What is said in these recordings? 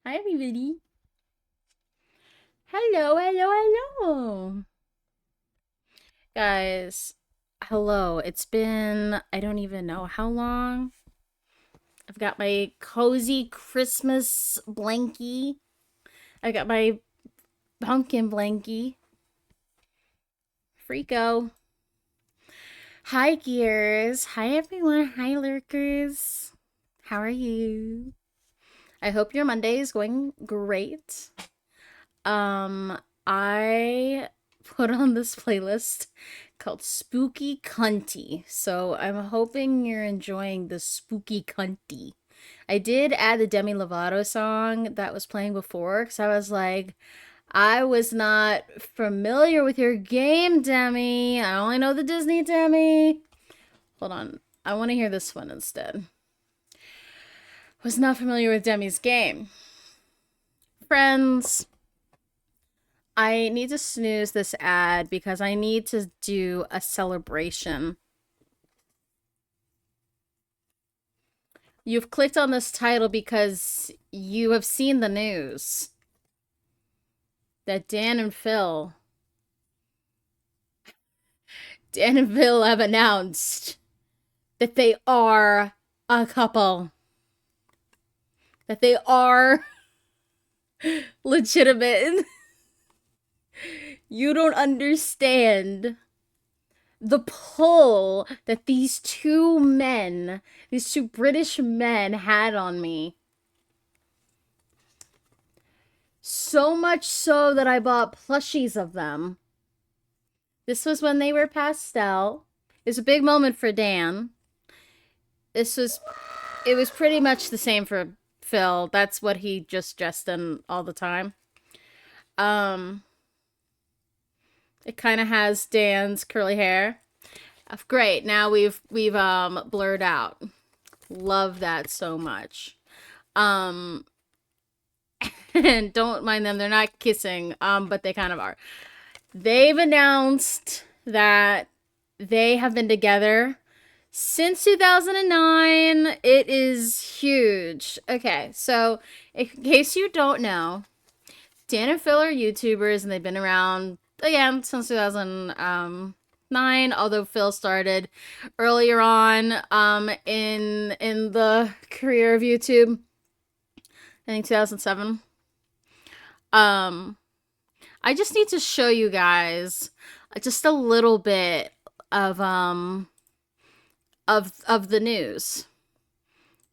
Hi, everybody. Hello, hello, hello. Guys, hello. It's been, I don't even know how long. I've got my cozy Christmas blankie. I got my pumpkin blankie. Freako. Hi, Gears. Hi, everyone. Hi, lurkers. How are you? I hope your Monday is going great. I put on this playlist called Spooky Cunty. So I'm hoping you're enjoying the Spooky Cunty. I did add the Demi Lovato song that was playing before because I was like, I was not familiar with your game, Demi. I only know the Disney Demi. Hold on. I want to hear this one instead. Was not familiar with Demi's game. Friends, I need to snooze this ad because I need to do a celebration. You've clicked on this title because you have seen the news that Dan and Phil have announced that they are a couple. That they are legitimate. You don't understand the pull that these two men, these two British men, had on me. So much so that I bought plushies of them. This was when they were pastel. It's a big moment for Dan. It was pretty much the same for Phil. That's what he just dressed in all the time. It kind of has Dan's curly hair. Great. Now we've blurred out. Love that so much. And don't mind them, they're not kissing, but they kind of are. They've announced that they have been together since 2009. It is huge. Okay, so in case you don't know, Dan and Phil are YouTubers and they've been around again since 2009, although Phil started earlier on in the career of YouTube. I think 2007. I just need to show you guys just a little bit of the news.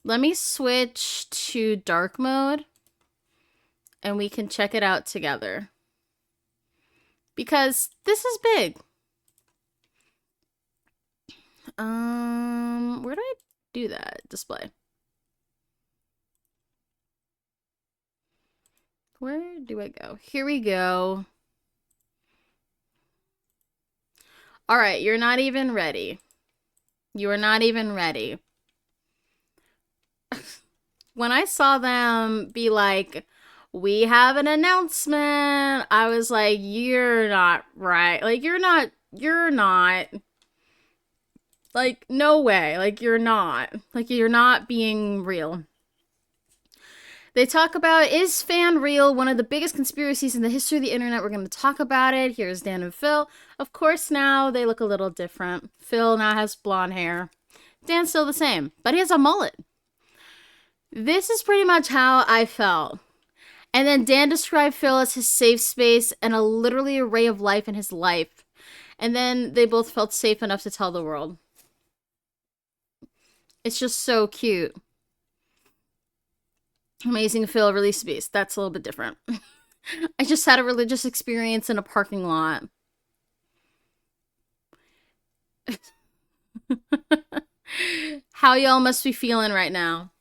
Let me switch to dark mode and we can check it out together. Because this is big. Where do I do that? Display. Where do I go? Here we go. All right, you're not even ready. You are not even ready. When I saw them be like, we have an announcement, I was like, you're not right. Like, you're not. Like, no way. Like, you're not. Like, you're not being real. They talk about, is fan real? One of the biggest conspiracies in the history of the internet. We're going to talk about it. Here's Dan and Phil. Of course, now they look a little different. Phil now has blonde hair. Dan's still the same, but he has a mullet. This is pretty much how I felt. And then Dan described Phil as his safe space and a literally a ray of life in his life. And then they both felt safe enough to tell the world. It's just so cute. Amazing Phil released Beast. That's a little bit different. I just had a religious experience in a parking lot. How y'all must be feeling right now.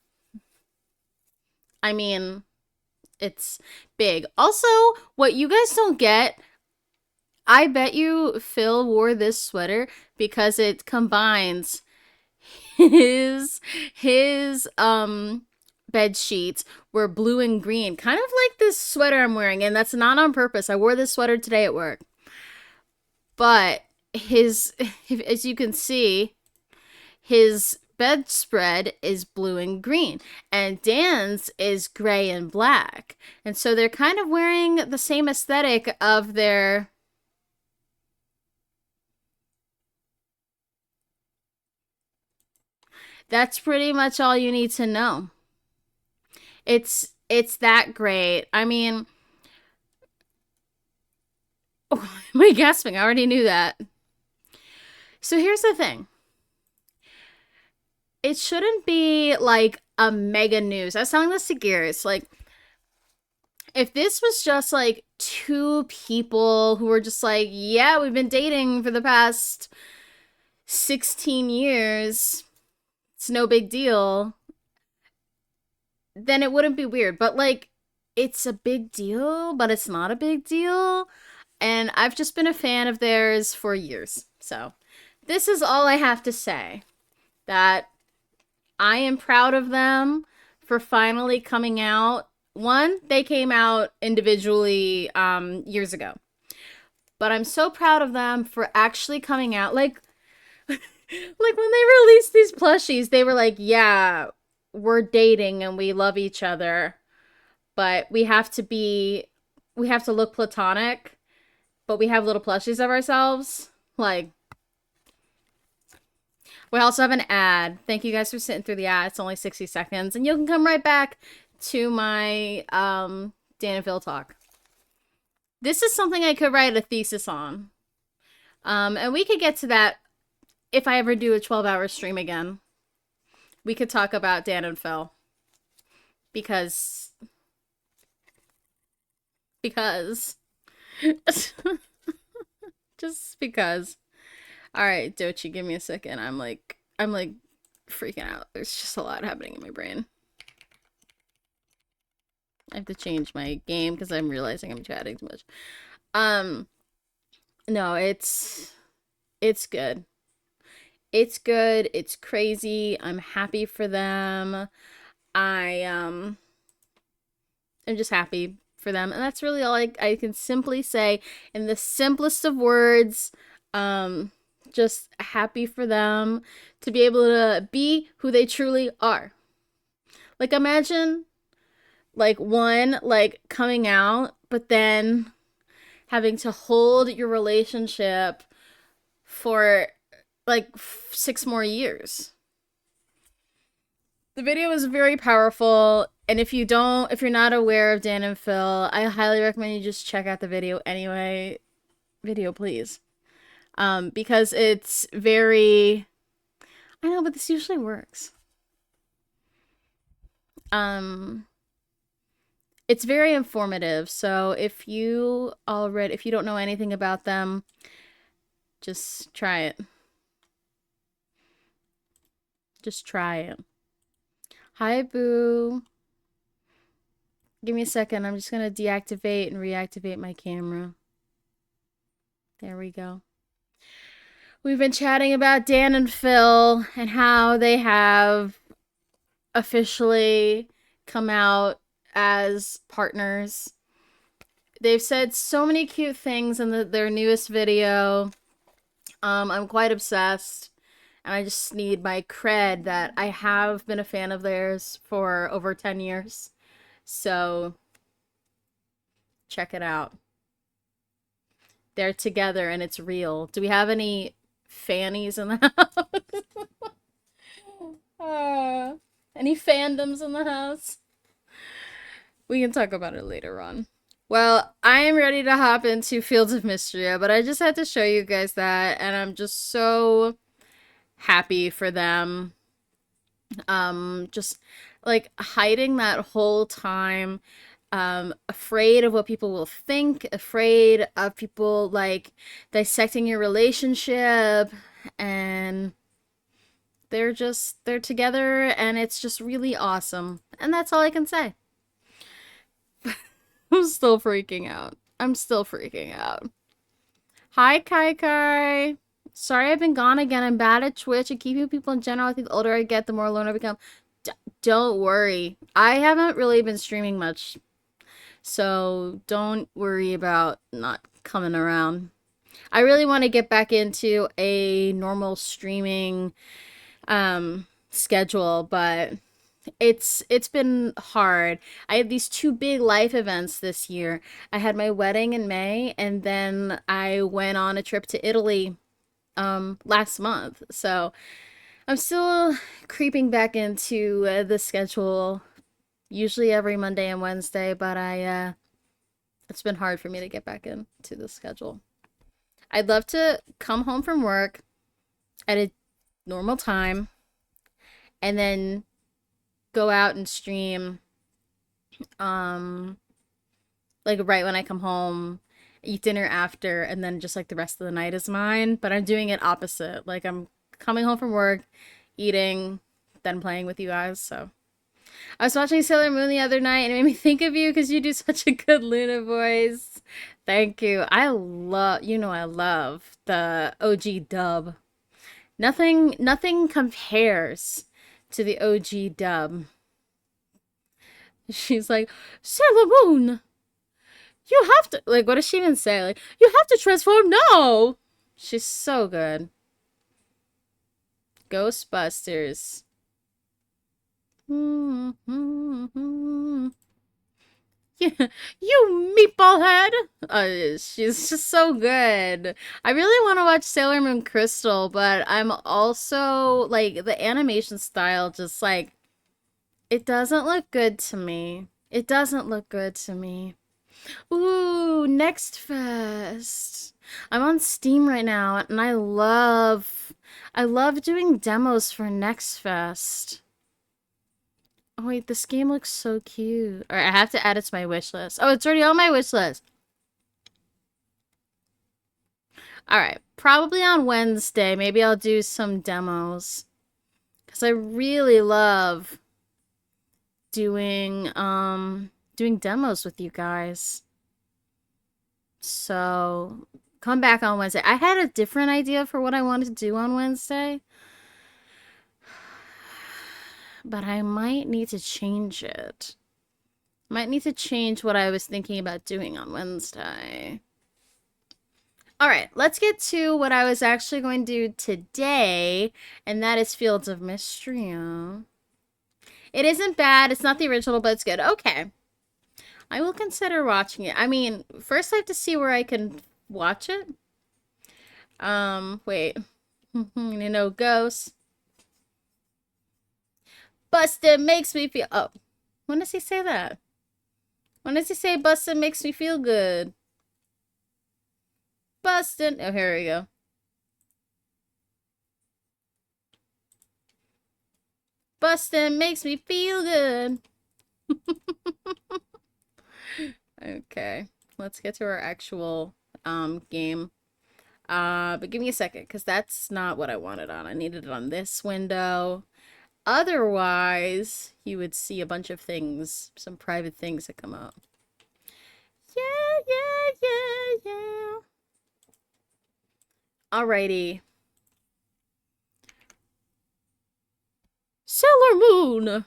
I mean, it's big. Also, what you guys don't get, I bet you Phil wore this sweater because it combines his bed sheets were blue and green, kind of like this sweater I'm wearing, and that's not on purpose. I wore this sweater today at work. But as you can see, his bedspread is blue and green, and Dan's is gray and black. And so they're kind of wearing the same aesthetic of their... That's pretty much all you need to know. It's that great. I mean, oh, am I gasping? I already knew that. So here's the thing. It shouldn't be like a mega news. I was telling this to Gears. Like, if this was just like two people who were just like, yeah, we've been dating for the past 16 years, it's no big deal, then it wouldn't be weird. But like, it's a big deal, but it's not a big deal. And I've just been a fan of theirs for years. So this is all I have to say. That I am proud of them for finally coming out. One, they came out individually years ago. But I'm so proud of them for actually coming out. Like when they released these plushies, they were like, yeah, we're dating and we love each other. But we have to look platonic. But we have little plushies of ourselves. Like, we also have an ad. Thank you guys for sitting through the ad. It's only 60 seconds. And you can come right back to my Dan and Phil talk. This is something I could write a thesis on. And we could get to that if I ever do a 12-hour stream again. We could talk about Dan and Phil. Because... Just because. Alright, Dochi, give me a second. I'm like freaking out. There's just a lot happening in my brain. I have to change my game because I'm realizing I'm chatting too much. No, it's good. It's good. It's crazy. I'm happy for them. I'm just happy for them. And that's really all I can simply say in the simplest of words. Just happy for them to be able to be who they truly are. Like, imagine, like, one, like, coming out, but then having to hold your relationship for, like, 6 more years. The video is very powerful, and if you're not aware of Dan and Phil, I highly recommend you just check out the video anyway. Video, please. Because it's very... I know, but this usually works. It's very informative, so if you don't know anything about them, just try it. Just try it. Hi, Boo. Give me a second. I'm just gonna deactivate and reactivate my camera. There we go. We've been chatting about Dan and Phil and how they have officially come out as partners. They've said so many cute things in their newest video. I'm quite obsessed. And I just need my cred that I have been a fan of theirs for over 10 years. So, check it out. They're together and it's real. Do we have any fannies in the house? Any fandoms in the house? We can talk about it later on. Well, I am ready to hop into Fields of Mistria, but I just had to show you guys that, and I'm just so happy for them. Just like hiding that whole time, afraid of what people will think, afraid of people like dissecting your relationship, and they're together and it's just really awesome. And that's all I can say. I'm still freaking out. Hi, Kai Kai. Sorry I've been gone again. I'm bad at Twitch and keeping people in general. I think the older I get, the more alone I become. Don't worry. I haven't really been streaming much. So don't worry about not coming around. I really want to get back into a normal streaming schedule, but it's been hard. I have these two big life events this year. I had my wedding in May, and then I went on a trip to Italy last month. So I'm still creeping back into the schedule, usually every Monday and Wednesday, but I it's been hard for me to get back into the schedule. I'd love to come home from work at a normal time and then go out and stream um like right when I come home, eat dinner after, and then just like the rest of the night is mine. But I'm doing it opposite. Like I'm coming home from work, eating, then playing with you guys. So I was watching Sailor Moon the other night and it made me think of you because you do such a good Luna voice. Thank you. I love the OG dub. Nothing compares to the OG dub. She's like, Sailor Moon, you have to, like, what does she even say? Like, you have to transform now. She's so good. Ghostbusters. Yeah, you meatball head. She's just so good. I really want to watch Sailor Moon Crystal, but I'm also like the animation style just like it doesn't look good to me. It doesn't look good to me. Ooh, Next Fest. I'm on Steam right now and I love doing demos for Next Fest. Oh wait, this game looks so cute. Alright, I have to add it to my wish list. Oh, it's already on my wish list. Alright, probably on Wednesday. Maybe I'll do some demos. Because I really love doing demos with you guys. So come back on Wednesday. I had a different idea for what I wanted to do on Wednesday. But I might need to change it. Might need to change what I was thinking about doing on Wednesday. Alright, let's get to what I was actually going to do today, and that is Fields of Mistria. It isn't bad. It's not the original, but it's good. Okay. I will consider watching it. I mean, first I have to see where I can watch it. Wait. You know, ghosts. Busted makes me feel... Oh. When does he say that? When does he say busted makes me feel good? Busted. Oh, here we go. Busted makes me feel good. Okay. Let's get to our actual game. But give me a second, because that's not what I wanted on. I needed it on this window. Otherwise, you would see a bunch of things, some private things that come up. Yeah. Alrighty. Sailor Moon!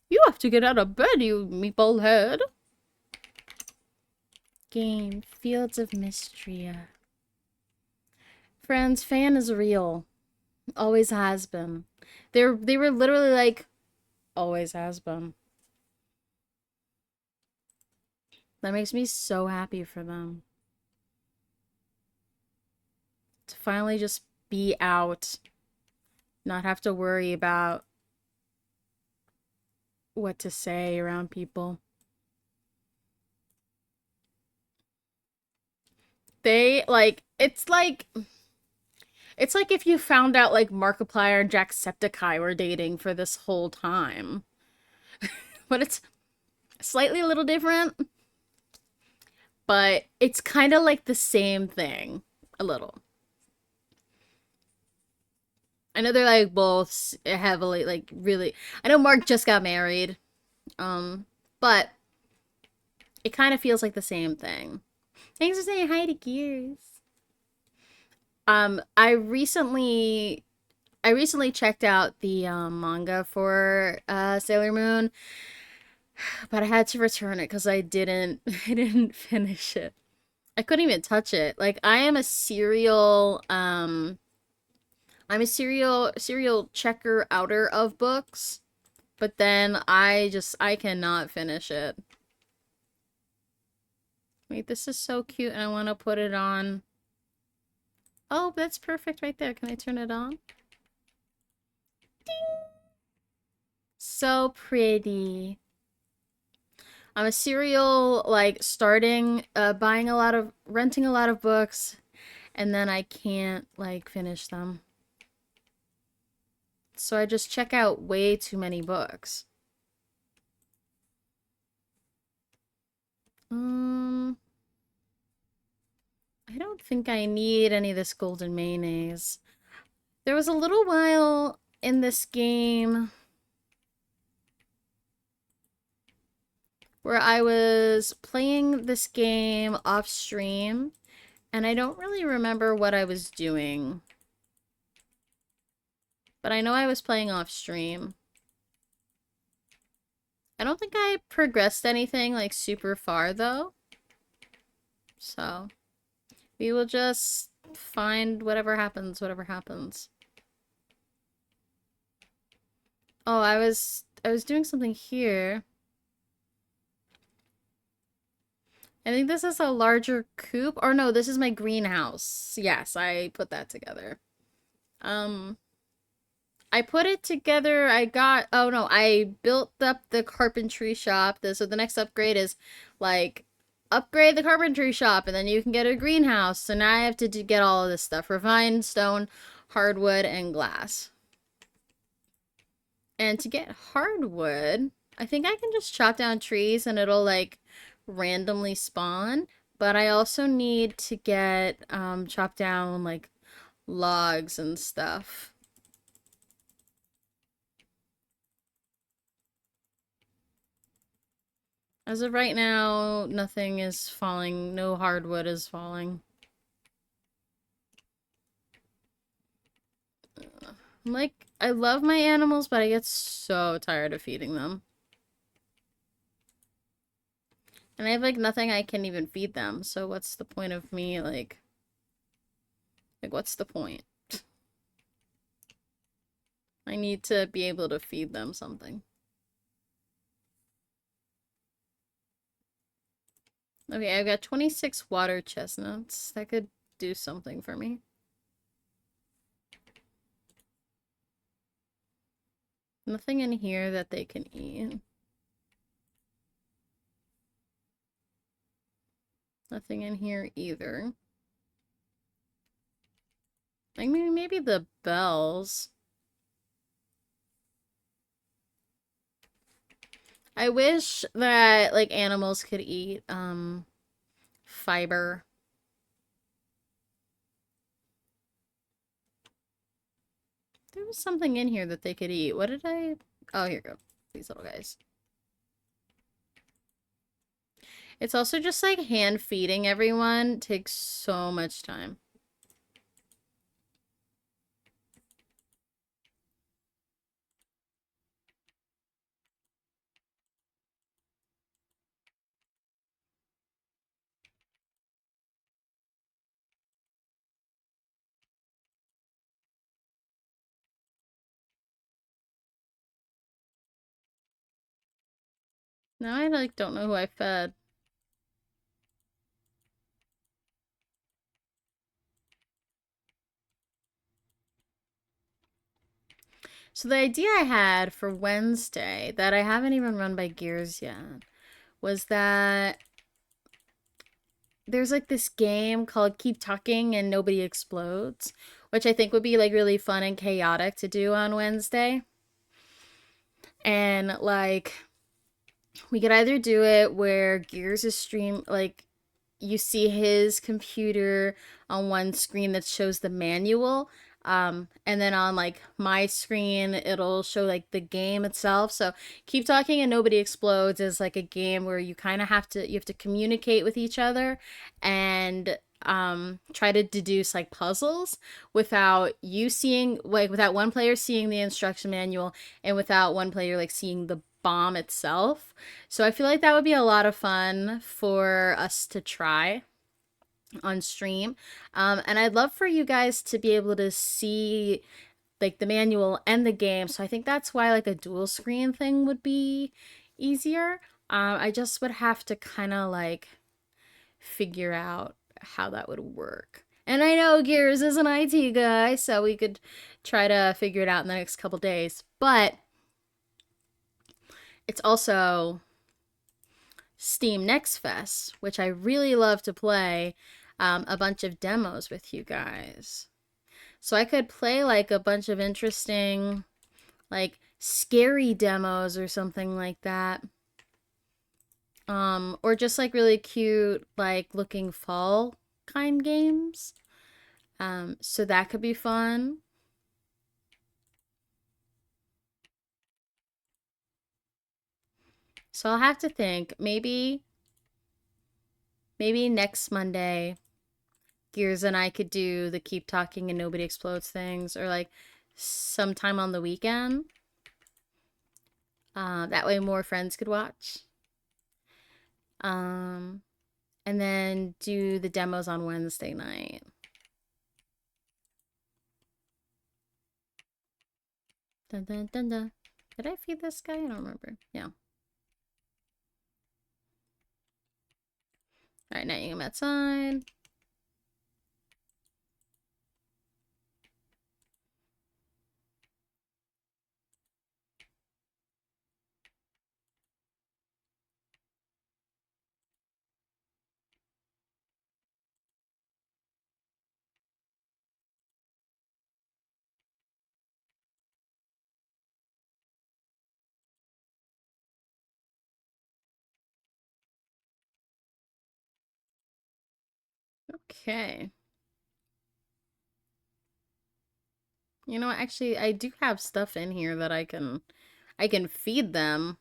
You have to get out of bed, you meatball head. Game, Fields of Mistria. Friends, fan is real. Always has been. They were literally like, always has been. That makes me so happy for them. To finally just be out. Not have to worry about what to say around people. They, like, it's like if you found out, like, Markiplier and Jacksepticeye were dating for this whole time. But it's slightly a little different. But it's kind of like the same thing. A little. I know they're, like, both heavily, like, really... I know Mark just got married. But it kind of feels like the same thing. Thanks for saying hi to Gears. I recently checked out the manga for Sailor Moon, but I had to return it because I didn't I didn't finish it. I couldn't even touch it. Like I am a serial I'm a serial checker outer of books, but then I cannot finish it. Wait, this is so cute and I want to put it on. Oh, that's perfect right there. Can I turn it on? So pretty. I'm a serial, like, buying a lot of, renting a lot of books, and then I can't, like, finish them. So I just check out way too many books. Um, I don't think I need any of this golden mayonnaise. There was a little while in this game where I was playing this game off stream, and I don't really remember what I was doing. But I know I was playing off stream. I don't think I progressed anything like super far though. So we will just find whatever happens, whatever happens. Oh, I was doing something here. I think this is a larger coop. Or no, this is my greenhouse. Yes, I put that together. Um, I put it together. Oh no, I built up the carpentry shop. So the next upgrade is like upgrade the carpentry shop and then you can get a greenhouse. So now I have to get all of this stuff: refined stone, hardwood, and glass. And to get hardwood, I think I can just chop down trees and it'll like randomly spawn. But I also need to get chop down like logs and stuff. As of right now, nothing is falling. No hardwood is falling. Like, I love my animals, but I get so tired of feeding them. And I have, like, nothing I can even feed them. So what's the point of me, what's the point? I need to be able to feed them something. Okay, I've got 26 water chestnuts. That could do something for me. Nothing in here that they can eat. Nothing in here either. Like maybe the bells. I wish that like animals could eat fiber. There was something in here that they could eat. What did I? Oh, here we go. These little guys. It's also just like hand feeding everyone takes so much time. Now I like don't know who I fed. So the idea I had for Wednesday that I haven't even run by Gears yet was that there's like this game called Keep Talking and Nobody Explodes, which I think would be like really fun and chaotic to do on Wednesday. And like we could either do it where Gears is like you see his computer on one screen that shows the manual, and then on like my screen it'll show like the game itself. So Keep Talking and Nobody Explodes is like a game where you have to communicate with each other and try to deduce like puzzles without you seeing, like, without one player seeing the instruction manual and without one player like seeing the bomb itself. So I feel like that would be a lot of fun for us to try. on stream. And I'd love for you guys to be able to see like the manual and the game. So I think that's why like a dual screen thing would be easier. I just would have to kind of like figure out how that would work. And I know Gears is an IT guy, so we could try to figure it out in the next couple days. But it's also Steam Next Fest, which I really love to play a bunch of demos with you guys. So I could play like a bunch of interesting, like scary demos or something like that. Or just like really cute, like looking fall kind games. So that could be fun. So I'll have to think. Maybe next Monday, Gears and I could do the keep talking and nobody explodes things, or like sometime on the weekend. That way more friends could watch. Um, and then do the demos on Wednesday night. Dun dun dun dun. Did I feed this guy? I don't remember. Yeah. All right, now you come outside. Okay. You know what? Actually, I do have stuff in here that I can feed them.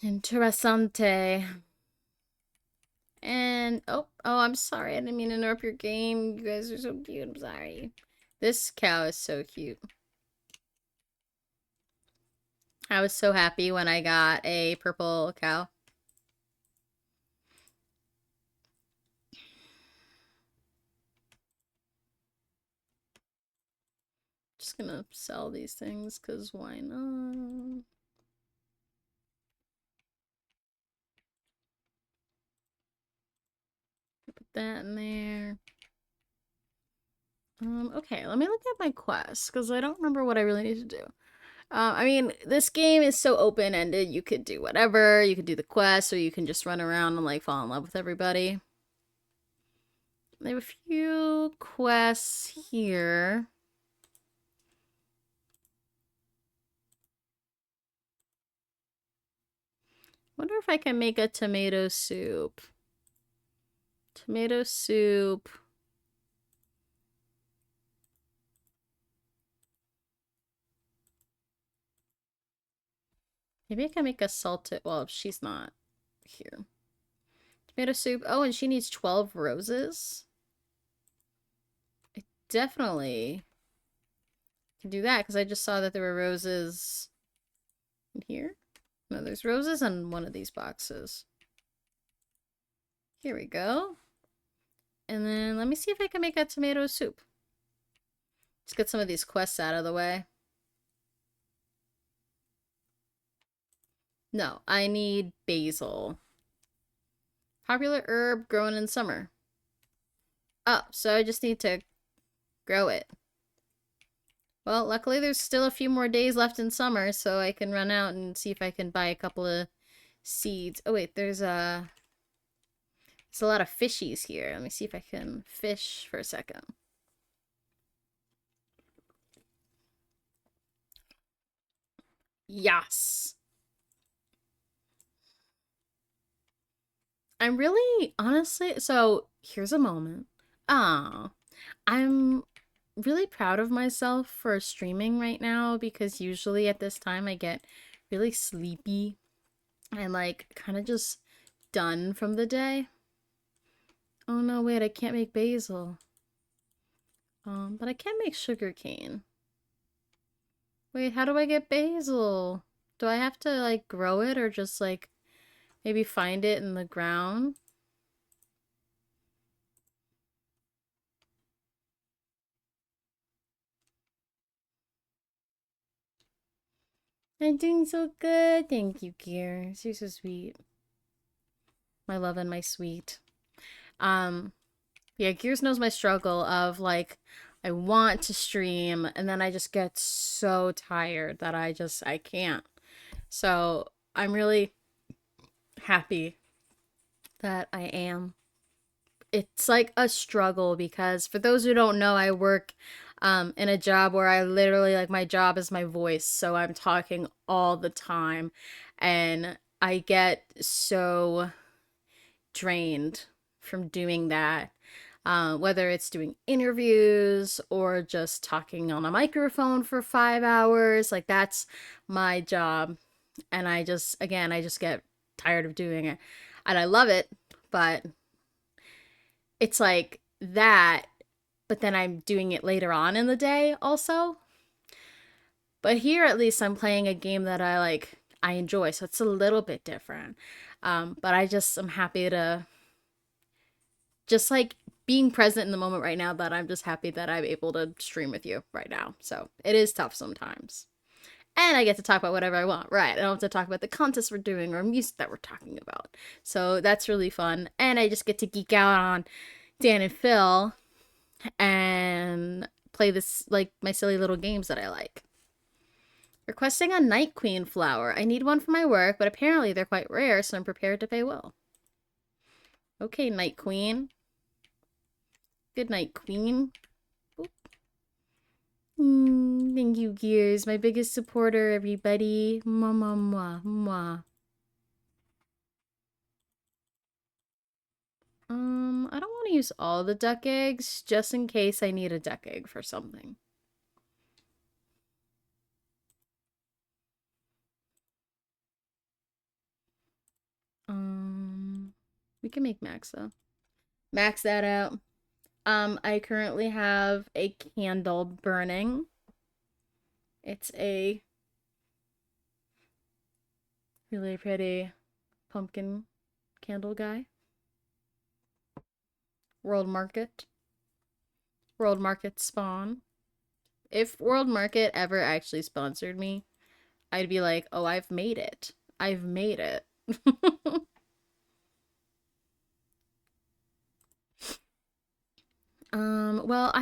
Interessante. And oh, I'm sorry. I didn't mean to interrupt your game. You guys are so cute. I'm sorry. This cow is so cute. I was so happy when I got a purple cow. Just gonna sell these things because why not? Put that in there. Okay, let me look at my quest because I don't remember what I really need to do. I mean, this game is so open-ended. You could do whatever. You could do the quest, or you can just run around and like fall in love with everybody. I have a few quests here. Wonder if I can make a tomato soup. Tomato soup. Maybe I can make a salted. Well, she's not here. Tomato soup. Oh, and she needs 12 roses. I definitely can do that because I just saw that there were roses in here. No, there's roses in one of these boxes. Here we go. And then let me see if I can make a tomato soup. Let's get some of these quests out of the way. No, I need basil. Popular herb grown in summer. Oh, so I just need to grow it. Well, luckily there's still a few more days left in summer, so I can run out and see if I can buy a couple of seeds. Oh wait, there's a lot of fishies here. Let me see if I can fish for a second. Yes. I'm really, honestly, so here's a moment. Ah, I'm really proud of myself for streaming right now because usually at this time I get really sleepy and like kind of just done from the day. Oh no, wait, I can't make basil. But I can make sugar cane. Wait, how do I get basil? Do I have to like grow it or just like maybe find it in the ground? I'm doing so good. Thank you, Gears. You're so sweet. My love and my sweet. Um, yeah, Gears knows my struggle of like I want to stream and then I just get so tired that I can't. So I'm really happy that I am. It's like a struggle because for those who don't know, I work in a job where I literally like my job is my voice, so I'm talking all the time, and I get so drained from doing that. Whether it's doing interviews or just talking on a microphone for 5 hours, like that's my job, and I just get tired of doing it, and I love it, but it's like that, but then I'm doing it later on in the day also. But here at least I'm playing a game that I enjoy, so it's a little bit different. But I'm happy to just like being present in the moment right now that I'm just happy that I'm able to stream with you right now. So it is tough sometimes. And I get to talk about whatever I want, right? I don't have to talk about the contests we're doing or music that we're talking about. So that's really fun. And I just get to geek out on Dan and Phil and play this like my silly little games that I like. Requesting a Night Queen flower. I need one for my work, but apparently they're quite rare, so I'm prepared to pay well. Okay, Night Queen. Good night, Queen. Thank you, Gears. My biggest supporter, everybody. Mwah, mwah, mwah, mwah. I don't want to use all the duck eggs, just in case I need a duck egg for something. We can make max though. Max that out. I currently have a candle burning. It's a really pretty pumpkin candle guy. World Market. World Market spawn. If World Market ever actually sponsored me, I'd be like, oh, I've made it. I've made it. Well,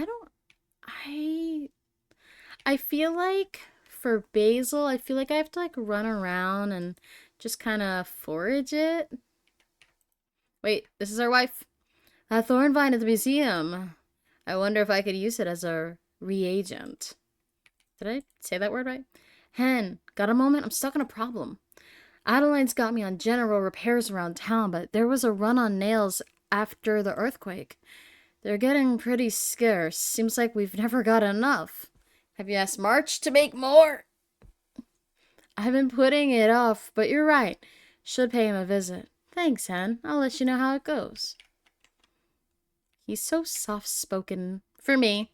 I feel like for basil, I feel like I have to like run around and just kind of forage it. Wait, this is our wife. A thorn vine at the museum. I wonder if I could use it as a reagent. Did I say that word right? Hen, got a moment? I'm stuck in a problem. Adeline's got me on general repairs around town, but there was a run on nails after the earthquake. They're getting pretty scarce. Seems like we've never got enough. Have you asked March to make more? I've been putting it off, but you're right. Should pay him a visit. Thanks, Hen. I'll let you know how it goes. He's so soft-spoken for me.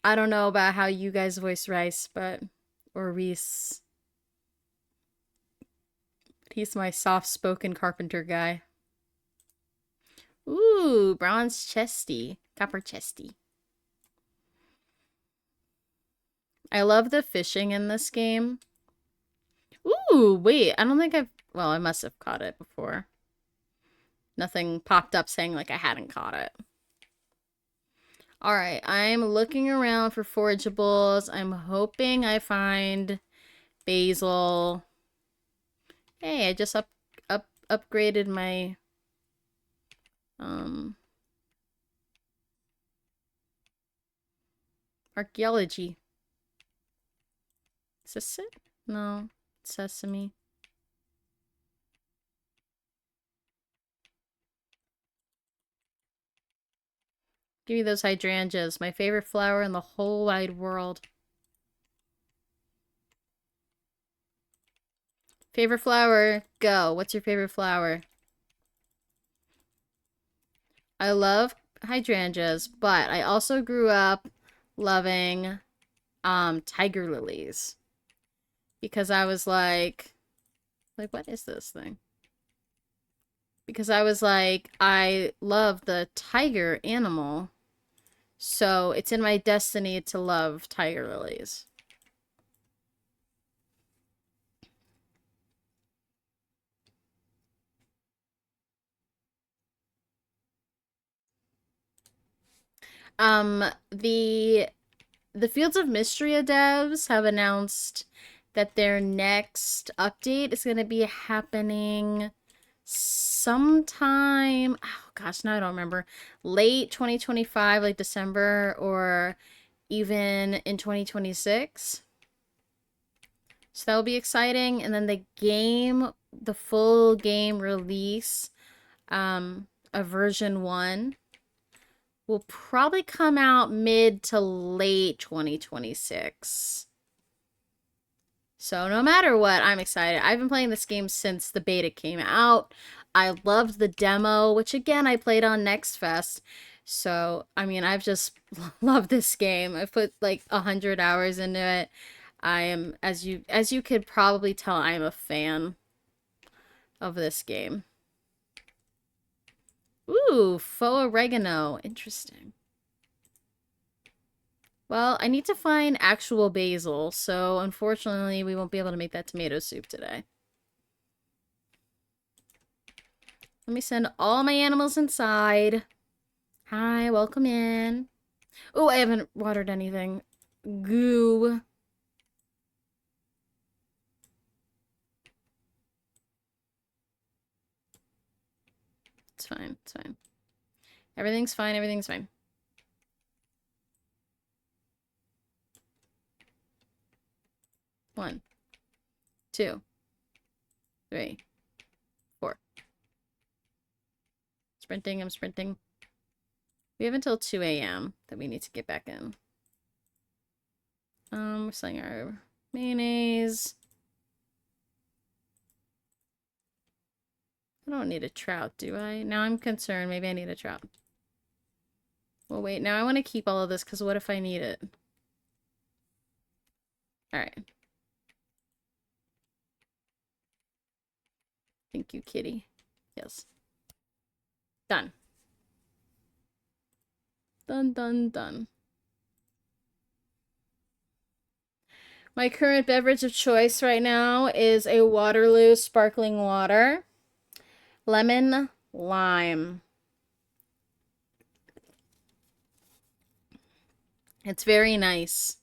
I don't know about how you guys voice Rice, or Reese. He's my soft-spoken carpenter guy. Ooh, bronze chesty. Copper chesty. I love the fishing in this game. Ooh, wait. I don't think well, I must have caught it before. Nothing popped up saying like I hadn't caught it. Alright, I'm looking around for forageables. I'm hoping I find basil. Hey, I just upgraded my archaeology. Is this it? No, sesame. Give me those hydrangeas, my favorite flower in the whole wide world. Favorite flower, go. What's your favorite flower? I love hydrangeas, but I also grew up loving tiger lilies. because I was like, what is this thing? Because I was like, I love the tiger animal. So it's in my destiny to love tiger lilies. Um, the the Fields of Mistria devs have announced that their next update is going to be happening sometime, oh gosh, now I don't remember, late 2025, like December, or even in 2026. So that will be exciting. And then the full game release of version 1 will probably come out mid to late 2026. So no matter what, I'm excited. I've been playing this game since the beta came out. I loved the demo, which again I played on Next Fest. So, I mean, I've just loved this game. I've put like 100 hours into it. I am, as you could probably tell, I'm a fan of this game. Ooh, faux oregano. Interesting. Well, I need to find actual basil, so unfortunately we won't be able to make that tomato soup today. Let me send all my animals inside. Hi, welcome in. Oh, I haven't watered anything. Goo. It's fine, it's fine. Everything's fine, everything's fine. One, two, three, four. Sprinting, I'm sprinting. We have until 2 a.m. that we need to get back in. We're selling our mayonnaise. I don't need a trout, do I? Now I'm concerned. Maybe I need a trout. Well, wait. Now I want to keep all of this because what if I need it? Alright. Thank you, kitty. Yes. Done. Done, done, done. My current beverage of choice right now is a Waterloo sparkling water. Lemon lime. It's very nice.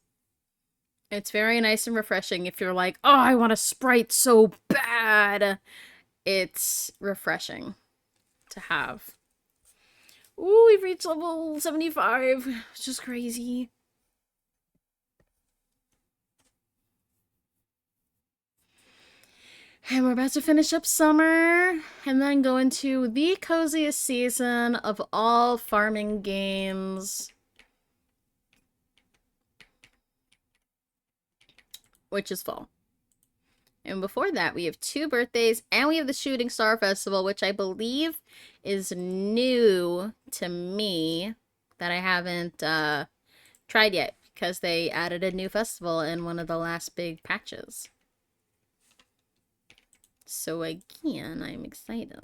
It's very nice and refreshing. If you're like, oh, I want a Sprite so bad, it's refreshing to have. Ooh, we've reached level 75. It's just crazy. And we're about to finish up summer and then go into the coziest season of all farming games, which is fall. And before that, we have 2 birthdays and we have the Shooting Star Festival, which I believe is new to me that I haven't tried yet because they added a new festival in one of the last big patches. So again, I'm excited.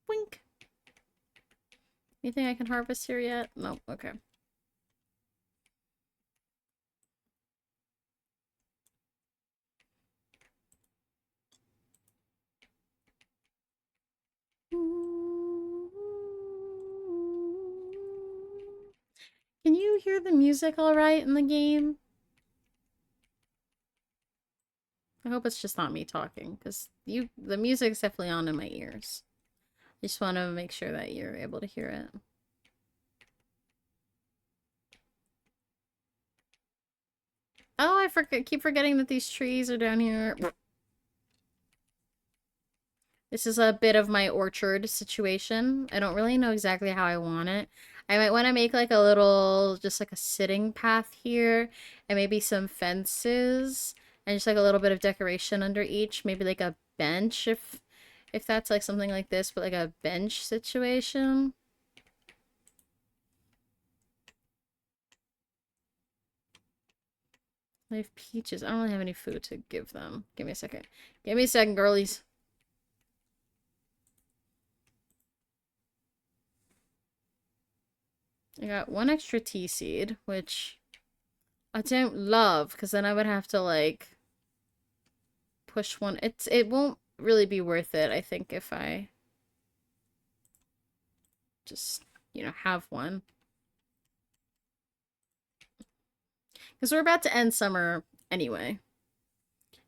Wink. Anything I can harvest here yet? No, okay. Can you hear the music all right in the game? I hope it's just not me talking, because the music's definitely on in my ears. I just want to make sure that you're able to hear it. Oh, I keep forgetting that these trees are down here. This is a bit of my orchard situation. I don't really know exactly how I want it. I might want to make like a little, just like a sitting path here, and maybe some fences, and just like a little bit of decoration under each. Maybe like a bench if that's like something like this, but like a bench situation. They have peaches. I don't really have any food to give them. Give me a second. Give me a second, girlies. I got one extra tea seed, which I don't love, because then I would have to, like, push one. It won't really be worth it, I think, if I just, you know, have one. Because we're about to end summer anyway.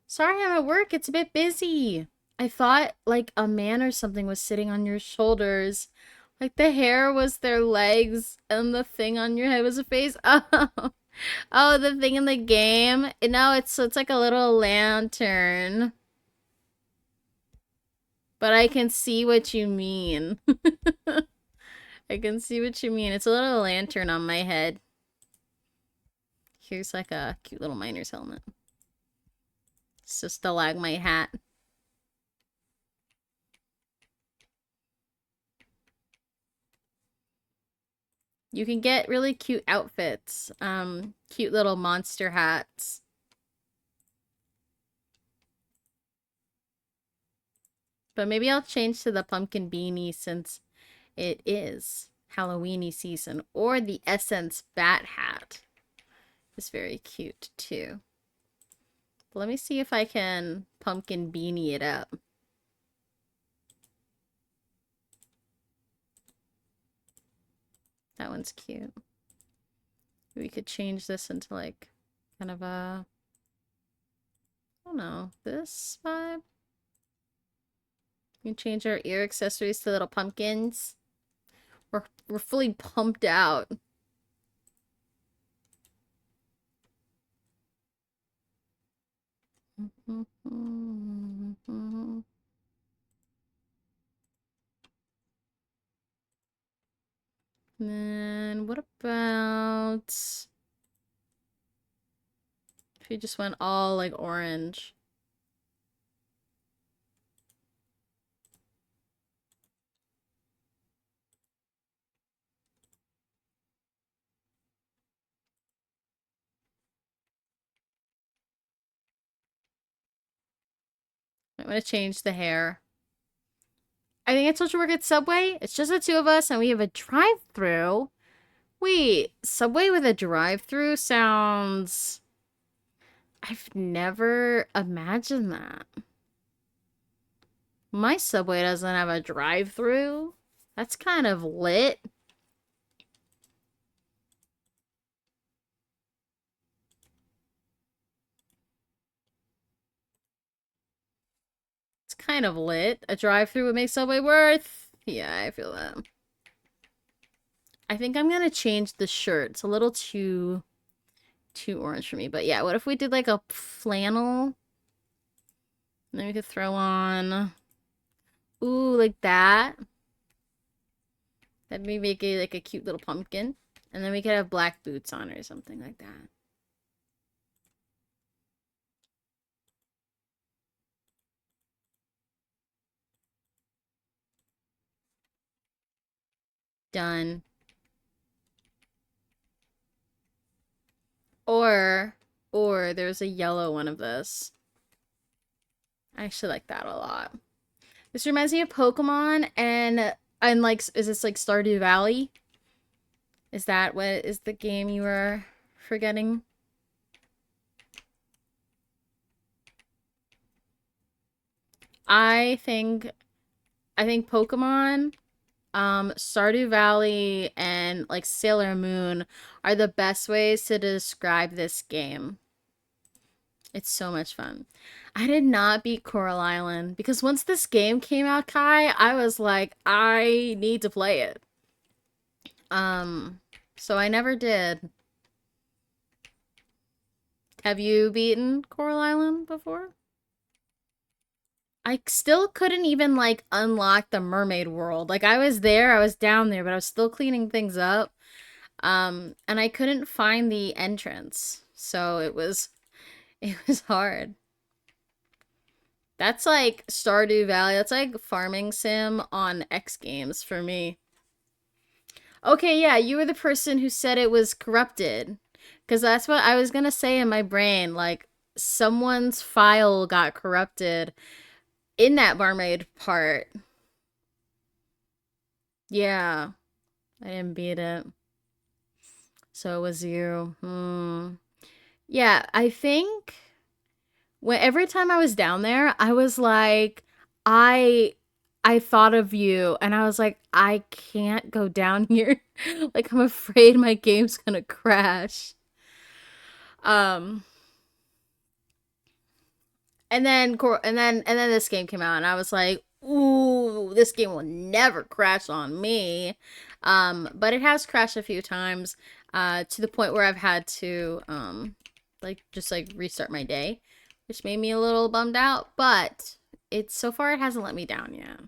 Sorry, I'm at work. It's a bit busy. I thought, like, a man or something was sitting on your shoulders. Like, the hair was their legs, and the thing on your head was a face. Oh, oh, the thing in the game? No, it's like a little lantern. But I can see what you mean. I can see what you mean. It's a little lantern on my head. Here's like a cute little miner's helmet. It's just a stalagmite hat. You can get really cute outfits. Cute little monster hats. But maybe I'll change to the pumpkin beanie since it is Halloweeny season. Or the Essence bat hat. It's very cute too. But let me see if I can pumpkin beanie it up. That one's cute. We could change this into like kind of a, I don't know, this vibe. We can change our ear accessories to little pumpkins. We're fully pumped out. And then what about if we just went all like orange? I'm gonna change the hair. I think I told you work at Subway. It's just the two of us and we have a drive-through. Wait, Subway with a drive-through sounds... I've never imagined that. My Subway doesn't have a drive-through. That's kind of lit. It's kind of lit. A drive-through would make Subway worth. Yeah, I feel that. I think I'm gonna change the shirt. It's a little too orange for me. But yeah, what if we did like a flannel? And then we could throw on... Ooh, like that. That'd make it like a cute little pumpkin. And then we could have black boots on or something like that. Done. Or there's a yellow one of this. I actually like that a lot. This reminds me of Pokemon and like, is this like Stardew Valley? Is that what is the game you were forgetting? I think Pokemon, Stardew Valley, and like Sailor Moon are the best ways to describe this game. It's so much fun. I did not beat Coral Island because once this game came out, Kai, I was like, I need to play it. So I never did. Have you beaten Coral Island before? I still couldn't even like unlock the mermaid world. Like I was there, I was down there, but I was still cleaning things up. And I couldn't find the entrance. So it was hard. That's like Stardew Valley. That's like farming sim on X Games for me. Okay, yeah, you were the person who said it was corrupted. Because that's what I was gonna say in my brain. Like, someone's file got corrupted in that barmaid part. Yeah, I didn't beat it. So it was you. Yeah, I think when every time I was down there, I was like, I I thought of you and I was like, I can't go down here. Like I'm afraid my game's gonna crash. Um and then this game came out and I was like, ooh, this game will never crash on me. But it has crashed a few times, to the point where I've had to like just like restart my day, which made me a little bummed out, but it's so far it hasn't let me down yet.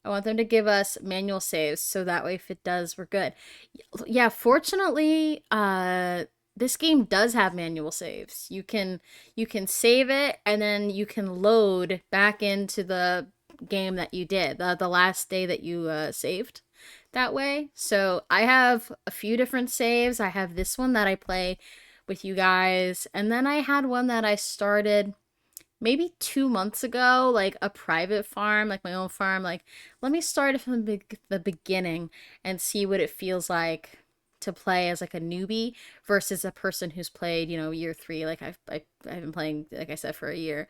I want them to give us manual saves so that way if it does, we're good. Yeah, fortunately, this game does have manual saves. You can save it and then you can load back into the game that you did, the last day that you saved that way. So I have a few different saves. I have this one that I play with you guys, and then I had one that I started maybe 2 months ago, like a private farm, like my own farm. Like, let me start from the beginning and see what it feels like to play as like a newbie versus a person who's played, year three. Like I've been playing, like I said, for a year.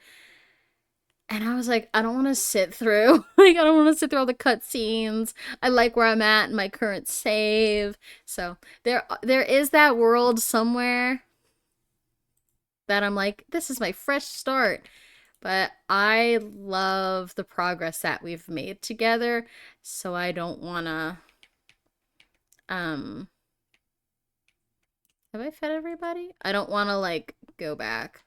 And I was like, I don't want to sit through, like, I don't want to sit through all the cutscenes. I like where I'm at in my current save. So there is that world somewhere that I'm like, this is my fresh start. But I love the progress that we've made together, so I don't wanna um have I fed everybody? I don't wanna like go back.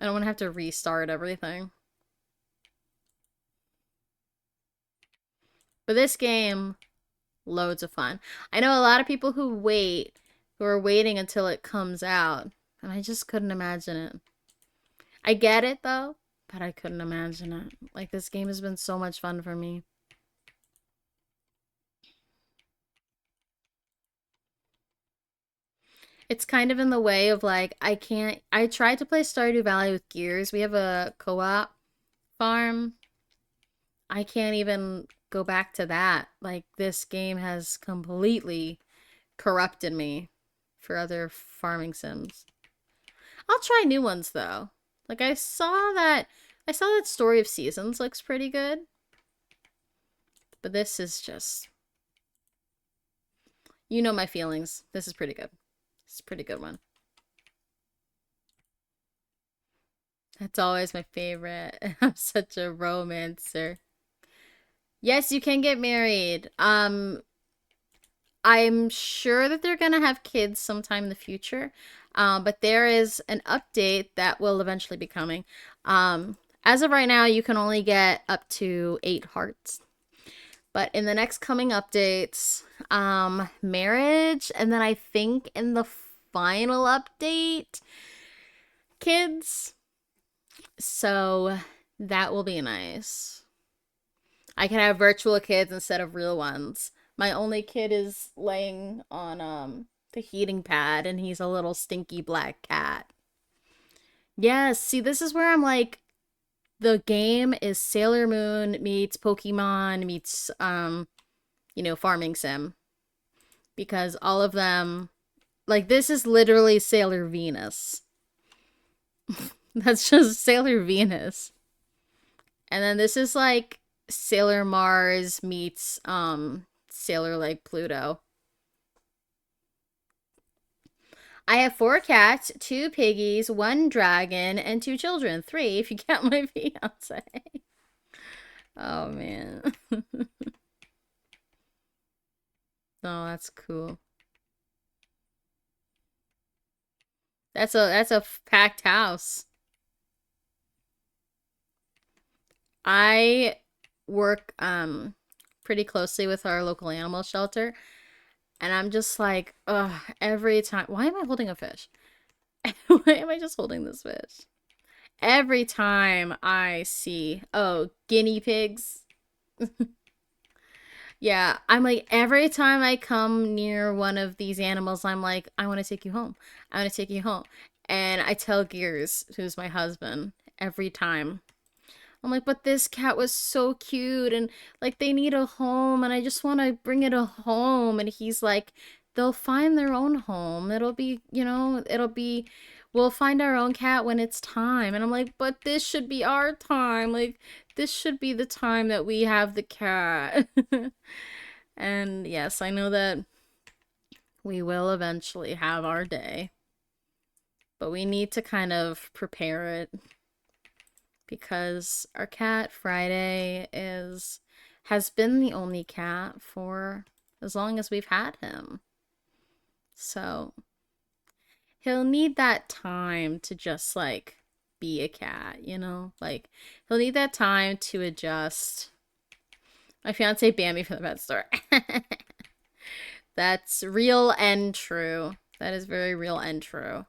I don't wanna have to restart everything. But this game, loads of fun. I know a lot of people who are waiting until it comes out, and I just couldn't imagine it. I get it though, but I couldn't imagine it. Like this game has been so much fun for me. It's kind of in the way of like I tried to play Stardew Valley with Gears. We have a co-op farm. I can't even go back to that. Like this game has completely corrupted me for other farming sims. I'll try new ones though. Like I saw that Story of Seasons looks pretty good, but this is just, my feelings. This is pretty good. It's a pretty good one. That's always my favorite. I'm such a romancer. Yes, you can get married. I'm sure that they're gonna have kids sometime in the future. But there is an update that will eventually be coming. As of right now, you can only get up to 8 hearts. But in the next coming updates, marriage, and then I think in the final update, kids. So that will be nice. I can have virtual kids instead of real ones. My only kid is laying on the heating pad and he's a little stinky black cat. Yes, see this is where I'm like, the game is Sailor Moon meets Pokemon meets farming sim, because all of them, like, this is literally Sailor Venus. That's just Sailor Venus. And then this is like Sailor Mars meets Sailor like Pluto. I have 4 cats, 2 piggies, 1 dragon, and 2 children. 3 if you count my fiance. Oh man. Oh, that's cool. That's a packed house. I work pretty closely with our local animal shelter, and I'm just like, ugh, every time. Why am I holding a fish? Why am I just holding this fish? Every time I see, oh, guinea pigs. Yeah, I'm like, every time I come near one of these animals, I'm like, I want to take you home. I want to take you home. And I tell Gears, who's my husband, every time. I'm like, but this cat was so cute and like they need a home and I just want to bring it a home. And he's like, they'll find their own home. It'll be, we'll find our own cat when it's time. And I'm like, but this should be our time. Like, this should be the time that we have the cat. And yes, I know that we will eventually have our day, but we need to kind of prepare it because our cat Friday is has been the only cat for as long as we've had him. So, he'll need that time to just like be a cat, you know? Like he'll need that time to adjust. My fiance banned me from the pet store. That's real and true. That is very real and true.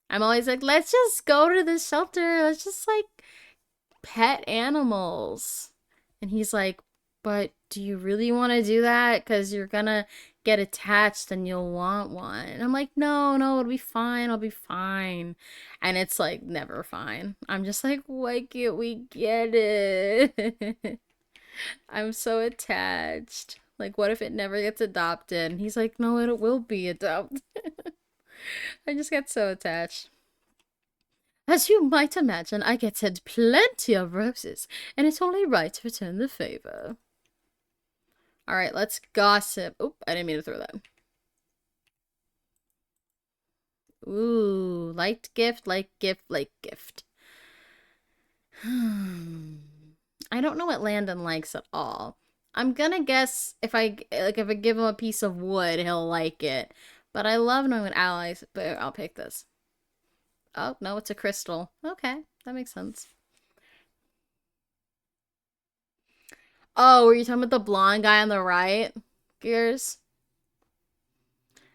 I'm always like, let's just go to the shelter. Let's just like pet animals. And he's like, but do you really want to do that? Because you're gonna get attached and you'll want one. And I'm like, no, no, it'll be fine. I'll be fine. And it's like never fine. I'm just like, why can't we get it? I'm so attached. Like, what if it never gets adopted? And he's like, no, it will be adopted. I just get so attached. As you might imagine, I get sent plenty of roses, and it's only right to return the favor. Alright, let's gossip. Oop, I didn't mean to throw that. Ooh, liked gift, like gift, like gift. I don't know what Landon likes at all. I'm gonna guess if I give him a piece of wood, he'll like it. But I love knowing what allies, but I'll pick this. Oh, no, it's a crystal. Okay, that makes sense. Oh, were you talking about the blonde guy on the right? Gears?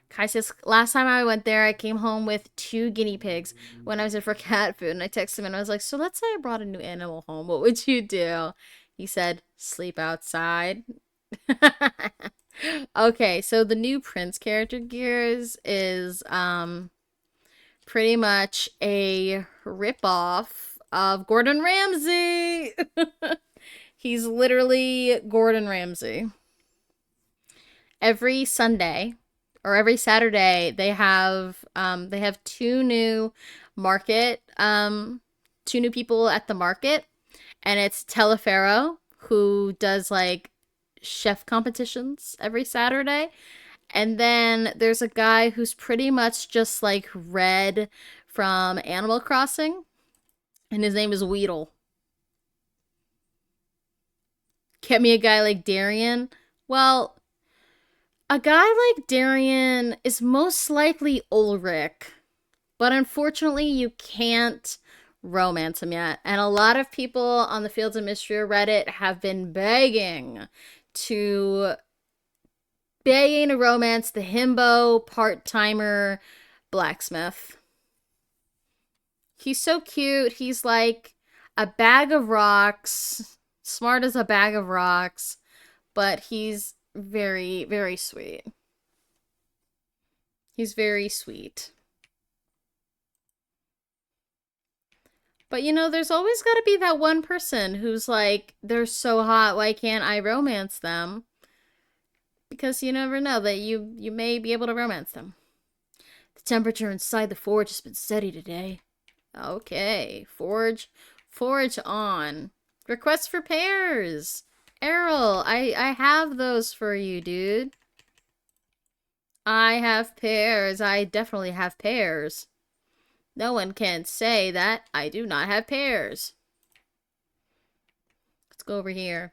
Kai says, last time I went there, I came home with 2 guinea pigs when I was in for cat food. And I texted him and I was like, so let's say I brought a new animal home. What would you do? He said, sleep outside. Okay, so the new Prince character Gears is pretty much a ripoff of Gordon Ramsay. He's literally Gordon Ramsay. Every Sunday or every Saturday they have market two new people at the market, and it's Telefero who does like chef competitions every Saturday. And then there's a guy who's pretty much just like Red from Animal Crossing, and his name is Weedle. Get me a guy like Darian. Well, a guy like Darian is most likely Ulrich, but unfortunately, you can't romance him yet. And a lot of people on the Fields of Mistria Reddit have been to begging to romance the himbo part-timer blacksmith. He's so cute. He's like a bag of rocks, smart as a bag of rocks, but he's very, very sweet. He's very sweet. But there's always got to be that one person who's like, they're so hot, why can't I romance them? Because you never know that you may be able to romance them. The temperature inside the forge has been steady today. Okay, forge on. Request for pairs. Errol, I have those for you, dude. I have pairs. I definitely have pairs. No one can say that I do not have pairs. Let's go over here.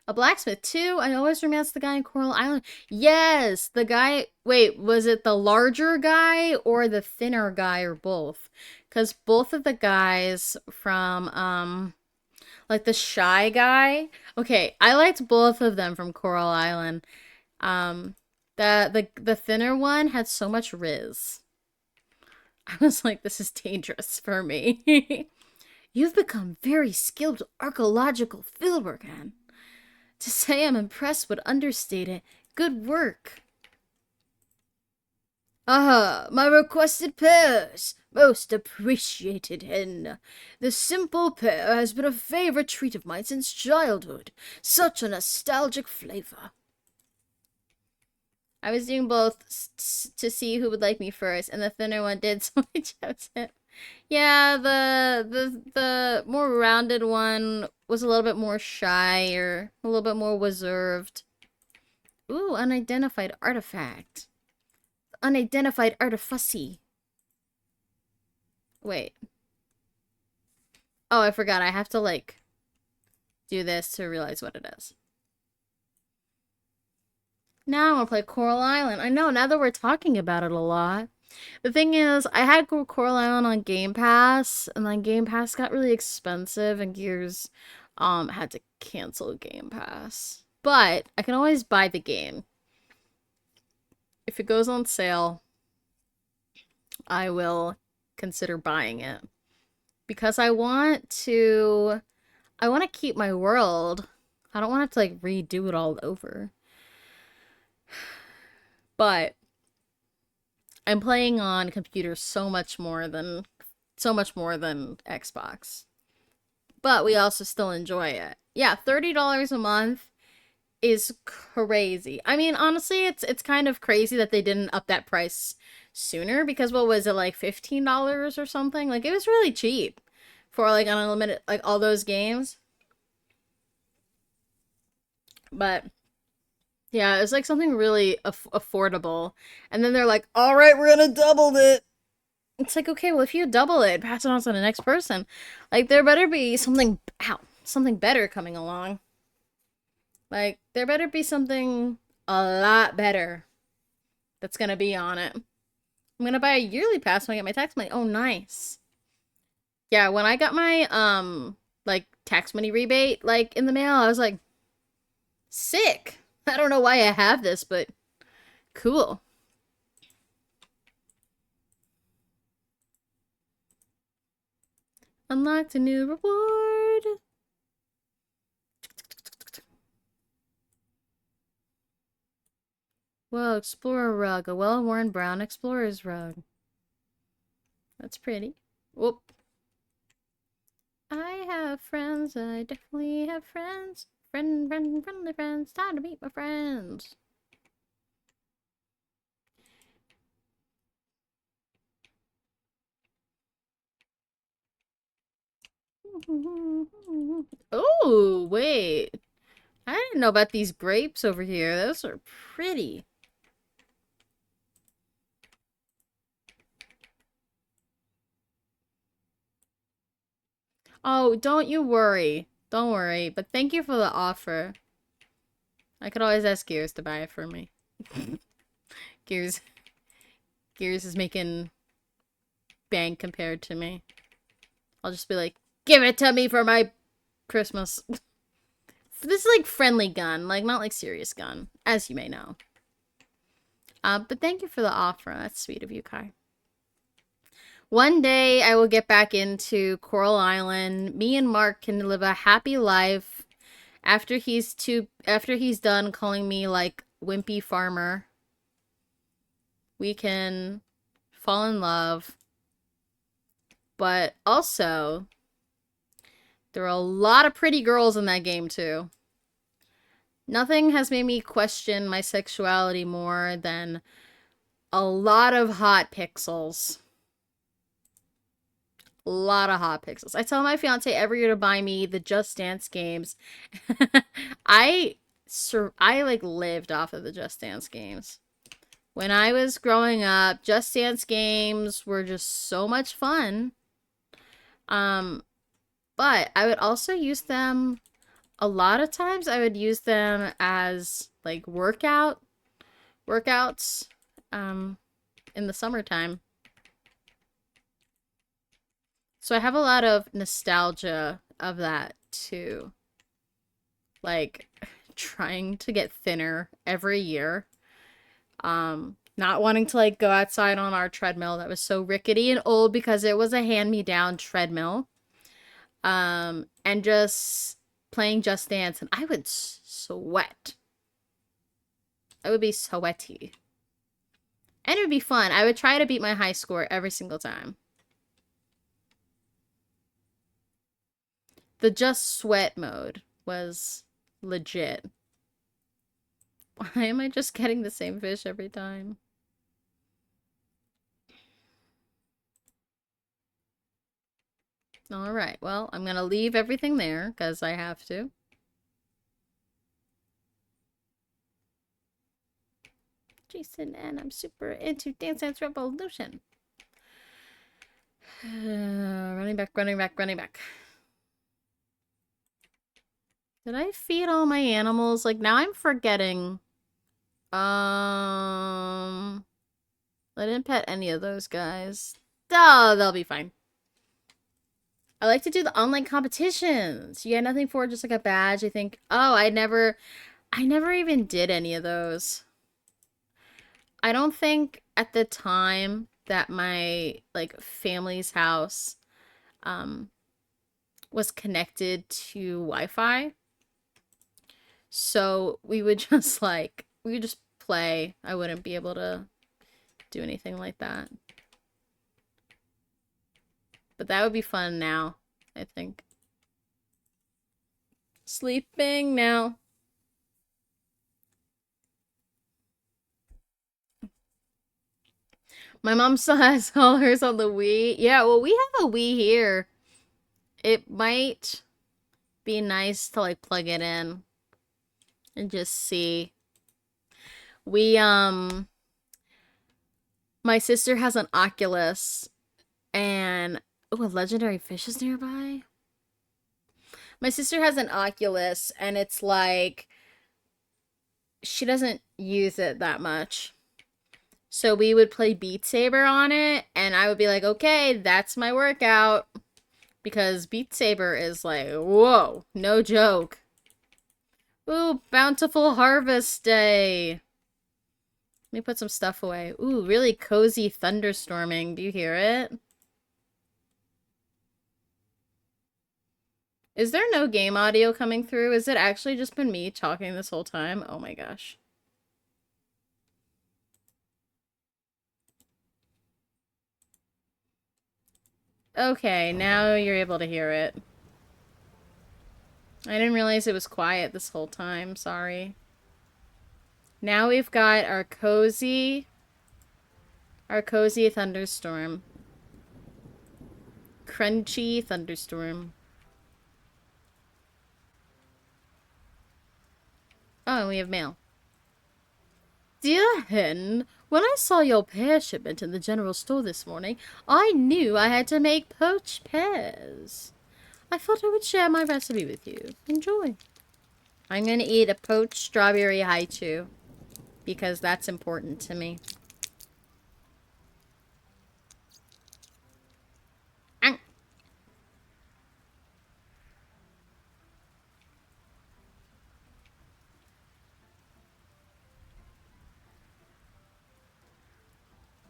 A blacksmith too? I always romance the guy in Coral Island. Yes, the guy... Wait, was it the larger guy or the thinner guy or both? Because both of the guys from, like the shy guy... Okay, I liked both of them from Coral Island. The thinner one had so much riz. I was like, this is dangerous for me. You've become very skilled with archaeological fieldwork, Anne. To say I'm impressed would understate it. Good work. Ah, my requested pears. Most appreciated, Hen. The simple pear has been a favorite treat of mine since childhood. Such a nostalgic flavor. I was doing both to see who would like me first, and the thinner one did, so I chose it. Yeah, the more rounded one was a little bit more shy, or a little bit more reserved. Ooh, unidentified artifact. Unidentified artifussy. Wait. Oh, I forgot. I have to, like, do this to realize what it is. Now I want to play Coral Island. I know, now that we're talking about it a lot. The thing is, I had Coral Island on Game Pass, and then Game Pass got really expensive, and Gears had to cancel Game Pass. But I can always buy the game. If it goes on sale, I will consider buying it. Because I want to keep my world. I don't want to have to, like, redo it all over. But I'm playing on computer so much more than Xbox. But we also still enjoy it. Yeah, $30 a month is crazy. I mean, honestly, it's kind of crazy that they didn't up that price sooner, because what was it, like $15 or something? Like, it was really cheap for, like, unlimited, like, all those games. But yeah, it's like something really affordable. And then they're like, all right, we're gonna double it. It's like, okay, well, if you double it, pass it on to the next person. Like, there better be something, something better coming along. Like, there better be something a lot better that's gonna be on it. I'm gonna buy a yearly pass when I get my tax money. Oh, nice. Yeah, when I got my, like, tax money rebate, like, in the mail, I was like, sick. I don't know why I have this, but cool. Unlocked a new reward. Whoa, explorer rug. A well-worn brown explorer's rug. That's pretty. Whoop. I have friends. I definitely have friends. Friendly friends. Time to meet my friends. Oh, wait. I didn't know about these grapes over here. Those are pretty. Oh, don't you worry. Don't worry. But thank you for the offer. I could always ask Gears to buy it for me. Gears is making bank compared to me. I'll just be like, give it to me for my Christmas. This is like friendly gun, like not like serious gun, as you may know. But thank you for the offer. That's sweet of you, Kai. One day I will get back into Coral Island. Me and Mark can live a happy life after he's done calling me like wimpy farmer. We can fall in love. But also, there are a lot of pretty girls in that game too. Nothing has made me question my sexuality more than a lot of hot pixels. A lot of hot pixels. I tell my fiance every year to buy me the Just Dance games. I like lived off of the Just Dance games. When I was growing up, Just Dance games were just so much fun. But I would also use them, a lot of times I would use them as like workouts, in the summertime. So I have a lot of nostalgia of that too. Like trying to get thinner every year. Not wanting to like go outside on our treadmill that was so rickety and old because it was a hand-me-down treadmill. and just playing Just Dance, and I would sweat. I would be sweaty. And it would be fun. I would try to beat my high score every single time. The just sweat mode was legit. Why am I just getting the same fish every time? Alright, well, I'm gonna leave everything there, because I have to. Jason, and I'm super into Dance Dance Revolution. Running back, running back, running back. Did I feed all my animals? Like, now I'm forgetting. I didn't pet any of those guys. Oh, they'll be fine. I like to do the online competitions. You get nothing for it, just like a badge, I think. Oh, I never even did any of those. I don't think at the time that my, like, family's house, was connected to Wi-Fi. So we would just, like, we would just play. I wouldn't be able to do anything like that. But that would be fun now, I think. Sleeping now. My mom still has all hers on the Wii. Yeah, well, we have a Wii here. It might be nice to, like, plug it in and just see. My sister has an Oculus and, oh, a legendary fish is nearby. My sister has an Oculus and it's like, she doesn't use it that much. So we would play Beat Saber on it, and I would be like, okay, that's my workout. Because Beat Saber is like, whoa, no joke. Ooh, Bountiful Harvest Day. Let me put some stuff away. Ooh, really cozy thunderstorming. Do you hear it? Is there no game audio coming through? Is it actually just been me talking this whole time? Oh my gosh. Okay, now you're able to hear it. I didn't realize it was quiet this whole time. Sorry. Now we've got our cozy thunderstorm. Crunchy thunderstorm. Oh, and we have mail. Dear Hen, when I saw your pear shipment in the general store this morning, I knew I had to make poached pears. I thought I would share my recipe with you. Enjoy. I'm gonna eat a poached strawberry haichu, because that's important to me.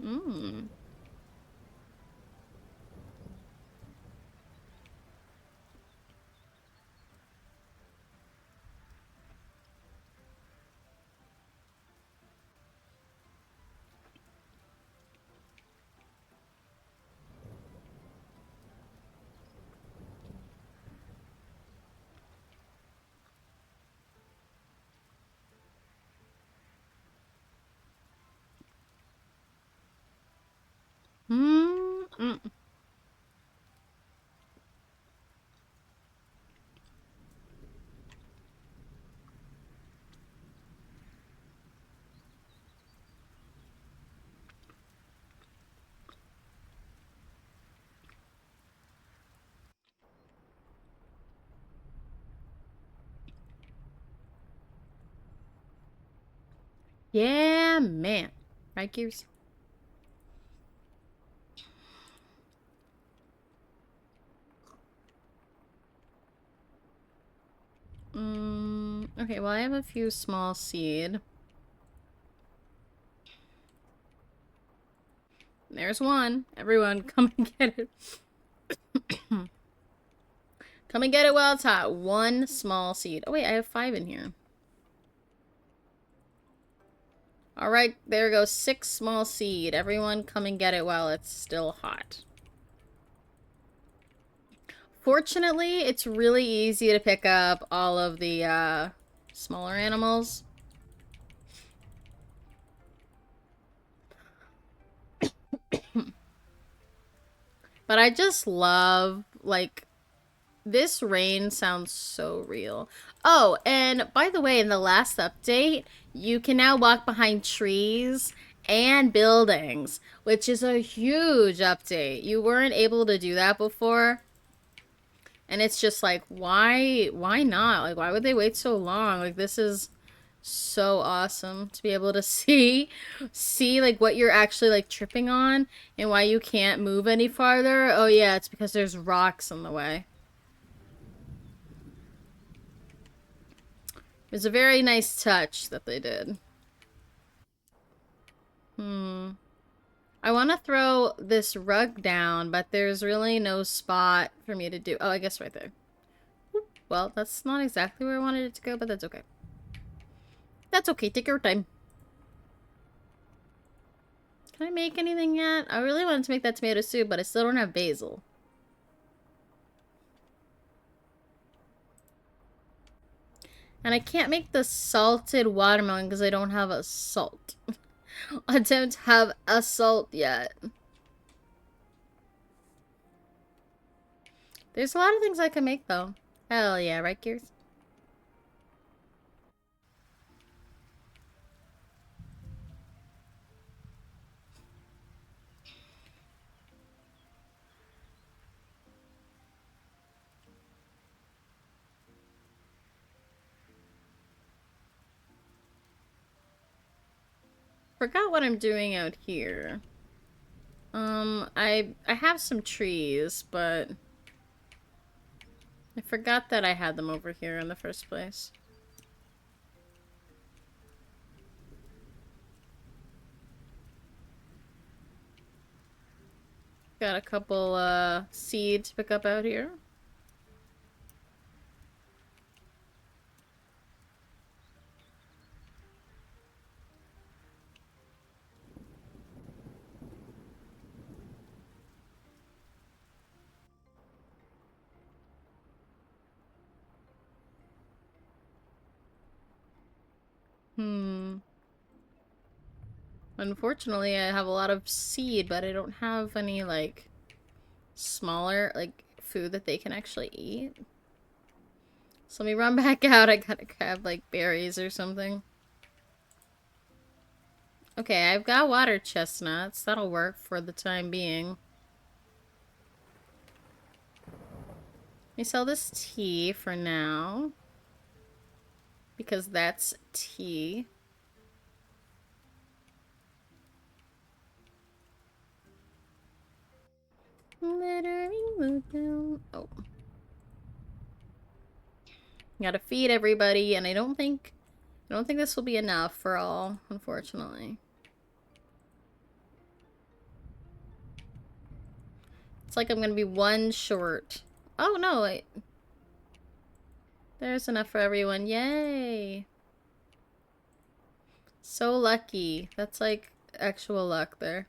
Mmm. Mmm. Yeah, man. Right, Gears? Okay, well, I have a few small seed. There's one. Everyone, come and get it. Come and get it while it's hot. 1 small seed. Oh, wait, I have 5 in here. Alright, there goes 6 small seed. Everyone come and get it while it's still hot. Fortunately, it's really easy to pick up all of the smaller animals. But I just love, like, this rain sounds so real. Oh, and by the way, in the last update, you can now walk behind trees and buildings, which is a huge update. You weren't able to do that before. And it's just like, why not? Like, why would they wait so long? Like, this is so awesome to be able to see like what you're actually like tripping on and why you can't move any farther. Oh yeah, it's because there's rocks in the way. It was a very nice touch that they did. I want to throw this rug down, but there's really no spot for me to do. Oh, I guess right there. Well, that's not exactly where I wanted it to go, but that's okay. That's okay. Take your time. Can I make anything yet? I really wanted to make that tomato soup, but I still don't have basil. And I can't make the salted watermelon because I don't have a salt. I don't have a salt yet. There's a lot of things I can make, though. Hell yeah, right, Gears? Forgot what I'm doing out here. I have some trees, but I forgot that I had them over here in the first place. Got a couple, seeds to pick up out here. Unfortunately, I have a lot of seed, but I don't have any, like, smaller, like, food that they can actually eat. So let me run back out. I gotta grab, like, berries or something. Okay, I've got water chestnuts. That'll work for the time being. Let me sell this tea for now. Because that's tea. Oh. Gotta feed everybody, and I don't think this will be enough for all, unfortunately. It's like I'm gonna be 1 short. Oh no, wait. There's enough for everyone. Yay! So lucky. That's like actual luck there.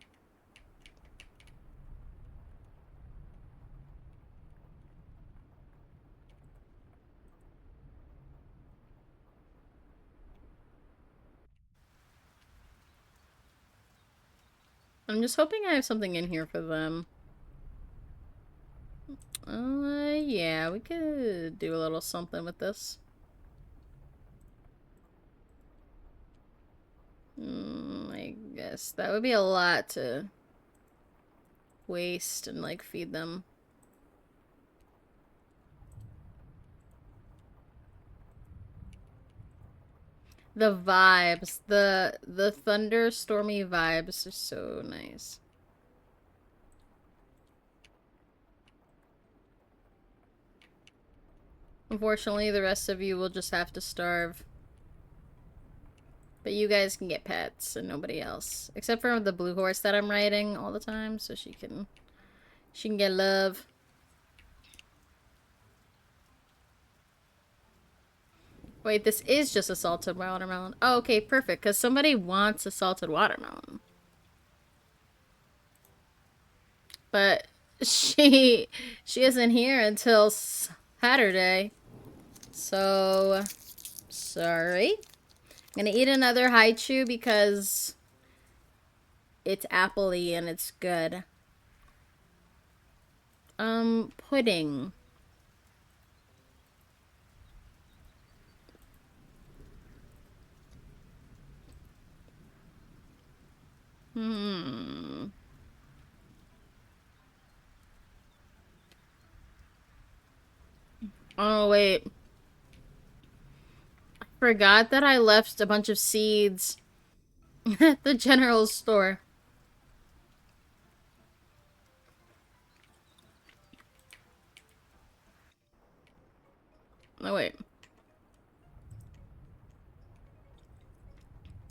I'm just hoping I have something in here for them. Yeah, we could do a little something with this. I guess that would be a lot to waste and, like, feed them. The vibes, the thunderstormy vibes are so nice. Unfortunately, the rest of you will just have to starve. But you guys can get pets and nobody else. Except for the blue horse that I'm riding all the time, so she can get love. Wait, this is just a salted watermelon. Oh, okay, perfect, because somebody wants a salted watermelon. But she isn't here until Saturday. So, sorry. I'm gonna eat another haichu because it's appley and it's good. Pudding. Hmm. Oh, wait. I forgot that I left a bunch of seeds at the general store. Oh, wait.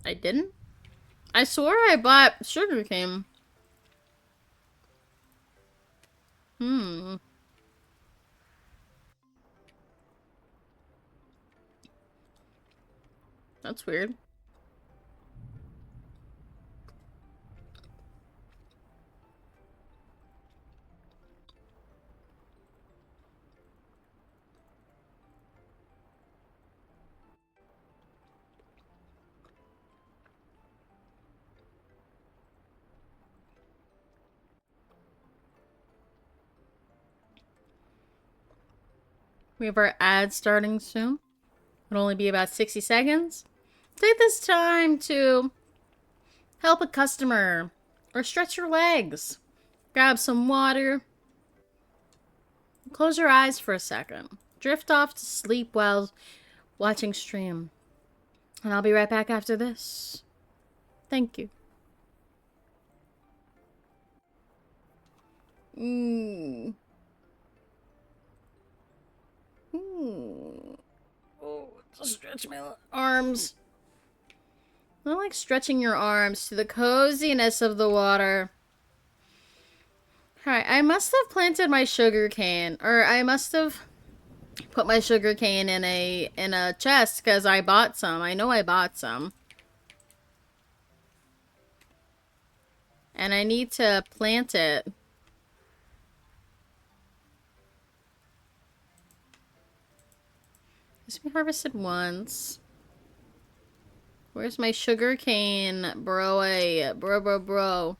I didn't? I swore I bought sugarcane. Hmm. That's weird. We have our ad starting soon. It'll only be about 60 seconds. Take this time to help a customer or stretch your legs. Grab some water. Close your eyes for a second. Drift off to sleep while watching stream. And I'll be right back after this. Thank you. Mm. Oh, just stretch my arms. I like stretching your arms to the coziness of the water. Alright, I must have planted my sugar cane, or I must have put my sugar cane in a chest because I bought some. I know I bought some. And I need to plant it. This we harvested once. Where's my sugar cane, bro? Bro, bro, bro.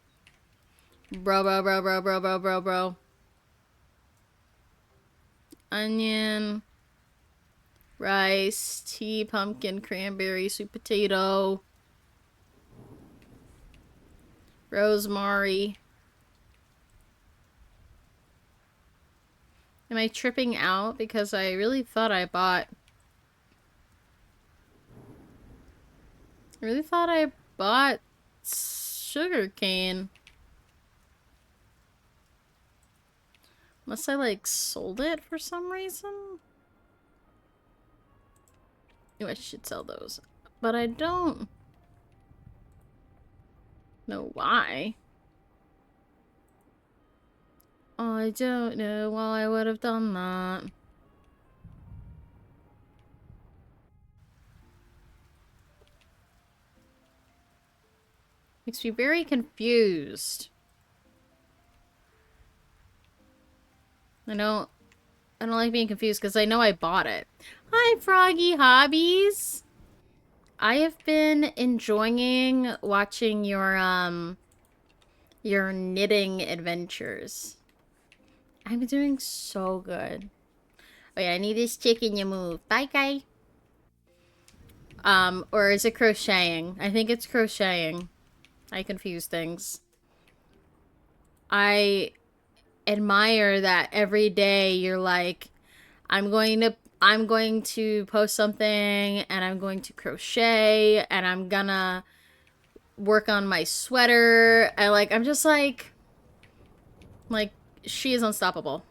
Bro, bro, bro, bro, bro, bro, bro, bro. Onion. Rice. Tea. Pumpkin. Cranberry. Sweet potato. Rosemary. Am I tripping out? Because I really thought I bought... I really thought I bought sugar cane. Unless I, like, sold it for some reason? Oh, I should sell those. But I don't know why. I don't know why I would have done that. Makes me very confused. I don't like being confused because I know I bought it. Hi, Froggy Hobbies! I have been enjoying watching your knitting adventures. I'm doing so good. Oh yeah, I need this chicken you move. Bye, guy. Or is it crocheting? I think it's crocheting. I confuse things. I admire that every day you're like, I'm going to post something and I'm going to crochet and I'm gonna work on my sweater. I'm just like she is unstoppable.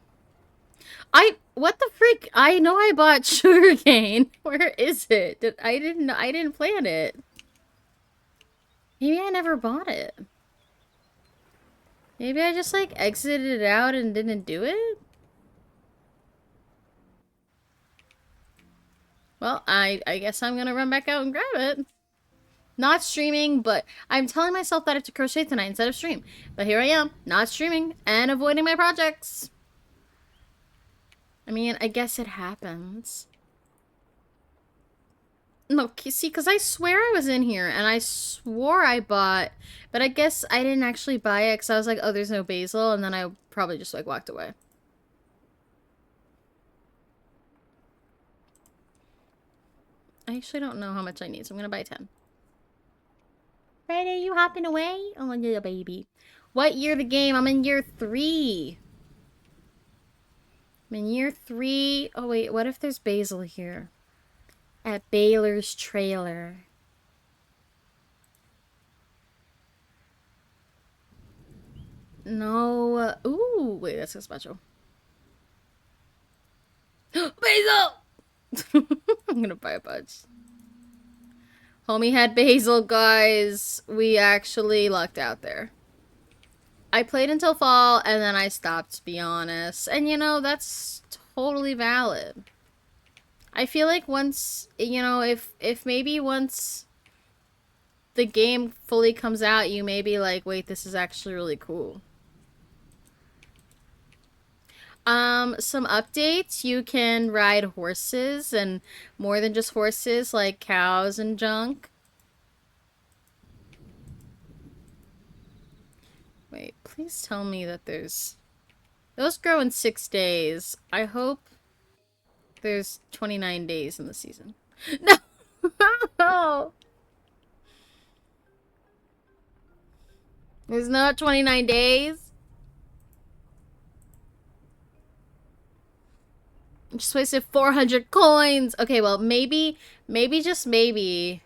What the freak? I know I bought sugarcane. Where is it? I didn't plan it. Maybe I never bought it. Maybe I just like exited it out and didn't do it? Well, I guess I'm gonna run back out and grab it. Not streaming, but I'm telling myself that I have to crochet tonight instead of stream. But here I am, not streaming and avoiding my projects. I mean, I guess it happens. No, see, because I swear I was in here and I swore I bought, but I guess I didn't actually buy it because I was like, oh, there's no basil, and then I probably just like walked away. I actually don't know how much I need, so I'm gonna buy 10. Ready, you hopping away? Oh, little baby. What year the game? I'm in year 3. I'm in year 3. Oh, wait, what if there's basil here? At Baylor's trailer. No. Ooh, wait, that's a special. Basil! I'm gonna buy a bunch. Homie had basil, guys. We actually lucked out there. I played until fall, and then I stopped, to be honest. And, you know, that's totally valid. I feel like once, you know, if maybe once the game fully comes out, you may be like, wait, this is actually really cool. Some updates. You can ride horses, and more than just horses, like cows and junk. Wait, please tell me that there's... Those grow in 6 days. I hope there's 29 days in the season. No! There's not 29 days? Just wasted 400 coins. Okay, well, maybe, just maybe,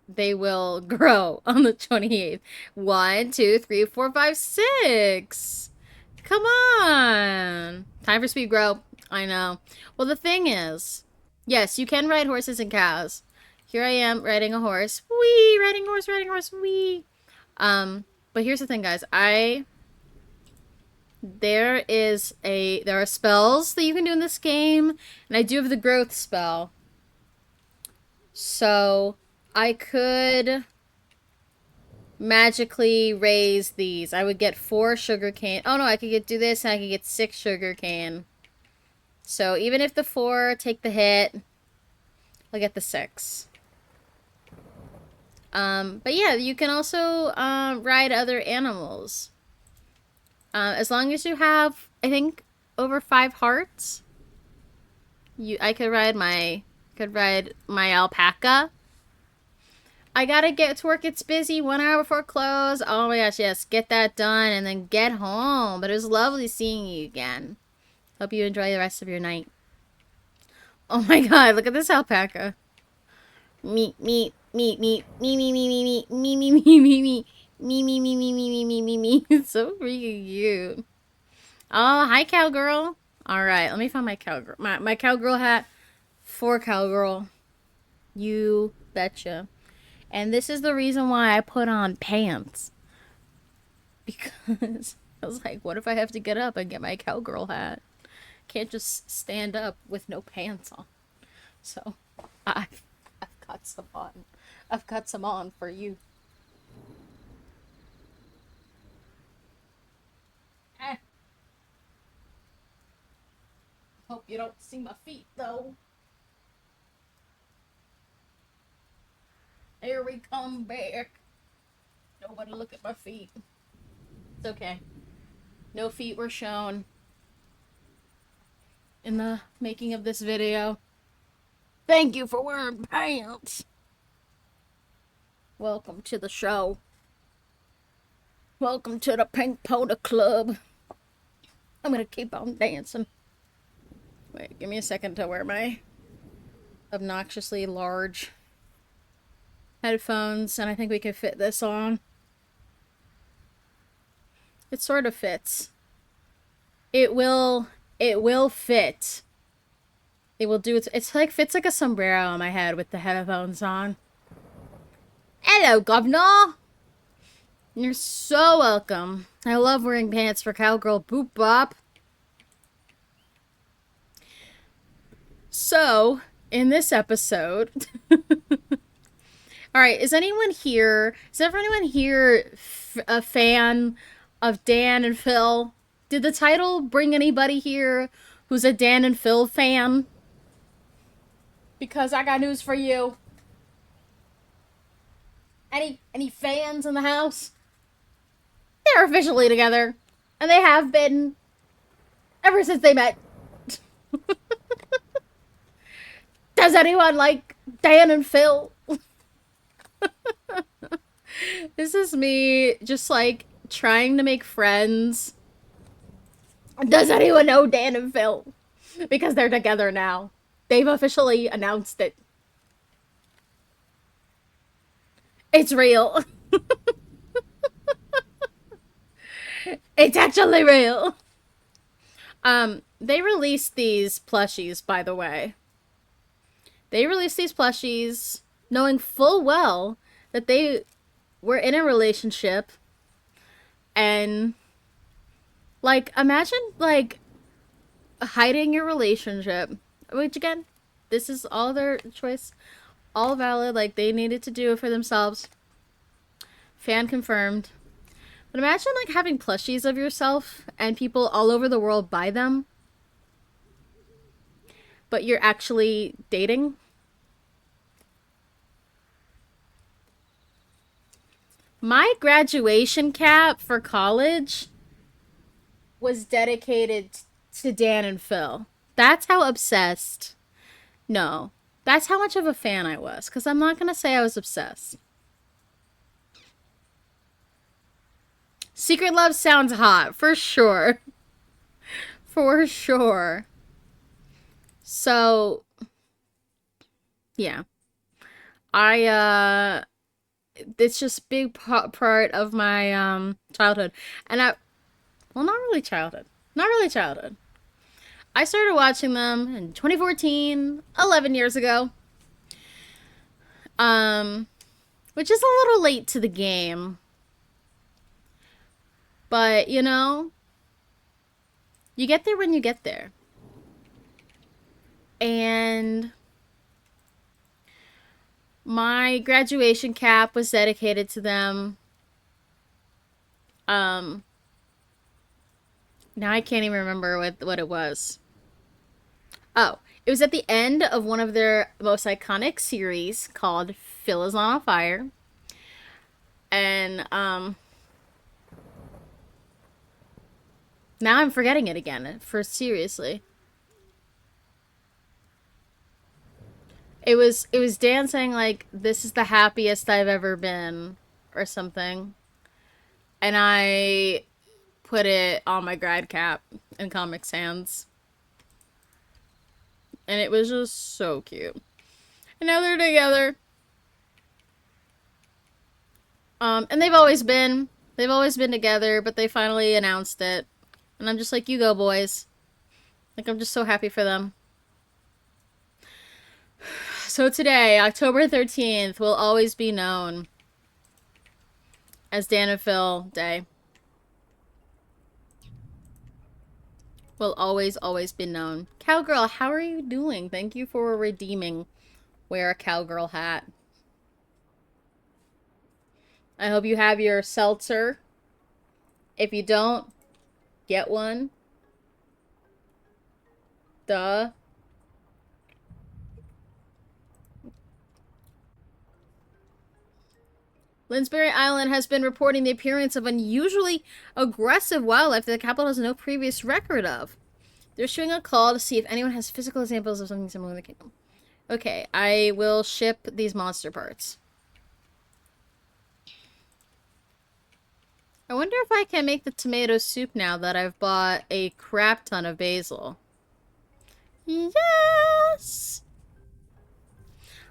they will grow on the 28th. 1, 2, 3, 4, 5, 6. Come on. Time for speed grow. I know. Well, the thing is, yes, you can ride horses and cows. Here I am riding a horse. Wee! Riding horse, wee! But here's the thing, guys. There are spells that you can do in this game, and I do have the growth spell. So, I could magically raise these. I would get 4 sugarcane. Oh no, I could do this, and I could get 6 sugarcane. So, even if the 4 take the hit, I'll get the 6. But yeah, you can also ride other animals. As long as you have, I think, over 5 hearts, I could ride my alpaca. I gotta get to work. It's busy. 1 hour before close. Oh my gosh, yes, get that done and then get home. But it was lovely seeing you again. Hope you enjoy the rest of your night. Oh my god, look at this alpaca. Meat, meat, meat, meat, me, me, me, me, me, me, me, me, me, me. Me, me, me, me, me, me, me, me, me. It's so freaking cute. Oh, hi, cowgirl. Alright, let me find my cowgirl. My cowgirl hat for cowgirl. You betcha. And this is the reason why I put on pants. Because I was like, what if I have to get up and get my cowgirl hat? Can't just stand up with no pants on. So, I've got some on. I've got some on for you. Hope you don't see my feet, though. Here we come back. Nobody look at my feet. It's okay. No feet were shown in the making of this video. Thank you for wearing pants. Welcome to the show. Welcome to the Pink Pony Club. I'm gonna keep on dancing. Wait, give me a second to wear my obnoxiously large headphones, and I think we can fit this on. It sort of fits. It will fit. It will do it's like fits like a sombrero on my head with the headphones on. Hello, governor. You're so welcome. I love wearing pants for cowgirl boop bop. So, in this episode. All right, is anyone here? Is everyone here a fan of Dan and Phil? Did the title bring anybody here who's a Dan and Phil fan? Because I got news for you. Any fans in the house? They're officially together, and they have been ever since they met. Does anyone like Dan and Phil? This is me just like trying to make friends. Does anyone know Dan and Phil? Because they're together now. They've officially announced it. It's real. It's actually real. They released these plushies, by the way. They released these plushies knowing full well that they were in a relationship. And, like, imagine, like, hiding your relationship. Which, again, this is all their choice. All valid. Like, they needed to do it for themselves. Fan confirmed. But imagine, like, having plushies of yourself and people all over the world buy them. But you're actually dating. My graduation cap for college was dedicated to Dan and Phil. That's how obsessed. No. That's how much of a fan I was. Because I'm not going to say I was obsessed. Secret Love sounds hot. For sure. For sure. So, yeah. It's just big part of my childhood. And well, not really childhood. Not really childhood. I started watching them in 2014, 11 years ago. Which is a little late to the game. But, you know, you get there when you get there. And my graduation cap was dedicated to them. Now I can't even remember what it was. Oh, it was at the end of one of their most iconic series called Phil is on Fire. And now I'm forgetting it again. For seriously. It was Dan saying like, "This is the happiest I've ever been," or something. And I put it on my grad cap in Comic Sans. And it was just so cute. And now they're together. And they've always been together, but they finally announced it. And I'm just like, you go, boys. Like, I'm just so happy for them. So today, October 13th, will always be known as Dan and Phil Day. Will always be known. Cowgirl, how are you doing? Thank you for redeeming Wear a Cowgirl hat. I hope you have your seltzer. If you don't, get one. Duh. Linsbury Island has been reporting the appearance of unusually aggressive wildlife that the capital has no previous record of. They're issuing a call to see if anyone has physical examples of something similar in the kingdom. Okay, I will ship these monster parts. I wonder if I can make the tomato soup now that I've bought a crap ton of basil. Yes!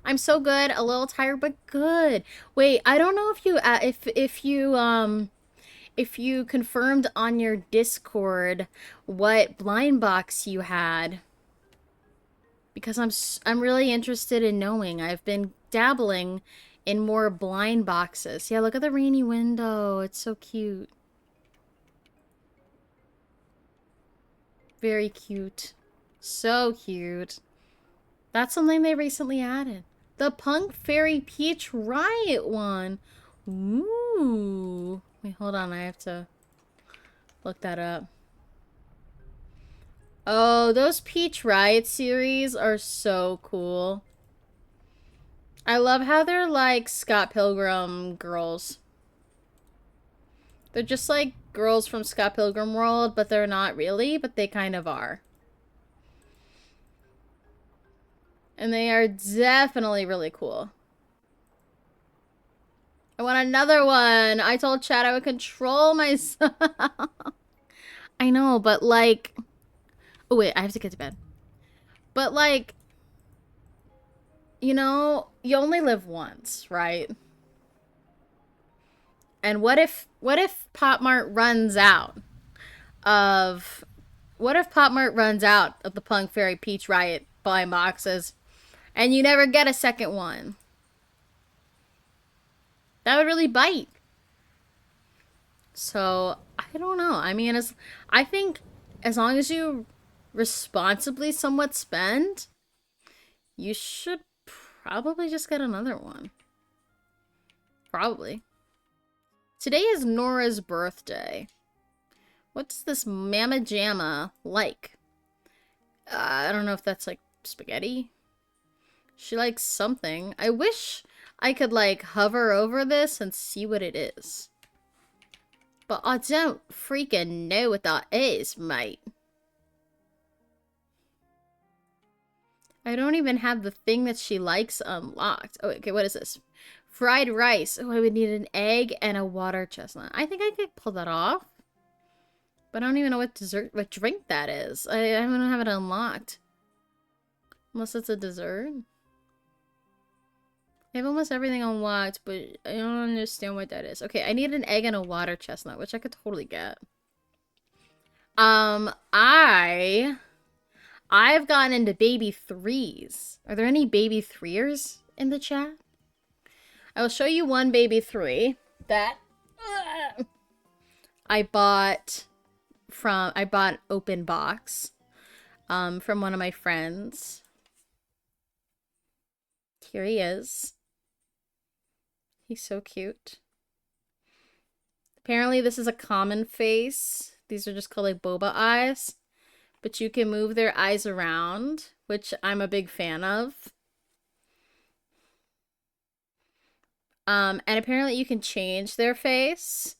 I'm so good, a little tired, but good. Wait, I don't know if you confirmed on your Discord what blind box you had. Because I'm really interested in knowing. I've been dabbling in more blind boxes. Yeah, look at the rainy window. It's so cute. Very cute. So cute. That's something they recently added. The Punk Fairy Peach Riot one. Ooh. Wait, hold on. I have to look that up. Oh, those Peach Riot series are so cool. I love how they're like Scott Pilgrim girls. They're just like girls from Scott Pilgrim World, but they're not really, but they kind of are. And they are definitely really cool. I want another one. I told Chad I would control myself. I know, but like... Oh, wait, I have to get to bed. But like, you know, you only live once, right? And what if Pop Mart runs out of... What if Pop Mart runs out of the Punk Fairy Peach Riot blind boxes and you never get a second one? That would really bite. So, I don't know. I mean, I think as long as you responsibly somewhat spend, you should probably just get another one. Probably. Today is Nora's birthday. What's this Mama Jamma like? I don't know if that's like spaghetti. She likes something. I wish I could like hover over this and see what it is. But I don't freaking know what that is, mate. I don't even have the thing that she likes unlocked. Oh, okay, what is this? Fried rice. Oh, I would need an egg and a water chestnut. I think I could pull that off. But I don't even know what drink that is. I don't have it unlocked. Unless it's a dessert. I have almost everything unlocked, but I don't understand what that is. Okay, I need an egg and a water chestnut, which I could totally get. I've gotten into baby threes. Are there any baby threers in the chat? I will show you one baby three that I bought open box from one of my friends. Here he is. He's so cute. Apparently this is a common face. These are just called like boba eyes. But you can move their eyes around, which I'm a big fan of. And apparently you can change their face.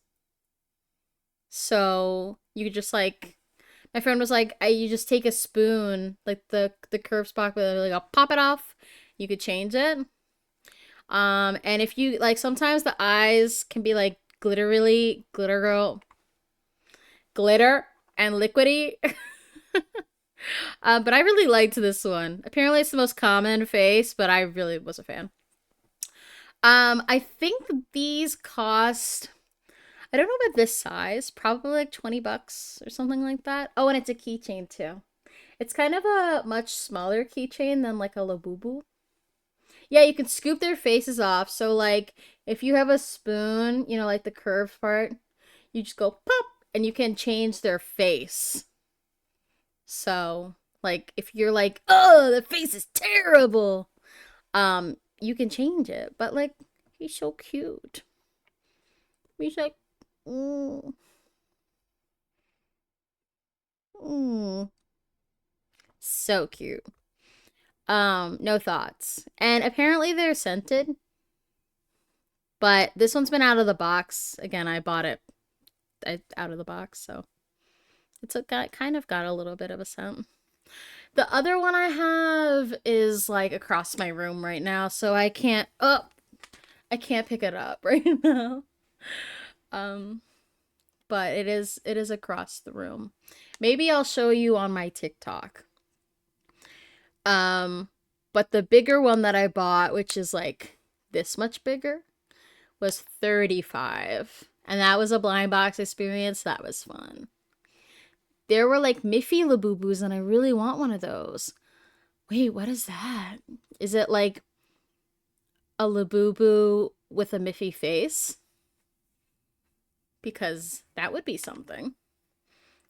So you could just like, my friend was like, you just take a spoon, like the curved spot, but like I'll pop it off. You could change it. And if you like, sometimes the eyes can be like glitter and liquidy. But I really liked this one. Apparently it's the most common face, but I really was a fan. I think these cost, I don't know about this size, probably like 20 bucks or something like that. Oh, and it's a keychain too. It's kind of a much smaller keychain than like a Labubu. Yeah, you can scoop their faces off. So like if you have a spoon, you know, like the curved part, you just go pop and you can change their face. So like if you're like, oh, the face is terrible, you can change it. But like he's so cute. He's like, mm, mm. So cute. No thoughts. And apparently they're scented. But this one's been out of the box. Again, I bought it out of the box, so it's kind of got a little bit of a scent. The other one I have is like across my room right now, so I can't pick it up right now. But it is across the room. Maybe I'll show you on my TikTok. But the bigger one that I bought, which is like this much bigger, was $35. And that was a blind box experience. That was fun. There were like Miffy Labubus, and I really want one of those. Wait, what is that? Is it like a Labubu with a Miffy face? Because that would be something.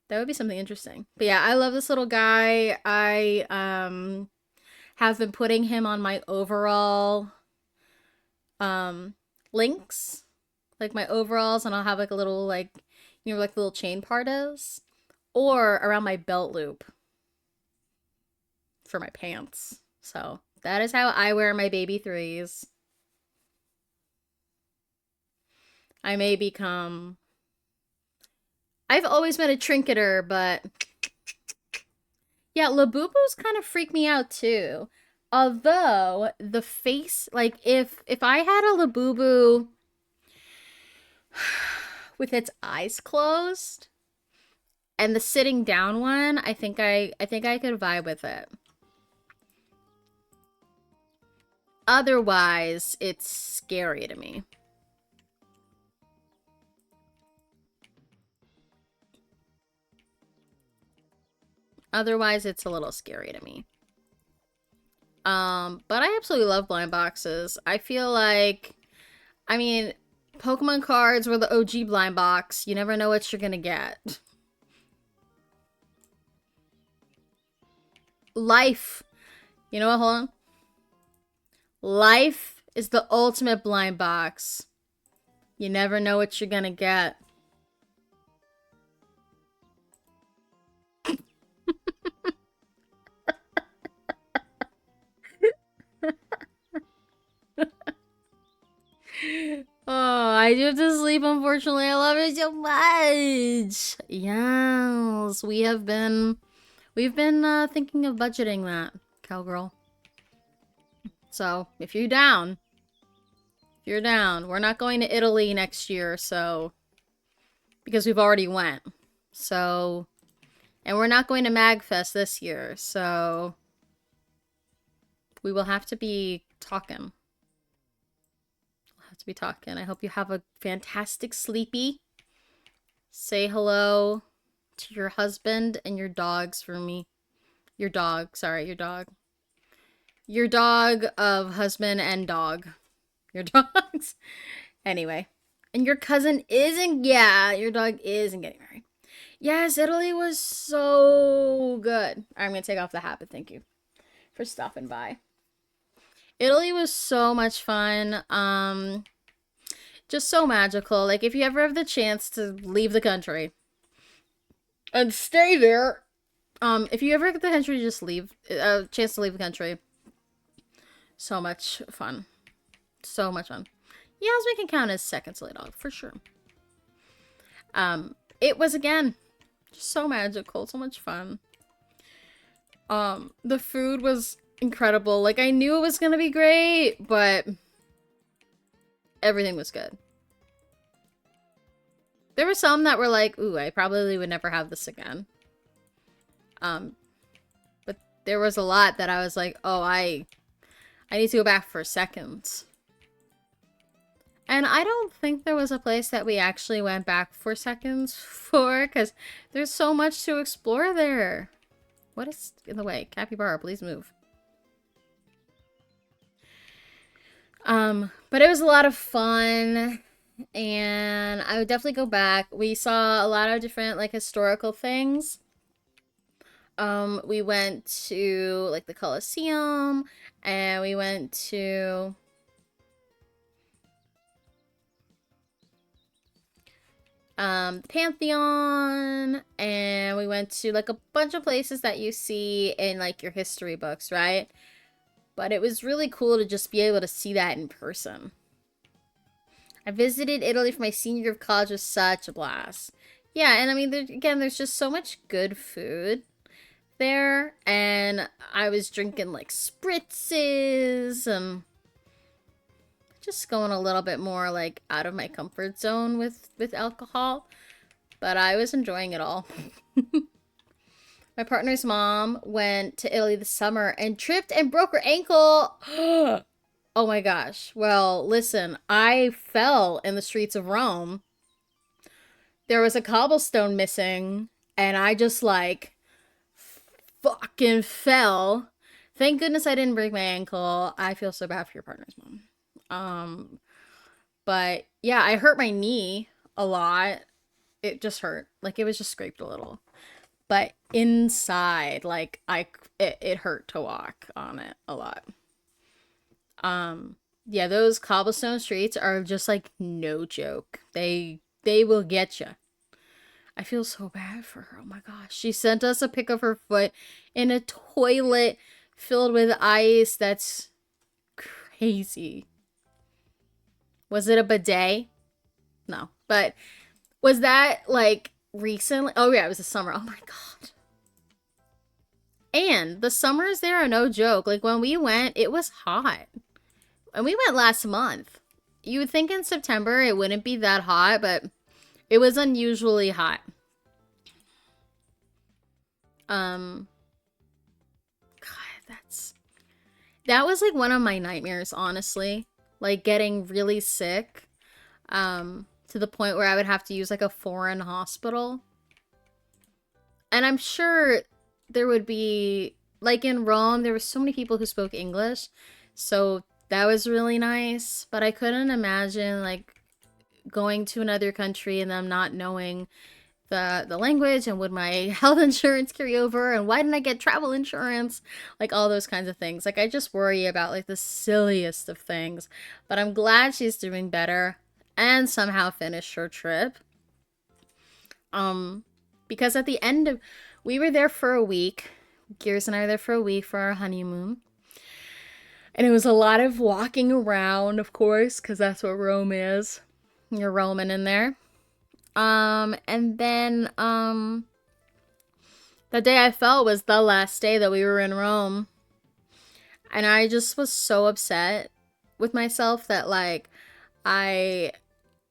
That would be something interesting. But yeah, I love this little guy. I have been putting him on my overall links, like my overalls, and I'll have like a little like like the little chain part is, or around my belt loop for my pants. So that is how I wear my baby threes. I may become. I've always been a trinketer, but yeah, Labubus kind of freak me out too. Although the face, like if I had a Labubu with its eyes closed and the sitting down one, I think I could vibe with it. Otherwise, it's scary to me. Otherwise, it's a little scary to me. But I absolutely love blind boxes. I feel like, I mean, Pokemon cards were the OG blind box. You never know what you're gonna get. Life. You know what? Hold on. Life is the ultimate blind box. You never know what you're gonna get. Oh, I do have to sleep, unfortunately. I love it so much. Yes, we've been thinking of budgeting that, cowgirl. So, if you're down, we're not going to Italy next year, so, because we've already went. So, and we're not going to MagFest this year, so we will have to be talking. I hope you have a fantastic sleepy. Say hello to your husband and your dogs for me. Your dog. Sorry, your dog. Your dog of husband and dog. Your dogs. Anyway. And your cousin isn't... Yeah, your dog isn't getting married. Yes, Italy was so good. I'm going to take off the hat, but thank you for stopping by. Italy was so much fun. Just so magical. Like, if you ever have the chance to leave the country and stay there, if you ever get the country to just leave, chance to leave the country, so much fun. So much fun. Yeah, we can count as second silly dog, for sure. It was, again, just so magical, so much fun. The food was incredible. Like, I knew it was gonna be great, but everything was good. There were some that were like, ooh, I probably would never have this again. But there was a lot that I was like, oh, I need to go back for seconds. And I don't think there was a place that we actually went back for seconds for, because there's so much to explore there. What is in the way? Capybara, please move. But it was a lot of fun, and I would definitely go back. We saw a lot of different, like, historical things. We went to, like, the Colosseum, and we went to... Pantheon, and we went to, like, a bunch of places that you see in, like, your history books, right? But it was really cool to just be able to see that in person. I visited Italy for my senior year of college. It was such a blast. Yeah, and I mean, again, there's just so much good food there. And I was drinking, like, spritzes and just going a little bit more, like, out of my comfort zone with alcohol. But I was enjoying it all. My partner's mom went to Italy this summer and tripped and broke her ankle. Oh my gosh. Well, listen, I fell in the streets of Rome. There was a cobblestone missing, and I just, like, fucking fell. Thank goodness I didn't break my ankle. I feel so bad for your partner's mom. But yeah, I hurt my knee a lot. It just hurt. Like, it was just scraped a little. but inside, like it hurt to walk on it a lot. Yeah, those cobblestone streets are just like no joke. They will get you. I feel so bad for her. Oh my gosh. She sent us a pic of her foot in a toilet filled with ice. That's crazy. Was it a bidet? No. But was that like recently? Oh yeah, it was the summer. Oh my god. And the summers there are no joke. Like when we went, it was hot. And we went last month. You would think in September it wouldn't be that hot, but it was unusually hot. God, that was like one of my nightmares, honestly. Like getting really sick, to the point where I would have to use like a foreign hospital. And I'm sure there would be, like in Rome, there were so many people who spoke English. So that was really nice. But I couldn't imagine like going to another country and them not knowing the language, and would my health insurance carry over, and why didn't I get travel insurance, like all those kinds of things. Like I just worry about like the silliest of things. But I'm glad she's doing better and somehow finished her trip. Because at the end of, we were there for a week. Gears and I were there for a week for our honeymoon. And it was a lot of walking around, of course, because that's what Rome is. You're roaming in there. And then, the day I fell was the last day that we were in Rome. And I just was so upset with myself that, like, I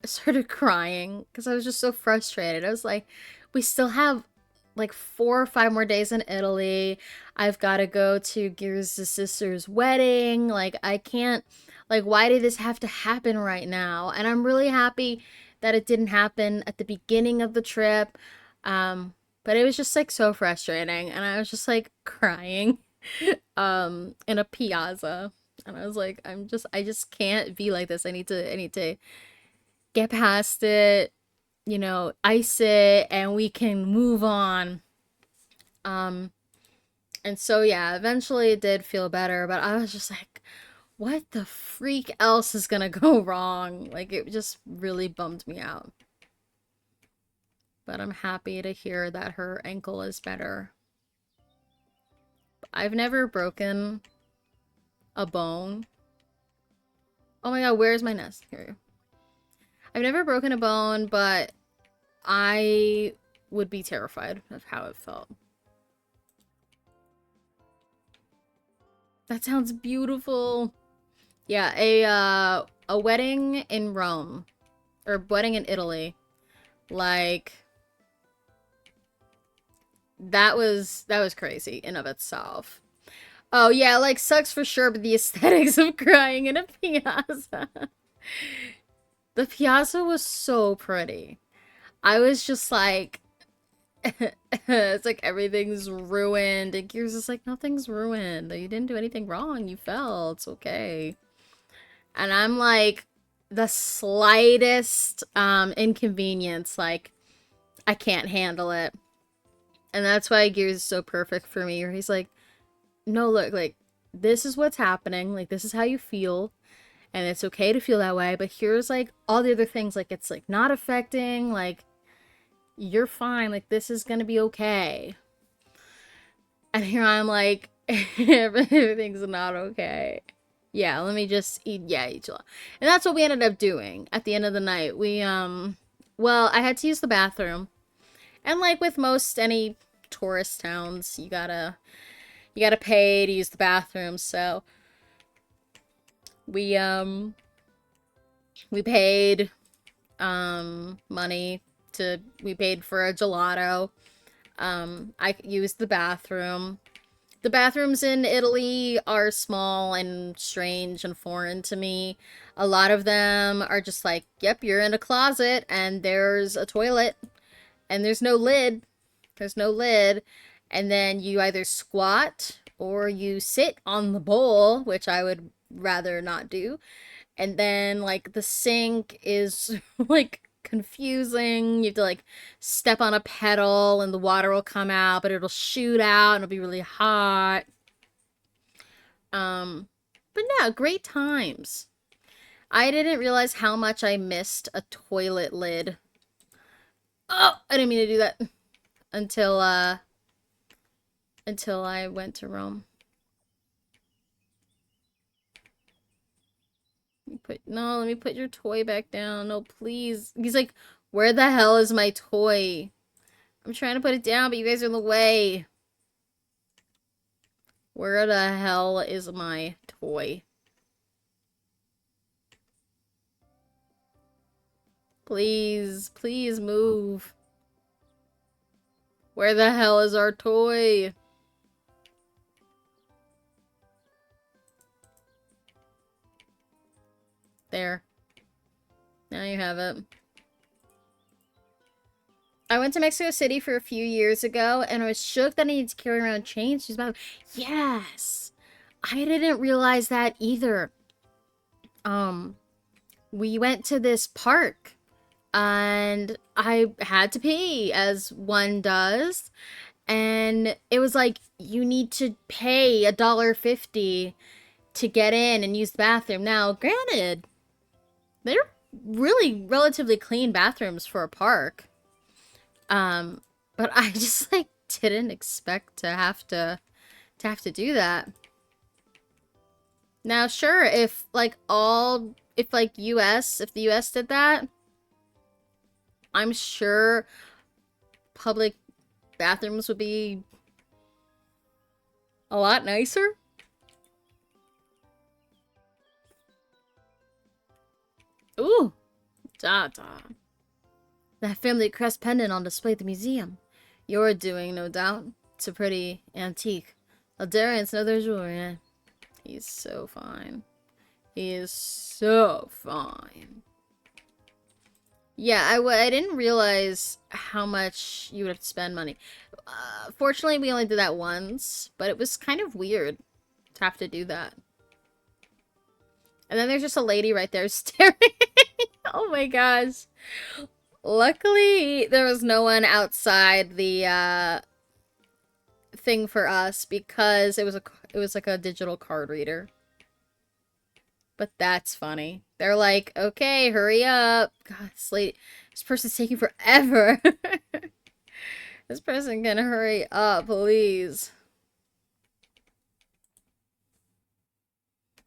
started crying because I was just so frustrated. I was like, we still have like 4 or 5 more days in Italy. I've got to go to Gears' sister's wedding. Like, I can't, like, why did this have to happen right now? And I'm really happy that it didn't happen at the beginning of the trip. But it was just like so frustrating. And I was just like crying, in a piazza. And I was like, I just can't be like this. I need to get past it, ice it, and we can move on. And so yeah, eventually it did feel better, but I was just like, what the freak else is gonna go wrong? Like it just really bummed me out. But I'm happy to hear that her ankle is better. I've never broken a bone. Oh my god, where's my nest? Here. I've never broken a bone, but I would be terrified of how it felt. That sounds beautiful. Yeah, a wedding in Rome, or wedding in Italy. Like that was crazy in of itself. Oh yeah, like sucks for sure, but the aesthetics of crying in a piazza. The piazza was so pretty. I was just like, it's like everything's ruined. And Gears is like, nothing's ruined. You didn't do anything wrong. You fell. It's okay. And I'm like, the slightest inconvenience, like, I can't handle it. And that's why Gears is so perfect for me. Where he's like, no, look, like, this is what's happening. Like, this is how you feel. And it's okay to feel that way. But here's, like, all the other things. Like, it's, like, not affecting. Like, you're fine. Like, this is gonna be okay. And here I'm like, everything's not okay. Yeah, let me just eat. Yeah, eat a lot. And that's what we ended up doing at the end of the night. Well, I had to use the bathroom. And like with most any tourist towns, you gotta pay to use the bathroom. So we paid money we paid for a gelato. I used the bathroom. The bathrooms in Italy are small and strange and foreign to me. A lot of them are just like, yep, you're in a closet and there's a toilet and there's no lid. There's no lid. And then you either squat or you sit on the bowl, which I would rather not do. And then, like, the sink is, like, confusing. You have to like step on a pedal and the water will come out, but it'll shoot out and it'll be really hot. But no, great times. I didn't realize how much I missed a toilet lid. Oh, I didn't mean to do that until I went to Rome. Let me put your toy back down. No, please. He's like, where the hell is my toy? I'm trying to put it down, but you guys are in the way. Where the hell is my toy? Please, please move. Where the hell is our toy? There. Now you have it. I went to Mexico City for a few years ago, and I was shook that I needed to carry around change. She's about, yes! I didn't realize that either. We went to this park, and I had to pee, as one does. And it was like, you need to pay $1.50 to get in and use the bathroom. Now, granted, they're really relatively clean bathrooms for a park. But I just like didn't expect to have to do that. Now, sure, if the US did that, I'm sure public bathrooms would be a lot nicer. Ooh, da. That family crest pendant on display at the museum. You're doing, no doubt. It's a pretty antique. Aldarians know their jewelry. He's so fine. He is so fine. Yeah, I didn't realize how much you would have to spend money. Fortunately, we only did that once, but it was kind of weird to have to do that. And then there's just a lady right there staring. Oh my gosh. Luckily, there was no one outside the thing for us because it was like a digital card reader. But that's funny. They're like, okay, hurry up. God, this person's taking forever. This person can hurry up, please.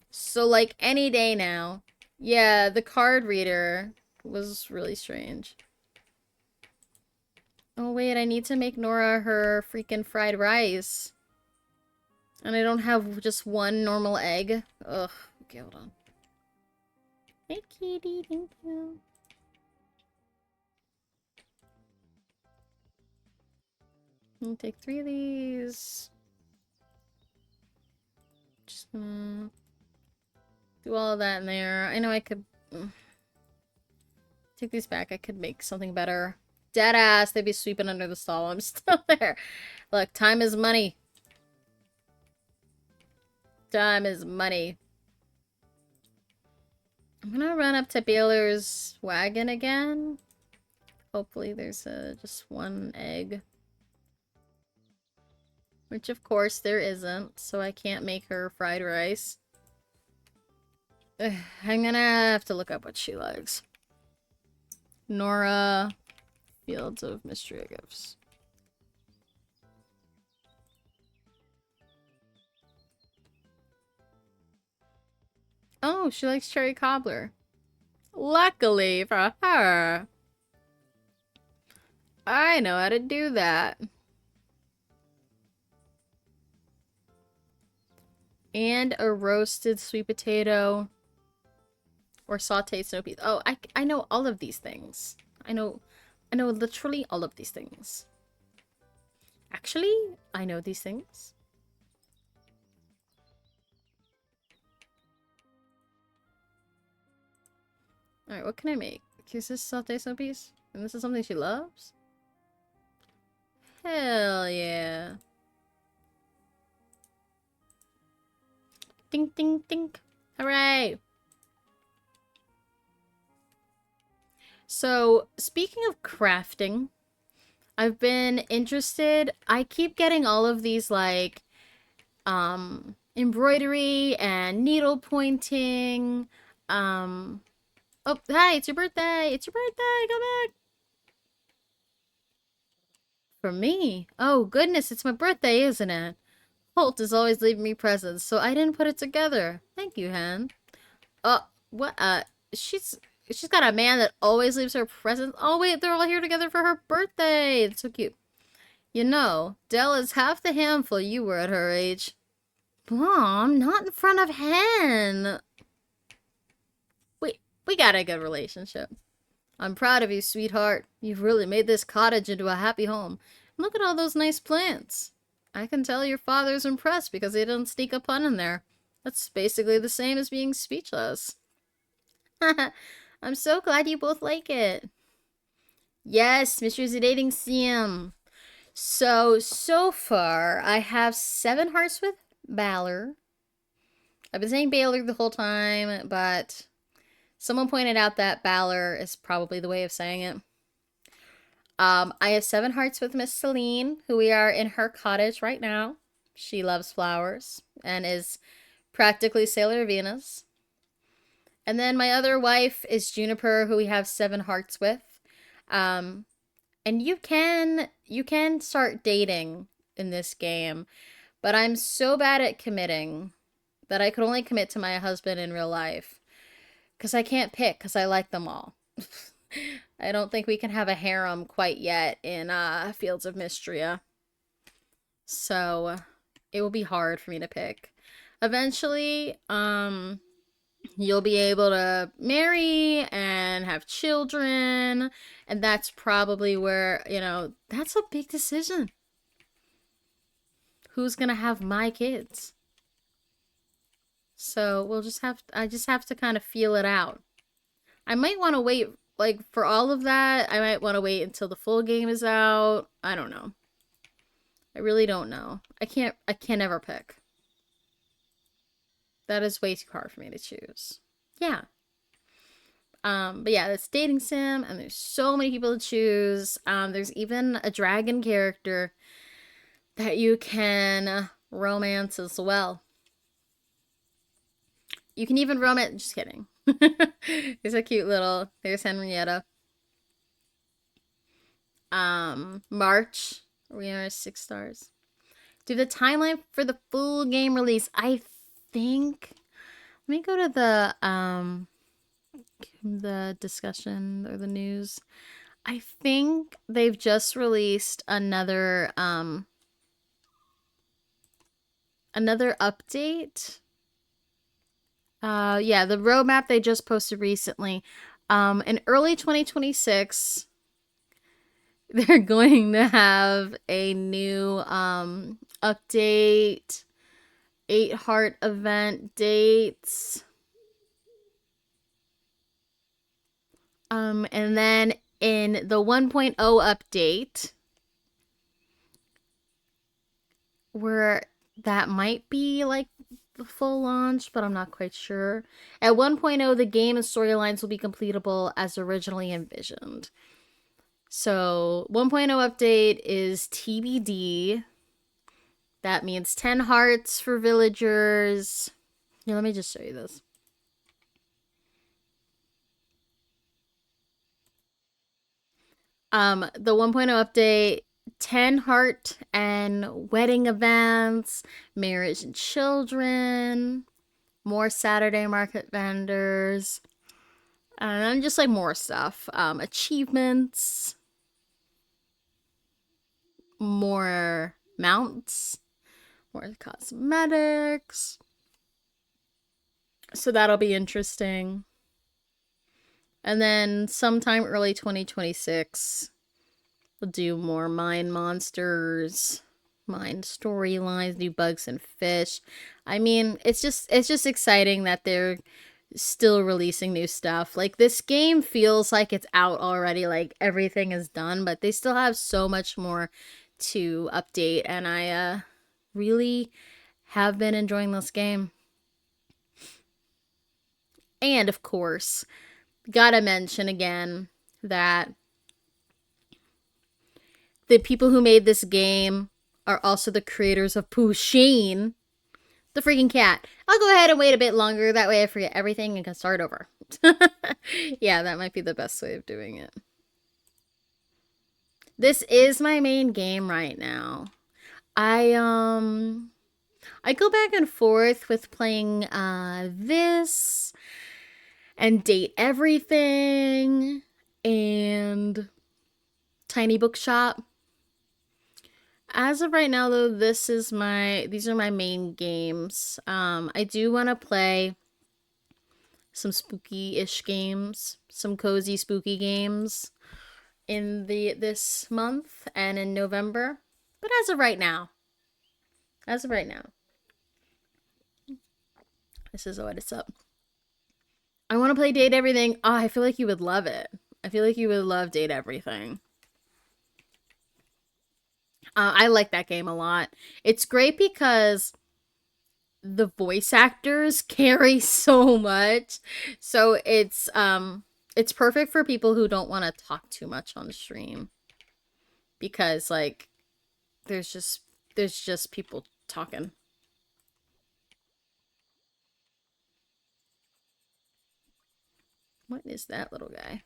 So, like, any day now. Yeah, the card reader was really strange. Oh, wait, I need to make Nora her freaking fried rice. And I don't have just one normal egg. Ugh. Okay, hold on. Hey, kitty, thank you. I'll take 3 of these. Just gonna do all of that in there. I know I could take these back. I could make something better. Deadass, they'd be sweeping under the stall. I'm still there. Look, time is money. Time is money. I'm gonna run up to Baylor's wagon again. Hopefully there's just one egg. Which, of course, there isn't, so I can't make her fried rice. Ugh, I'm gonna have to look up what she likes. Nora, Fields of Mistria Gifts. Oh, she likes cherry cobbler. Luckily for her. I know how to do that. And a roasted sweet potato. Or sauteed snow peas. Oh, I know all of these things. I know literally all of these things. Actually, I know these things. Alright, what can I make? Is this sauteed snow peas? And this is something she loves? Hell yeah. Ding, ding, ding. Hooray! So, speaking of crafting, I've been interested. I keep getting all of these like embroidery and needle pointing. Um oh, hi, it's your birthday. It's your birthday. Go back. For me. Oh, goodness, it's my birthday, isn't it? Holt is always leaving me presents, so I didn't put it together. Thank you, Hen. What she's she's got a man that always leaves her presents. Oh wait, they're all here together for her birthday. It's so cute. You know, Dell is half the handful you were at her age. Mom, not in front of Hen. We got a good relationship. I'm proud of you, sweetheart. You've really made this cottage into a happy home. Look at all those nice plants. I can tell your father's impressed because he didn't sneak a pun in there. That's basically the same as being speechless. I'm so glad you both like it. Yes, Mr. Dating Sim. So far, I have 7 hearts with Balor. I've been saying Baylor the whole time, but someone pointed out that Balor is probably the way of saying it. I have 7 hearts with Miss Celine, who we are in her cottage right now. She loves flowers and is practically Sailor Venus. And then my other wife is Juniper, who we have 7 hearts with. Um, and you can start dating in this game, but I'm so bad at committing that I could only commit to my husband in real life because I can't pick because I like them all. I don't think we can have a harem quite yet in Fields of Mistria. So it will be hard for me to pick. Eventually, you'll be able to marry and have children, and that's probably where, that's a big decision. Who's gonna have my kids? So I just have to kind of feel it out. I might want to wait, like, for all of that. I might want to wait until the full game is out. I don't know. I really don't know. I can't ever pick. That is way too hard for me to choose. Yeah. But yeah, it's dating sim, and there's so many people to choose. There's even a dragon character that you can romance as well. You can even romance. Just kidding. There's a cute little. There's Henrietta. March. We are 6 stars. Do the timeline for the full game release. I think. Let me go to the discussion or the news. I think they've just released another update. Yeah, the roadmap they just posted recently. In early 2026, they're going to have a new update, 8 heart event dates. And then in the 1.0 update, where that might be like the full launch, but I'm not quite sure. At 1.0, the game and storylines will be completable as originally envisioned. So 1.0 update is TBD. That means 10 hearts for villagers. Here, let me just show you this. The 1.0 update, 10 heart and wedding events, marriage and children, more Saturday market vendors, and just like more stuff. Achievements, more mounts, more cosmetics. So that'll be interesting. And then sometime early 2026, we'll do more mine monsters, mine storylines, new bugs and fish. I mean, it's just exciting that they're still releasing new stuff. Like, this game feels like it's out already, like everything is done, but they still have so much more to update, and I really have been enjoying this game. And of course, gotta mention again, that the people who made this game are also the creators of Pusheen, the freaking cat. I'll go ahead and wait a bit longer. That way I forget everything and can start over. Yeah, that might be the best way of doing it. This is my main game right now. I go back and forth with playing this and Date Everything and Tiny Bookshop. As of right now, though, these are my main games. I do want to play some spooky-ish games, some cozy spooky games in this month and in November. But as of right now, this is what it's up. I want to play Date Everything. Oh, I feel like you would love it. I feel like you would love Date Everything. I like that game a lot. It's great because the voice actors carry so much. So it's perfect for people who don't want to talk too much on stream. Because like there's just people talking. What is that little guy?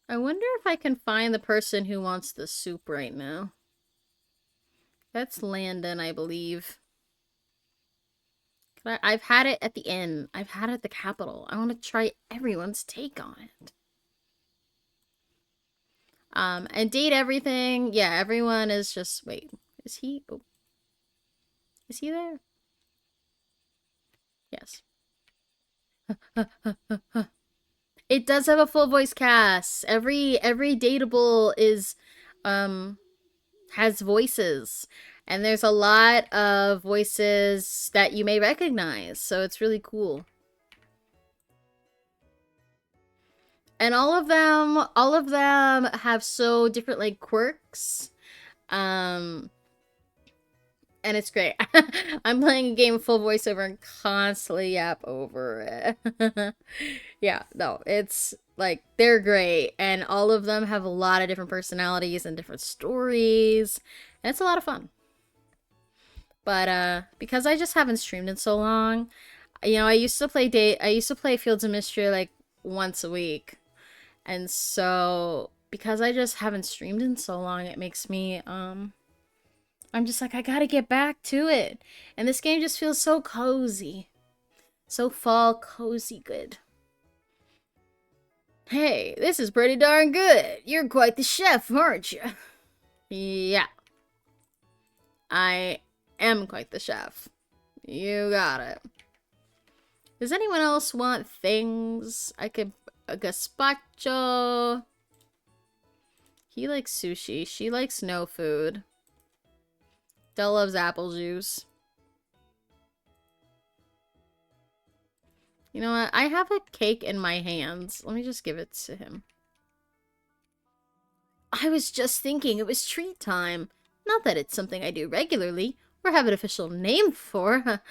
I wonder if I can find the person who wants the soup right now. That's Landon, I believe. I've had it at the inn. I've had it at the Capitol. I want to try everyone's take on it. And Date Everything. Yeah, everyone is just... Wait, is he... Oh. Is he there? Yes. It does have a full voice cast. Every dateable is... has voices. And there's a lot of voices that you may recognize. So it's really cool. And all of them have so different like quirks. And it's great. I'm playing a game full voiceover and constantly yap over it. Yeah, no, it's like they're great, and all of them have a lot of different personalities and different stories, and it's a lot of fun. But because I just haven't streamed in so long, you know, I used to play Fields of Mistria like once a week. And so because I just haven't streamed in so long, it makes me I'm just like I got to get back to it. And this game just feels so cozy. So fall cozy good. Hey, this is pretty darn good. You're quite the chef, aren't you? Yeah. I am quite the chef. You got it. Does anyone else want things? I could... A gazpacho. He likes sushi. She likes no food. Del loves apple juice. You know what? I have a cake in my hands. Let me just give it to him. I was just thinking it was treat time. Not that it's something I do regularly or have an official name for.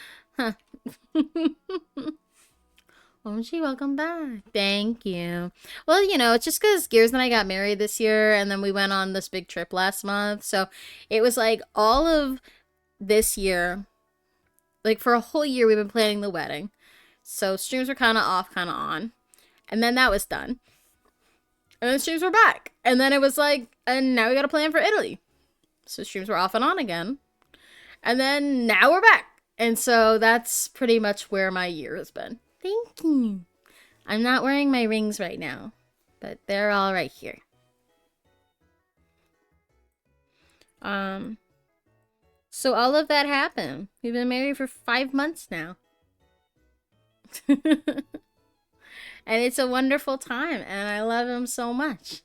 OMG, welcome back. Thank you. Well, you know, it's just because Gears and I got married this year, and then we went on this big trip last month. So it was like all of this year, like for a whole year, we've been planning the wedding. So streams were kind of off, kind of on. And then that was done. And then streams were back. And then it was like, and now we got to plan for Italy. So streams were off and on again. And then now we're back. And so that's pretty much where my year has been. Thank you. I'm not wearing my rings right now, but they're all right here. So all of that happened. We've been married for 5 months now. And it's a wonderful time, and I love him so much.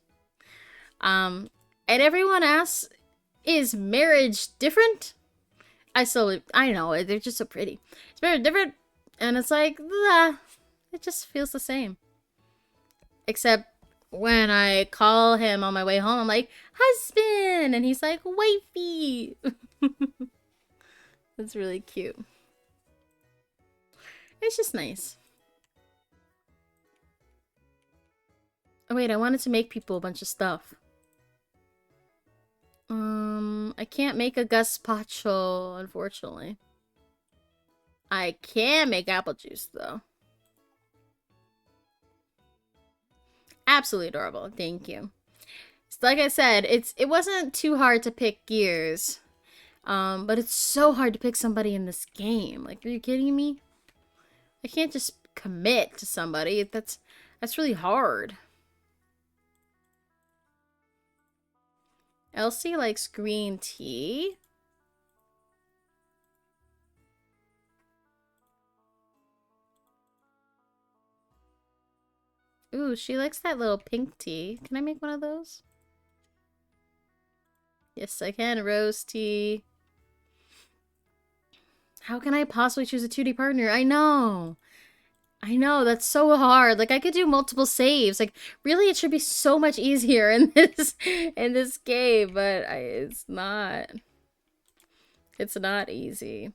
And everyone asks, is marriage different? I know, they're just so pretty. It's very different. And it's like, it just feels the same. Except when I call him on my way home, I'm like, husband! And he's like, wifey! It's really cute. It's just nice. Oh wait, I wanted to make people a bunch of stuff. I can't make a gazpacho, unfortunately. I can make apple juice, though. Absolutely adorable. Thank you. Like I said, it wasn't too hard to pick gears. But it's so hard to pick somebody in this game. Like, are you kidding me? I can't just commit to somebody. That's really hard. Elsie likes green tea. Ooh, she likes that little pink tea. Can I make one of those? Yes, I can. Rose tea. How can I possibly choose a 2D partner? I know. I know, that's so hard. Like, I could do multiple saves. Like, really, it should be so much easier in this game, but it's not. It's not easy.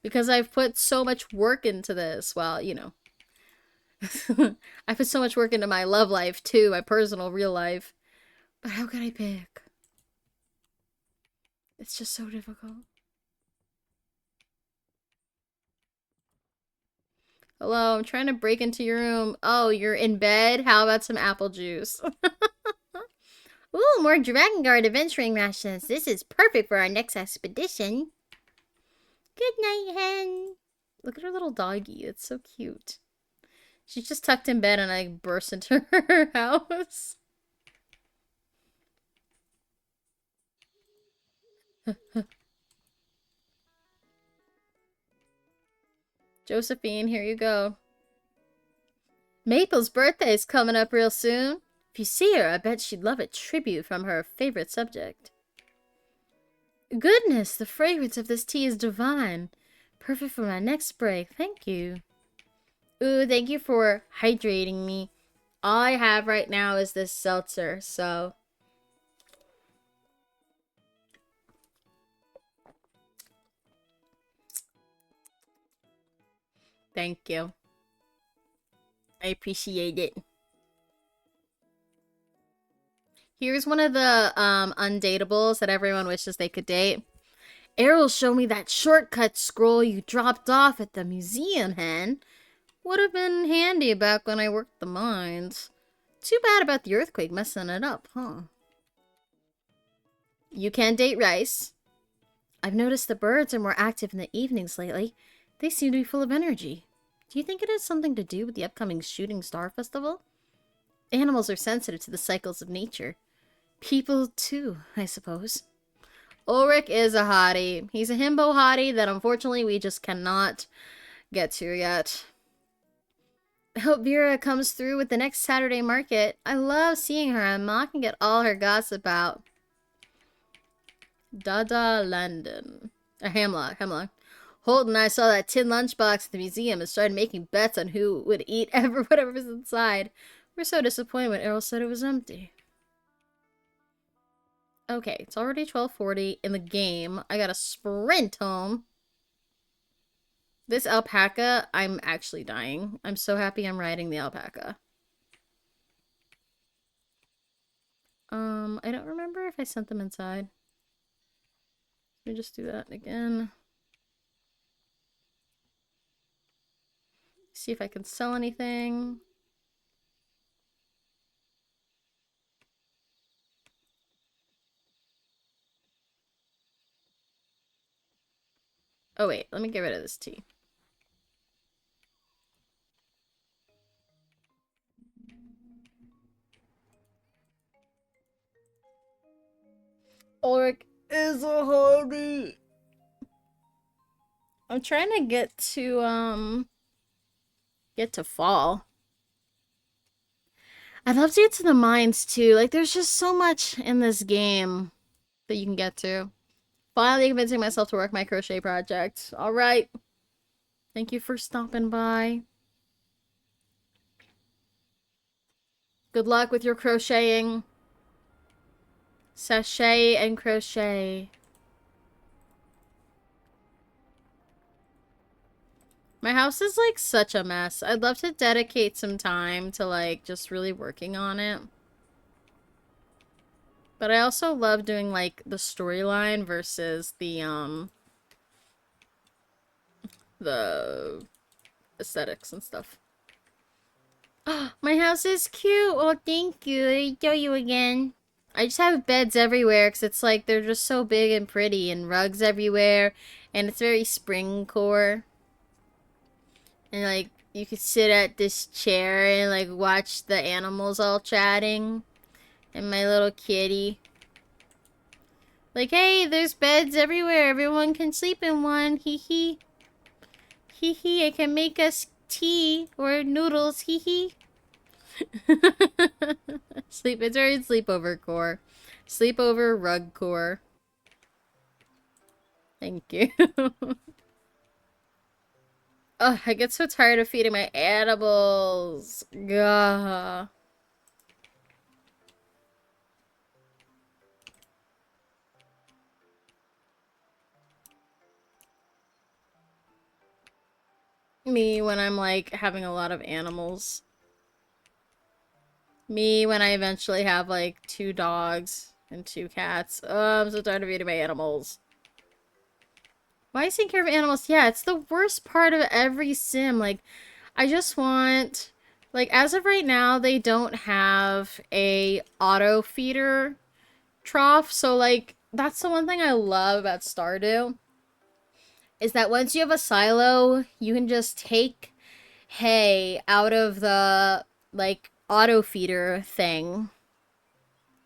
Because I've put so much work into this. Well, you know. I put so much work into my love life, too. My personal, real life. But how can I pick? It's just so difficult. Hello, I'm trying to break into your room. Oh, you're in bed? How about some apple juice? Ooh, more Dragon Guard adventuring rations. This is perfect for our next expedition. Good night, Hen. Look at her little doggy. It's so cute. She's just tucked in bed and I burst into her house. Josephine, here you go. Maple's birthday's coming up real soon. If you see her, I bet she'd love a tribute from her favorite subject. Goodness, the fragrance of this tea is divine. Perfect for my next break. Thank you. Ooh, thank you for hydrating me. All I have right now is this seltzer, so... Thank you. I appreciate it. Here's one of the undatables that everyone wishes they could date. Errol showed me that shortcut scroll you dropped off at the museum, Hen. Would have been handy back when I worked the mines. Too bad about the earthquake messing it up, huh? You can date Rice. I've noticed the birds are more active in the evenings lately. They seem to be full of energy. Do you think it has something to do with the upcoming Shooting Star Festival? Animals are sensitive to the cycles of nature. People, too, I suppose. Ulrich is a hottie. He's a himbo hottie that unfortunately we just cannot get to yet. I hope Vera comes through with the next Saturday market. I love seeing her and Ma can get all her gossip out. Dada Landon. Hemlock. Holt and I saw that tin lunchbox at the museum and started making bets on who would eat whatever was inside. We're so disappointed when Errol said it was empty. Okay, it's already 12:40 in the game. I gotta sprint home. This alpaca, I'm actually dying. I'm so happy I'm riding the alpaca. I don't remember if I sent them inside. Let me just do that again. See if I can sell anything. Oh wait, let me get rid of this tea. Ulrich is a hottie. I'm trying to get to fall. I'd love to get to the mines too. Like there's just so much in this game that you can get to. Finally convincing myself to work my crochet project. All right. Thank you for stopping by. Good luck with your crocheting. Sachet and crochet. My house is like such a mess. I'd love to dedicate some time to like just really working on it. But I also love doing like the storyline versus the aesthetics and stuff. My house is cute. Oh, thank you. I show you again. I just have beds everywhere because it's like they're just so big and pretty and rugs everywhere. And it's very spring core. And like you could sit at this chair and like watch the animals all chatting. And my little kitty. Like, hey, there's beds everywhere. Everyone can sleep in one. Hee hee. Hee hee, I can make us tea or noodles. Hee hee. Sleep. It's already sleepover core. Sleepover rug core. Thank you. Oh, I get so tired of feeding my animals. Gah. Me when I'm like having a lot of animals. Me when I eventually have like 2 dogs and 2 cats. Oh, I'm so tired of eating my animals. Why is taking care of animals? Yeah, it's the worst part of every sim. Like, I just want... Like, as of right now, they don't have a auto feeder trough. So, like, that's the one thing I love about Stardew. Is that once you have a silo, you can just take hay out of the, like, auto feeder thing.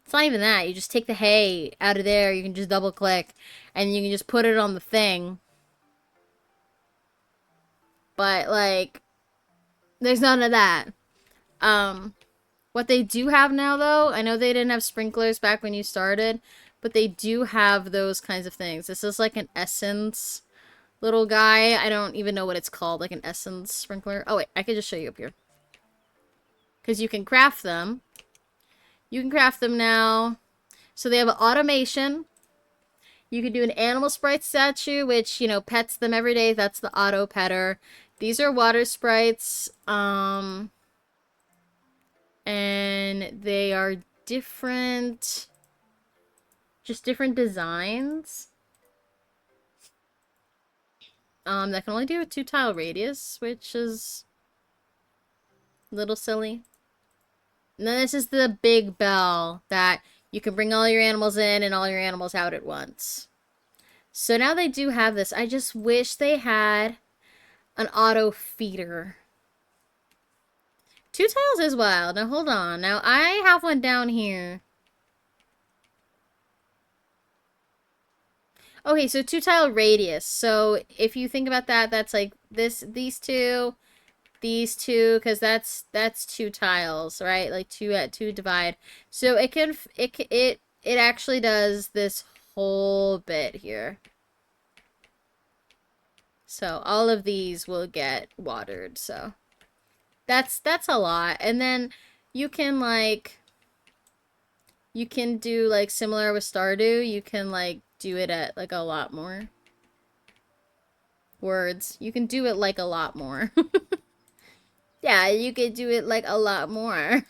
It's not even that. You just take the hay out of there. You can just double click. And you can just put it on the thing. But, like, there's none of that. Um, what they do have now, though, I know they didn't have sprinklers back when you started, but they do have those kinds of things. This is like an essence little guy. I don't even know what it's called, like an essence sprinkler. Oh, wait, I could just show you up here. Because you can craft them. You can craft them now. So they have an automation. You can do an animal sprite statue, which, you know, pets them every day. That's the auto petter. These are water sprites. And they are different, just different designs. That can only do a 2-tile radius, which is a little silly. And then this is the big bell that you can bring all your animals in and all your animals out at once. So now they do have this. I just wish they had an auto feeder. 2 tiles is wild. Now hold on. Now I have one down here. Okay, so 2-tile radius. So if you think about that, that's like these two, because that's 2 tiles, right? Like 2 at 2 divide. So it actually does this whole bit here. So all of these will get watered. So that's a lot. And then you can like do like similar with Stardew. You can like do it at like a lot more words. You can do it like a lot more. Yeah, you could do it like a lot more.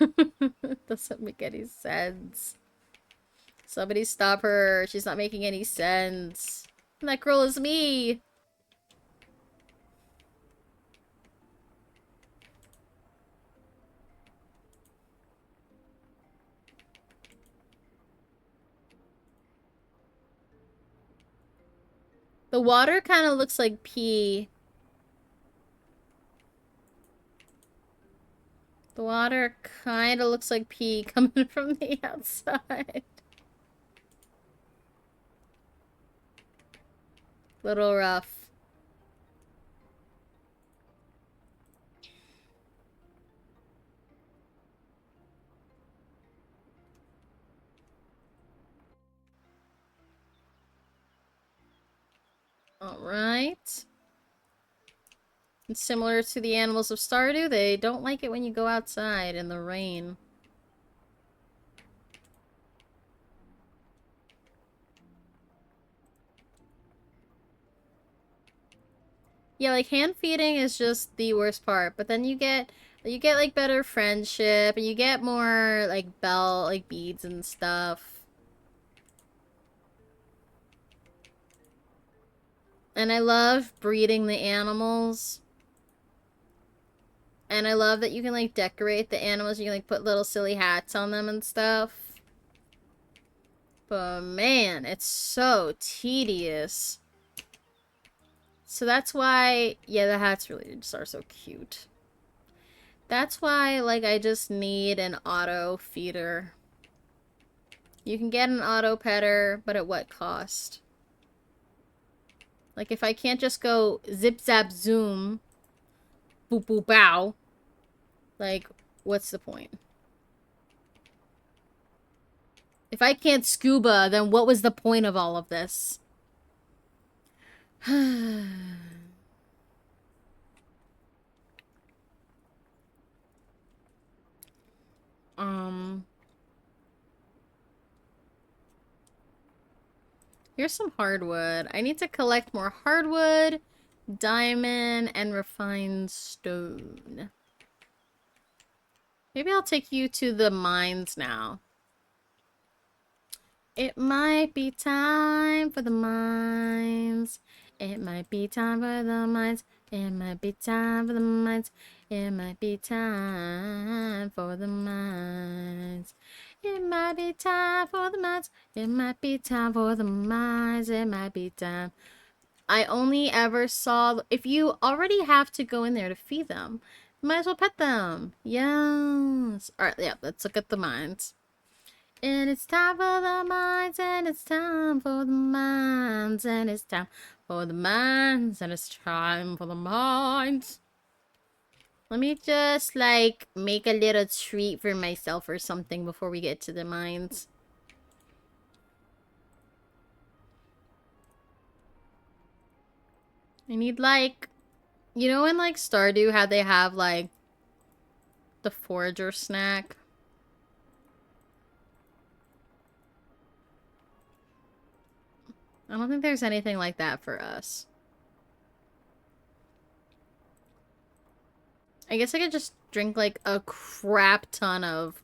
Doesn't make any sense. Somebody stop her. She's not making any sense. That girl is me. The water kind of looks like pee. The water kind of looks like pee coming from the outside. Little rough. Alright. And similar to the animals of Stardew, they don't like it when you go outside in the rain. Yeah, like hand feeding is just the worst part, but then you get like better friendship and you get more like bell like beads and stuff. And I love breeding the animals. And I love that you can like decorate the animals. You can like put little silly hats on them and stuff. But man, it's so tedious. So that's why, yeah, the hats really just are so cute. That's why, like, I just need an auto feeder. You can get an auto petter, but at what cost? Like, if I can't just go zip zap zoom, boop boop bow, like, what's the point? If I can't scuba, then what was the point of all of this? um... Here's some hardwood. I need to collect more hardwood, diamond, and refined stone. Maybe I'll take you to the mines now. It might be time for the mines. It might be time for the mines. It might be time for the mines. It might be time for the mines. It might be time for the mines. It might be time for the mines. It might be time. I only ever saw... If you already have to go in there to feed them, you might as well pet them. Yes. Alright, yeah, let's look at the mines. And it's time for the mines, and it's time for the mines, and it's time for the mines, and it's time for the mines. Let me just, like, make a little treat for myself or something before we get to the mines. I need, like... You know in, like, Stardew how they have, like, the forager snack? I don't think there's anything like that for us. I guess I could just drink, like, a crap ton of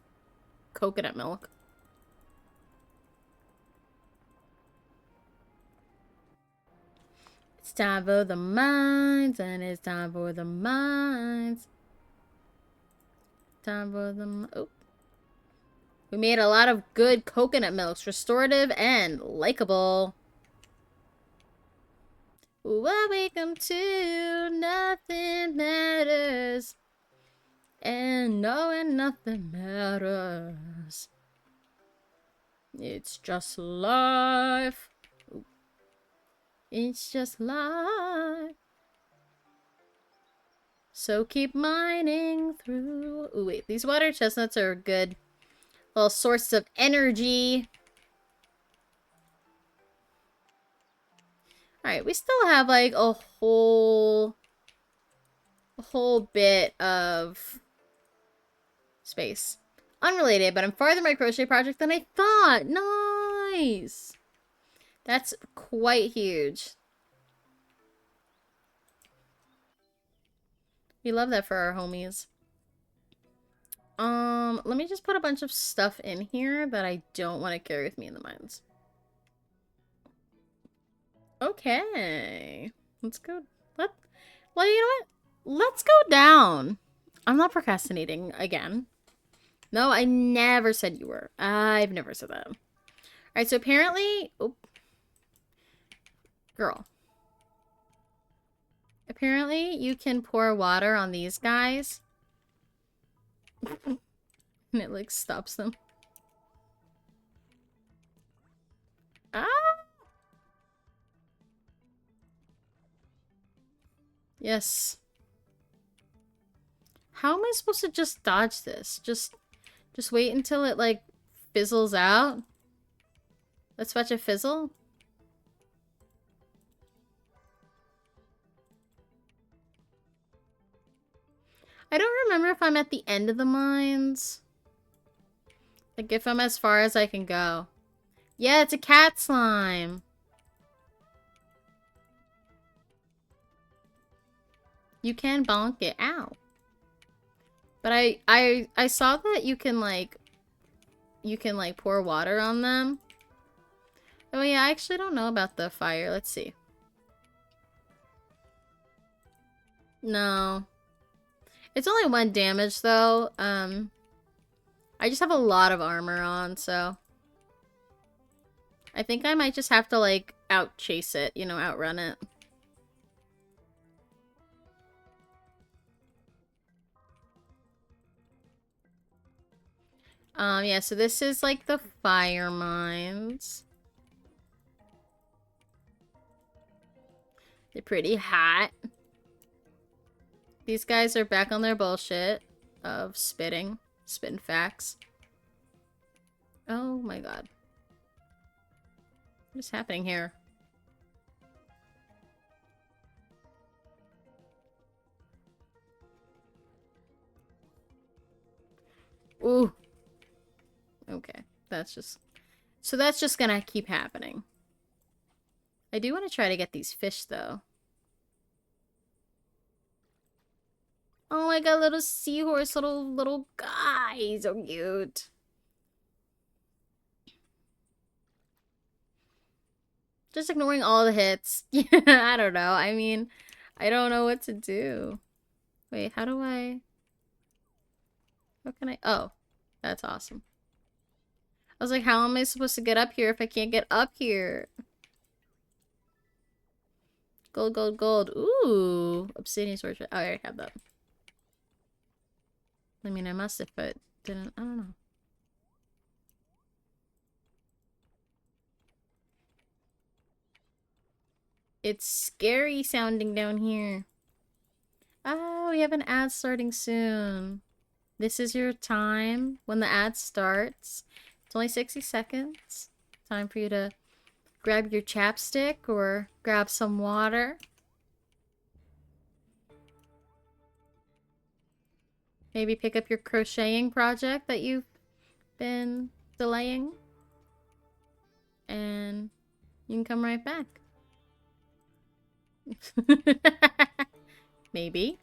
coconut milk. It's time for the mines, and it's time for the mines. Time for the... Oh. We made a lot of good coconut milks, restorative and likable. Welcome to Nothing Matters. And knowing nothing matters. It's just life. It's just life. So keep mining through. Ooh, wait. These water chestnuts are a good little source of energy. Alright, we still have like a whole bit of space. Unrelated, but I'm farther my crochet project than I thought. Nice! That's quite huge. We love that for our homies. Let me just put a bunch of stuff in here that I don't want to carry with me in the mines. Okay. Let's go. Well, you know what? Let's go down. I'm not procrastinating again. No, I never said you were. I've never said that. Alright, so apparently... Oh. Girl. Apparently, you can pour water on these guys. And it, like, stops them. Ah! Yes. How am I supposed to just dodge this? Just wait until it, like, fizzles out? Let's watch it fizzle. I don't remember if I'm at the end of the mines. Like, if I'm as far as I can go. Yeah, it's a cat slime. You can bonk it out. But I saw that you can like pour water on them. Oh yeah, I actually don't know about the fire. Let's see. No. It's only 1 damage though. I just have a lot of armor on, so I think I might just have to like out chase it, you know, outrun it. Yeah, so this is like the fire mines. They're pretty hot. These guys are back on their bullshit of spitting facts. Oh my god. What is happening here? Ooh. Okay. That's just... So that's just gonna keep happening. I do want to try to get these fish, though. Oh my god, little seahorse, little guy. So cute. Just ignoring all the hits. Yeah, I don't know. I mean, I don't know what to do. Wait, how do I... How can I... Oh, that's awesome. I was like, how am I supposed to get up here if I can't get up here? Gold, gold, gold. Ooh. Obsidian sword. Oh, I already have that. I mean, I must if it didn't. I don't know. It's scary sounding down here. Oh, we have an ad starting soon. This is your time when the ad starts. It's only 60 seconds. Time for you to grab your chapstick or grab some water. Maybe pick up your crocheting project that you've been delaying. And you can come right back. Maybe.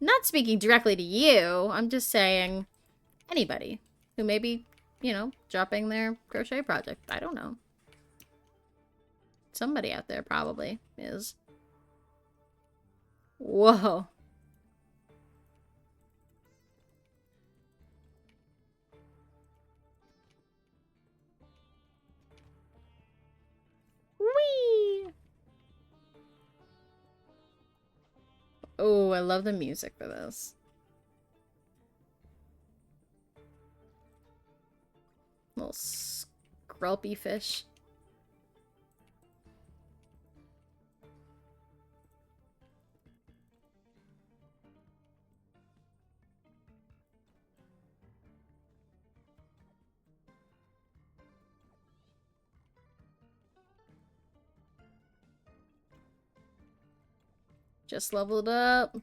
Not speaking directly to you. I'm just saying anybody who may be, you know, dropping their crochet project. I don't know. Somebody out there probably is. Whoa. Whee! Oh, I love the music for this. Little scrulpy fish. Just leveled up.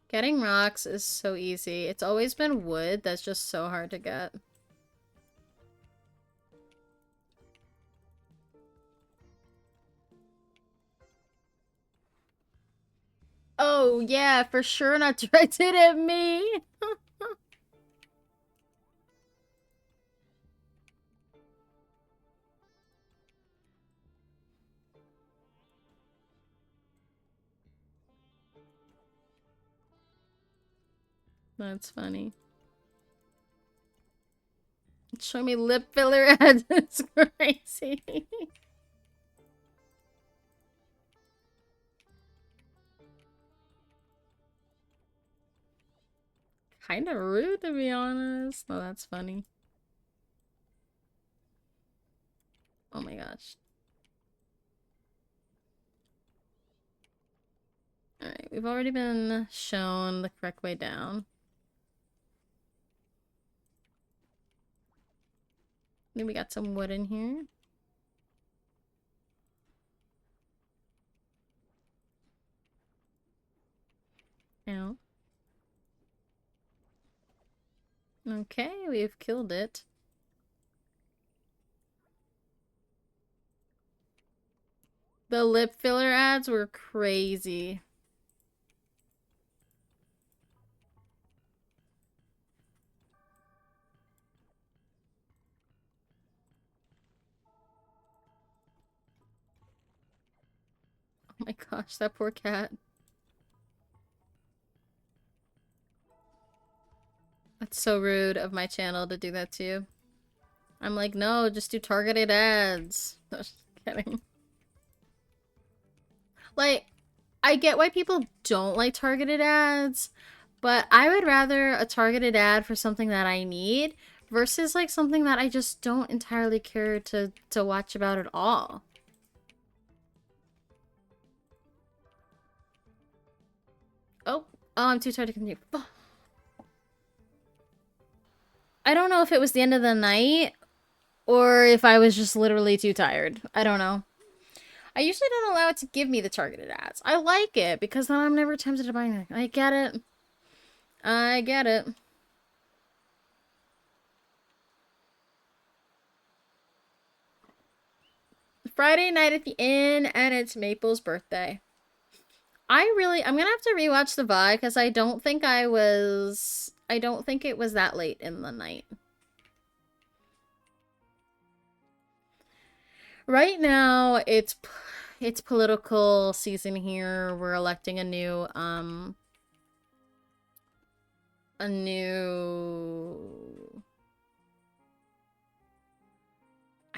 Getting rocks is so easy. It's always been wood that's just so hard to get. Oh, yeah, for sure not directed at me. That's funny. Show me lip filler ads. It's crazy. Kind of rude, to be honest. No, that's funny. Oh my gosh. Alright, we've already been shown the correct way down. Then we got some wood in here. Ow. Okay, we've killed it. The lip filler ads were crazy. Oh my gosh, that poor cat. That's so rude of my channel to do that to you. I'm like, no, just do targeted ads. No, just kidding. Like, I get why people don't like targeted ads, but I would rather a targeted ad for something that I need versus like something that I just don't entirely care to watch about at all. Oh, I'm too tired to continue. I don't know if it was the end of the night or if I was just literally too tired. I don't know. I usually don't allow it to give me the targeted ads. I like it because then I'm never tempted to buy anything. I get it. I get it. Friday night at the inn, and it's Maple's birthday. I'm gonna have to rewatch the VOD because I don't think it was that late in the night. Right now, it's political season here. We're electing a new I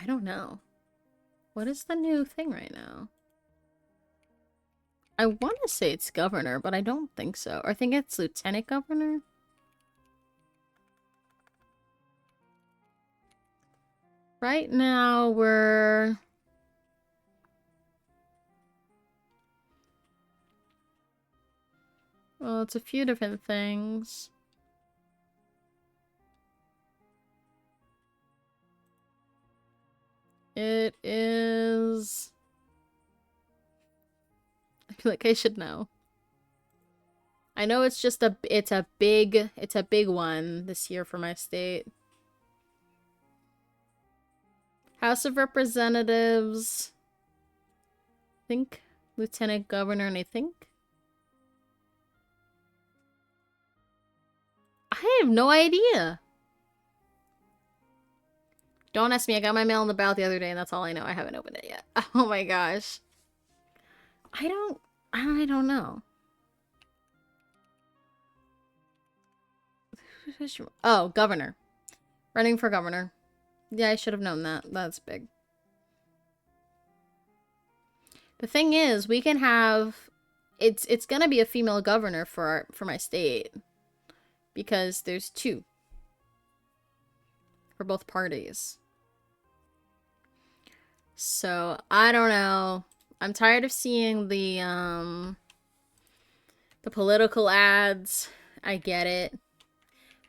don't know. What is the new thing right now? I want to say it's governor, but I don't think so. I think it's lieutenant governor. Right now, well, it's a few different things. It is... I feel like I should know. I know it's just it's a big one this year for my state. House of Representatives. I think Lieutenant Governor, and I think I have no idea. Don't ask me. I got my mail in the ballot the other day, and that's all I know. I haven't opened it yet. Oh my gosh. I don't know. Oh, governor. Running for governor. Yeah, I should have known that. That's big. The thing is, we can have it's gonna be a female governor for my state because there's two for both parties. So I don't know. I'm tired of seeing the political ads. I get it,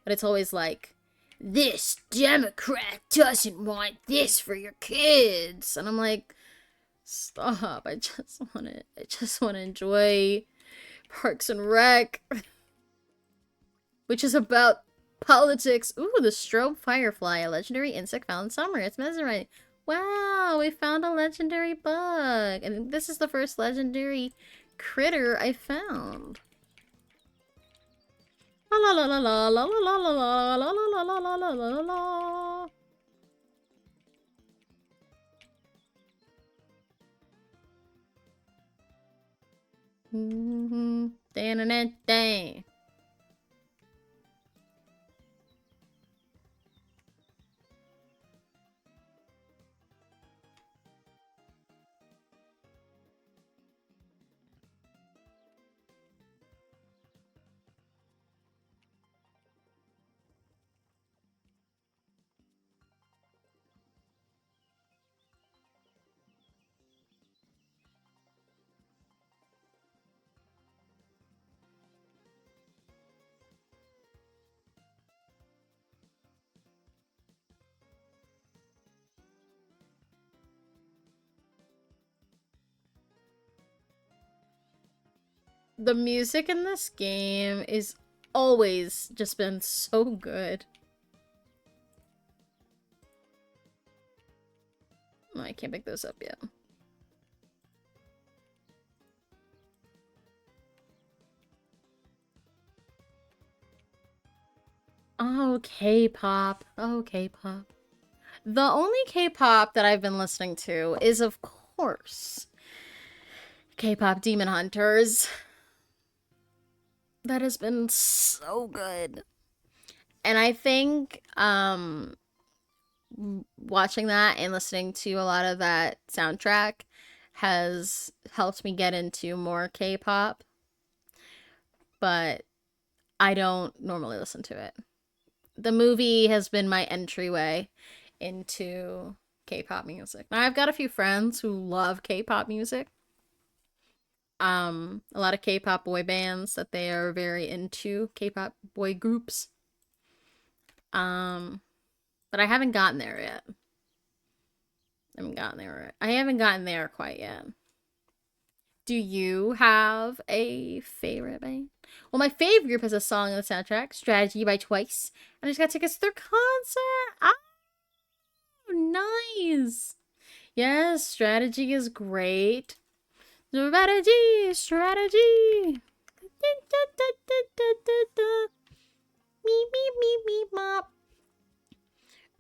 but it's always like, this Democrat doesn't want this for your kids, and I'm like, stop. I just want to enjoy Parks and Rec, which is about politics. Ooh, the strobe firefly, a legendary insect found in summer. It's mesmerizing. Wow, we found a legendary bug. And this is the first legendary critter I found. La la la la la la la la la la la la la la la la. Day. The music in this game is always just been so good. Oh, I can't pick those up yet. Oh, K-pop. Oh, K-pop. The only K-pop that I've been listening to is, of course, K-pop Demon Hunters. That has been so good. And I think watching that and listening to a lot of that soundtrack has helped me get into more K-pop, but I don't normally listen to it. The movie has been my entryway into K-pop music. Now, I've got a few friends who love K-pop music. A lot of K-pop boy bands that they are very into, K-pop boy groups. Um, but I haven't gotten there yet. I haven't gotten there quite yet. Do you have a favorite band? Well, my favorite group has a song on the soundtrack, Strategy by Twice. And I just got tickets to their concert. Oh, nice. Yes, Strategy is great. Strategy. Meep, meep, meep, meep, mop.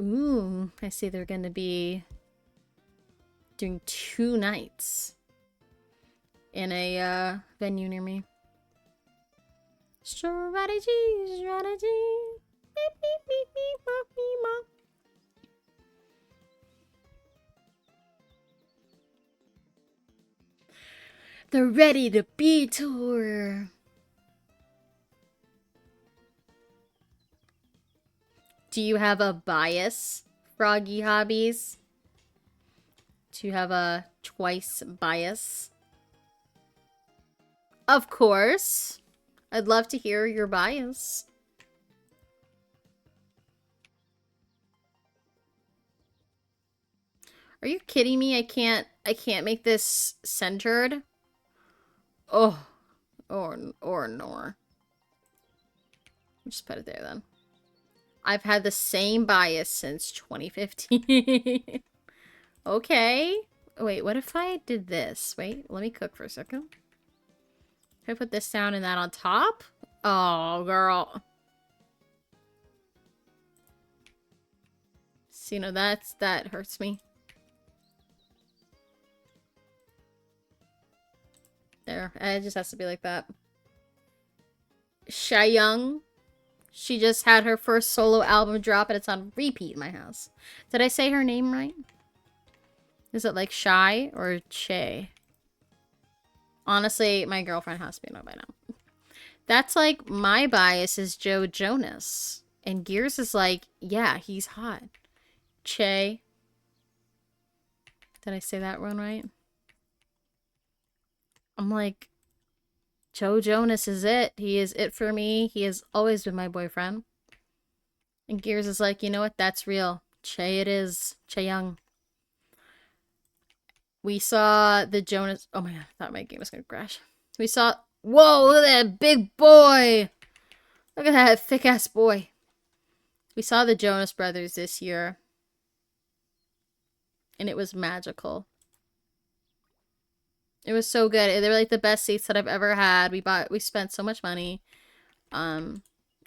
Ooh, I see they're going to be doing 2 nights in a venue near me. Strategy. Beep, beep, beep, beep, mop, beep, mop. The Ready to Be tour. Do you have a bias, Froggy Hobbies? Do you have a Twice bias? Of course. I'd love to hear your bias. Are you kidding me? I can't make this centered. Oh, or nor. Just put it there then. I've had the same bias since 2015. Okay. Wait, what if I did this? Wait, let me cook for a second. Can I put this down and that on top? Oh, girl. See, no, that hurts me. There, it just has to be like that. Young, she just had her first solo album drop and it's on repeat in my house. Did I say her name right? Is it like Shy or Che? Honestly, my girlfriend has to know by now. That's like my bias is Joe Jonas. And Gears is like, yeah, he's hot. Che. Did I say that one right? I'm like, Joe Jonas is it. He is it for me. He has always been my boyfriend. And Gears is like, you know what? That's real. Che it is. Che Young. We saw the Jonas... Oh my god, I thought my game was gonna crash. We saw... Whoa, look at that big boy! Look at that thick-ass boy. We saw the Jonas Brothers this year. And it was magical. It was so good. They were like the best seats that I've ever had. We spent so much money. Again,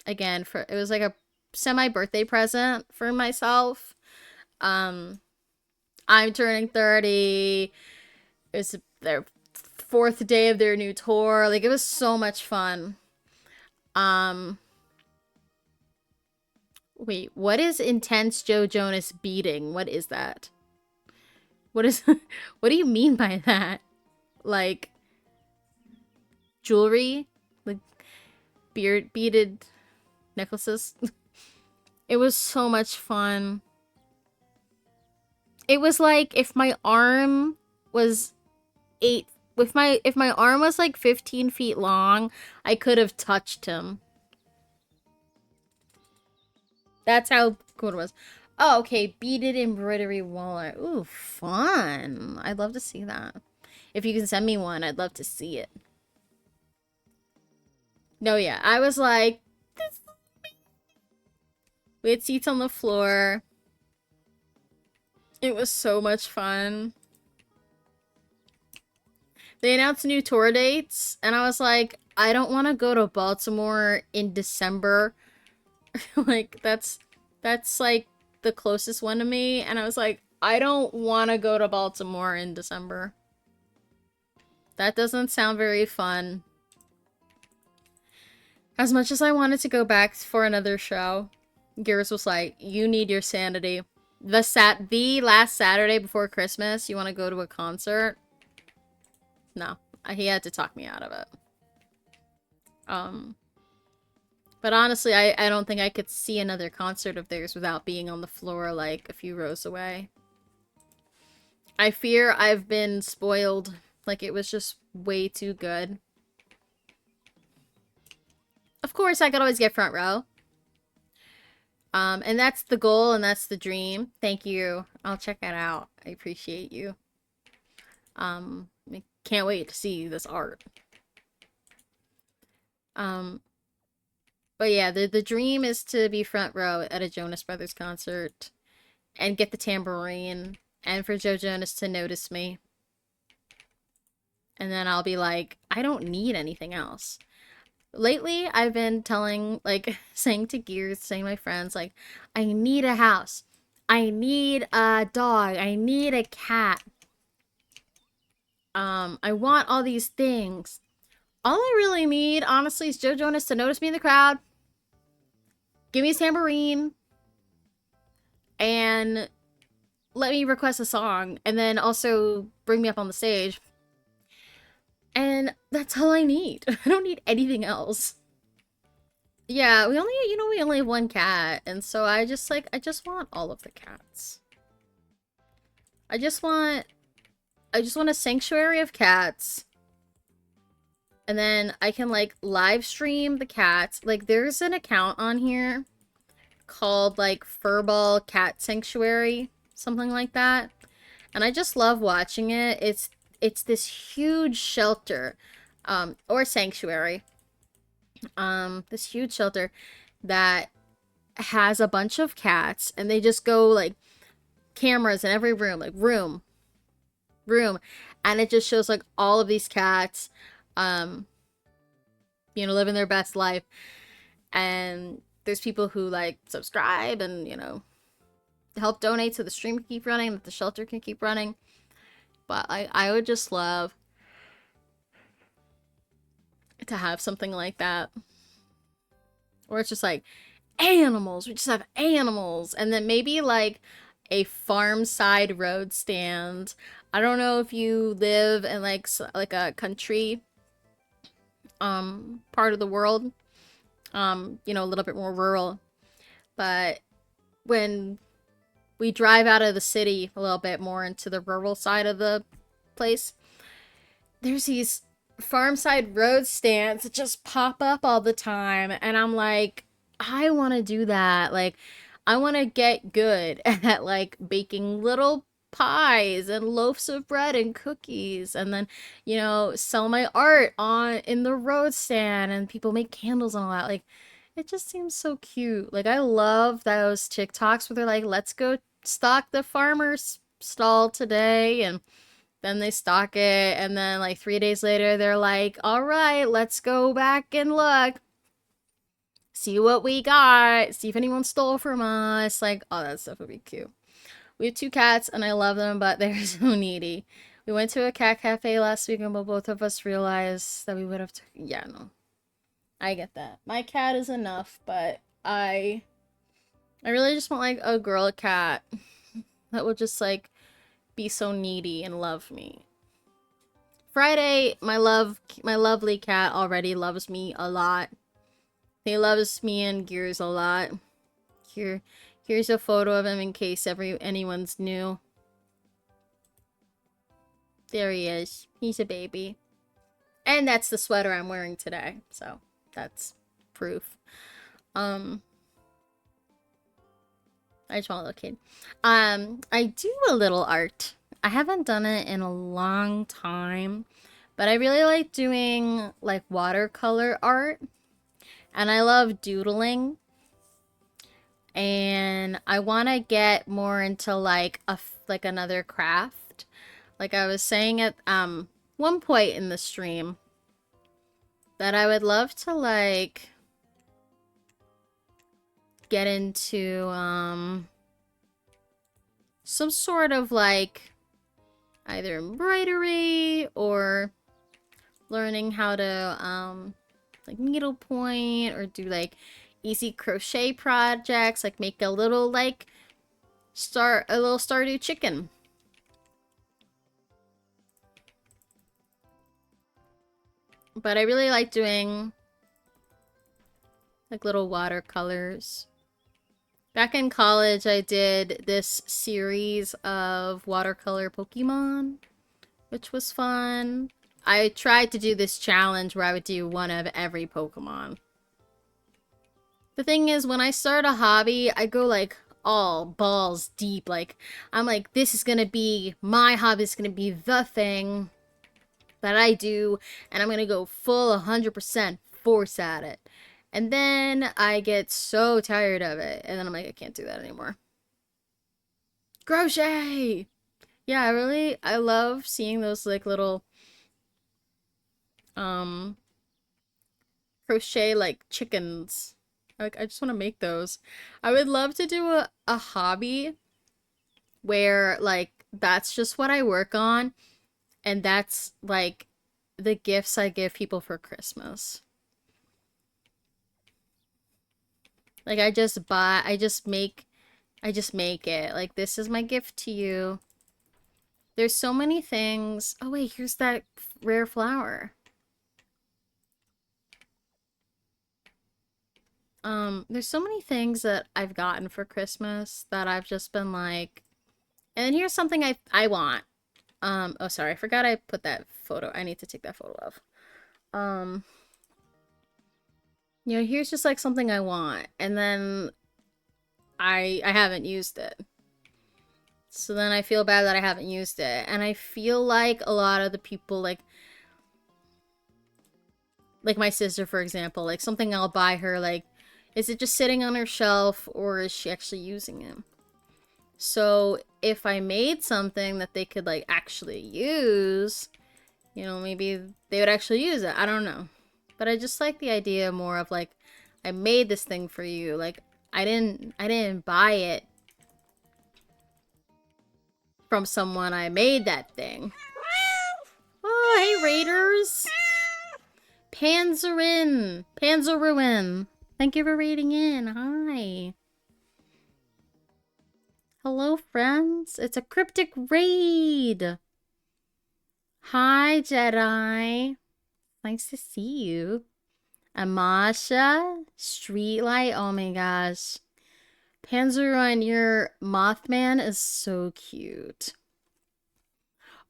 it was like a semi-birthday present for myself. I'm turning 30. It was their 4th day of their new tour. Like, it was so much fun. Wait, what is intense Joe Jonas beating? What is that? What do you mean by that? Like, jewelry? Like, beaded necklaces? It was so much fun. It was like if my arm was if my arm was like 15 feet long, I could have touched him. That's how cool it was. Oh, okay. Beaded embroidery wallet. Ooh, fun. I'd love to see that. If you can send me one, I'd love to see it. No, yeah. I was like, this... We had seats on the floor. It was so much fun. They announced new tour dates, and I was like, I don't want to go to Baltimore in December Like, that's like the closest one to me. And I was like, I don't want to go to Baltimore in December. That doesn't sound very fun. As much as I wanted to go back for another show, Gears was like, you need your sanity. The last Saturday before Christmas, you want to go to a concert? No. He had to talk me out of it. But honestly, I don't think I could see another concert of theirs without being on the floor like a few rows away. I fear I've been spoiled. Like, it was just way too good. Of course, I could always get front row. And that's the goal and that's the dream. Thank you. I'll check that out. I appreciate you. I can't wait to see this art. But yeah, the dream is to be front row at a Jonas Brothers concert and get the tambourine and for Joe Jonas to notice me. And then I'll be like, I don't need anything else. Lately, I've been telling, like, saying to Gears, saying to my friends, like, I need a house. I need a dog. I need a cat. I want all these things. All I really need, honestly, is Joe Jonas to notice me in the crowd. Give me a tambourine. And let me request a song. And then also bring me up on the stage. And that's all I need. I don't need anything else. Yeah, we only have one cat. And so I just want all of the cats. I just want a sanctuary of cats. And then I can, like, live stream the cats. Like, there's an account on here called, like, Furball Cat Sanctuary. Something like that. And I just love watching it. It's this huge shelter. Or sanctuary. This huge shelter that has a bunch of cats. And they just go, like, cameras in every room. Like, room. And it just shows, like, all of these cats. You know, living their best life. And there's people who, like, subscribe and, you know, help donate so the stream can keep running, that the shelter can keep running. But I would just love to have something like that. Or it's just like, animals. We just have animals. And then maybe, like, a farm side road stand. I don't know if you live in, like a country part of the world, you know, a little bit more rural, but when we drive out of the city a little bit more into the rural side of the place, there's these farm side road stands that just pop up all the time, and I'm like, I want to do that. Like, I want to get good at, like, baking little pies and loaves of bread and cookies, and then, you know, sell my art in the road stand, and people make candles and all that. Like, it just seems so cute. Like, I love those TikToks where they're like, let's go stock the farmer's stall today, and then they stock it, and then, like, 3 days later they're like, all right, let's go back and look, see what we got, see if anyone stole from us. Like, all that stuff would be cute. We have 2 cats, and I love them, but they're so needy. We went to a cat cafe last week, and both of us realized that we would have to... Yeah, no. I get that. My cat is enough, but I really just want, like, a girl cat that will just, like, be so needy and love me. Friday, my lovely cat already loves me a lot. He loves me and Gears a lot. Here's a photo of him in case anyone's new. There he is. He's a baby. And that's the sweater I'm wearing today. So, that's proof. I just want a little kid. I do a little art. I haven't done it in a long time. But I really like doing, like, watercolor art. And I love doodling. And I want to get more into, like, another craft. Like I was saying at one point in the stream, that I would love to, like, get into some sort of like either embroidery or learning how to like needlepoint or do like easy crochet projects, like make a little like Stardew chicken. But I really like doing like little watercolors. Back in college, I did this series of watercolor Pokemon, which was fun. I tried to do this challenge where I would do one of every Pokemon. The thing is, when I start a hobby, I go like all balls deep. Like, I'm like, this is gonna be, my hobby is gonna be the thing that I do, and I'm gonna go full 100% force at it. And then I get so tired of it, and then I'm like, I can't do that anymore. Crochet! Yeah, I love seeing those like little crochet like chickens. Like, I just want to make those. I would love to do a hobby where like that's just what I work on, and that's like the gifts I give people for Christmas. Like, I just make it. Like, this is my gift to you. There's so many things. Oh wait, here's that rare flower. There's so many things that I've gotten for Christmas that I've just been like, and then here's something I want. Oh sorry, I forgot I put that photo. I need to take that photo of. You know, here's just like something I want, and then I haven't used it. So then I feel bad that I haven't used it. And I feel like a lot of the people like my sister, for example, like something I'll buy her, like, is it just sitting on her shelf or is she actually using it? So if I made something that they could like actually use, you know, maybe they would actually use it. I don't know. But I just like the idea more of like, I made this thing for you. Like, I didn't buy it from someone. I made that thing. Oh, hey Raiders. Panzeruin. Thank you for reading in. Hi. Hello, friends. It's a cryptic raid. Hi, Jedi. Nice to see you. Amasha. Streetlight. Oh my gosh. Panzeruin, your Mothman is so cute.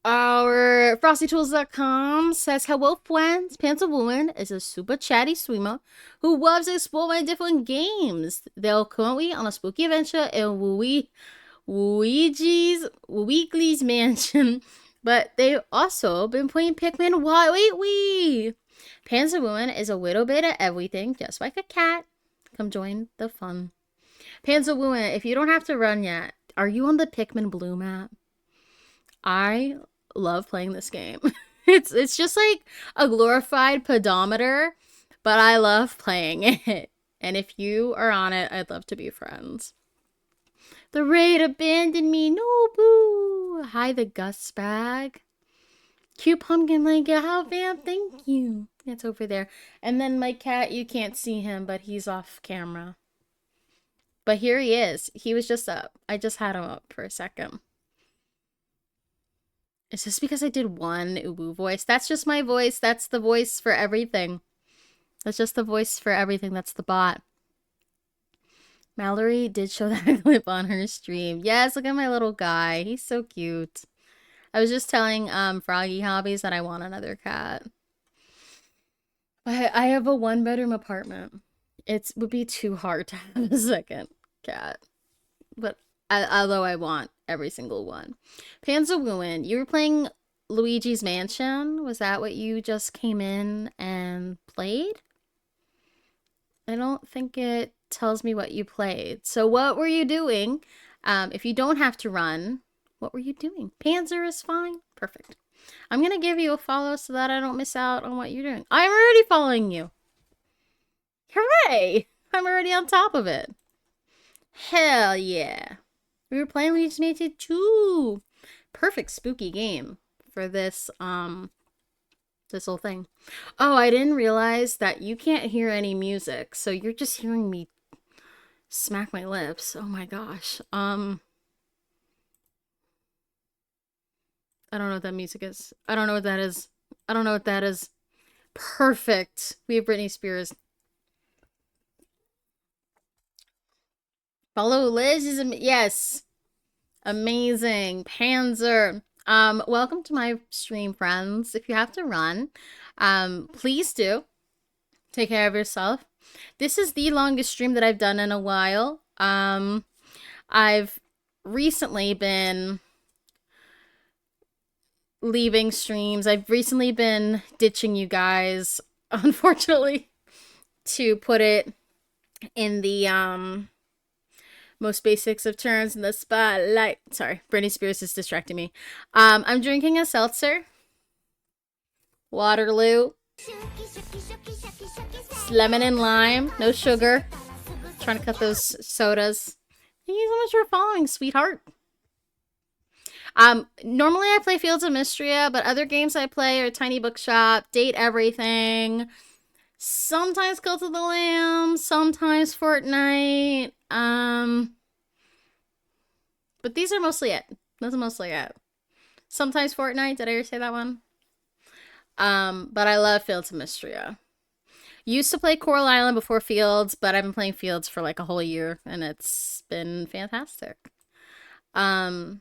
Our FrostyTools.com says, hello friends, Panzeruin is a super chatty swimmer who loves exploring different games. They're currently on a spooky adventure in Luigi's Weekly's Mansion, but they've also been playing Pikmin while lately. Panzeruin is a little bit of everything, just like a cat. Come join the fun. Panzeruin, if you don't have to run yet, are you on the Pikmin Blue map? I love playing this game. It's just like a glorified pedometer, but I love playing it. And if you are on it, I'd love to be friends. The raid abandoned me. No, boo. Hi, the Gus bag. Cute pumpkin blanket. How fam? Thank you. It's over there. And then my cat, you can't see him, but he's off camera. But here he is. He was just up. I just had him up for a second. Is this because I did one Ubu voice? That's just my voice. That's the voice for everything. That's just the voice for everything. That's the bot. Mallory did show that clip on her stream. Yes, look at my little guy. He's so cute. I was just telling Froggy Hobbies that I want another cat. I have a one-bedroom apartment. It would be too hard to have a second cat. But although I want every single one. Panzeruin, you were playing Luigi's Mansion. Was that what you just came in and played? I don't think it tells me what you played. So what were you doing? If you don't have to run, what were you doing? Panzer is fine. Perfect. I'm going to give you a follow so that I don't miss out on what you're doing. I'm already following you. Hooray! I'm already on top of it. Hell yeah. We were playing Luigi's Mansion 2. Perfect spooky game for this whole thing. Oh, I didn't realize that you can't hear any music, so you're just hearing me smack my lips. Oh my gosh. I don't know what that music is. I don't know what that is. I don't know what that is. Perfect. We have Britney Spears. Follow Liz is yes. Amazing. Panzer. Welcome to my stream, friends. If you have to run, please do. Take care of yourself. This is the longest stream that I've done in a while. I've recently been leaving streams. I've recently been ditching you guys, unfortunately, to put it in the most basics of terms in the spotlight. Sorry, Britney Spears is distracting me. I'm drinking a seltzer. Waterloo. It's lemon and lime. No sugar. Trying to cut those sodas. Thank you so much for following, sweetheart. Normally I play Fields of Mistria, but other games I play are Tiny Bookshop, Date Everything, sometimes Cult of the Lamb, sometimes Fortnite. But these are mostly it. That's mostly it. Sometimes Fortnite. Did I ever say that one? But I love Fields of Mistria. Used to play Coral Island before Fields, but I've been playing Fields for like a whole year, and it's been fantastic. And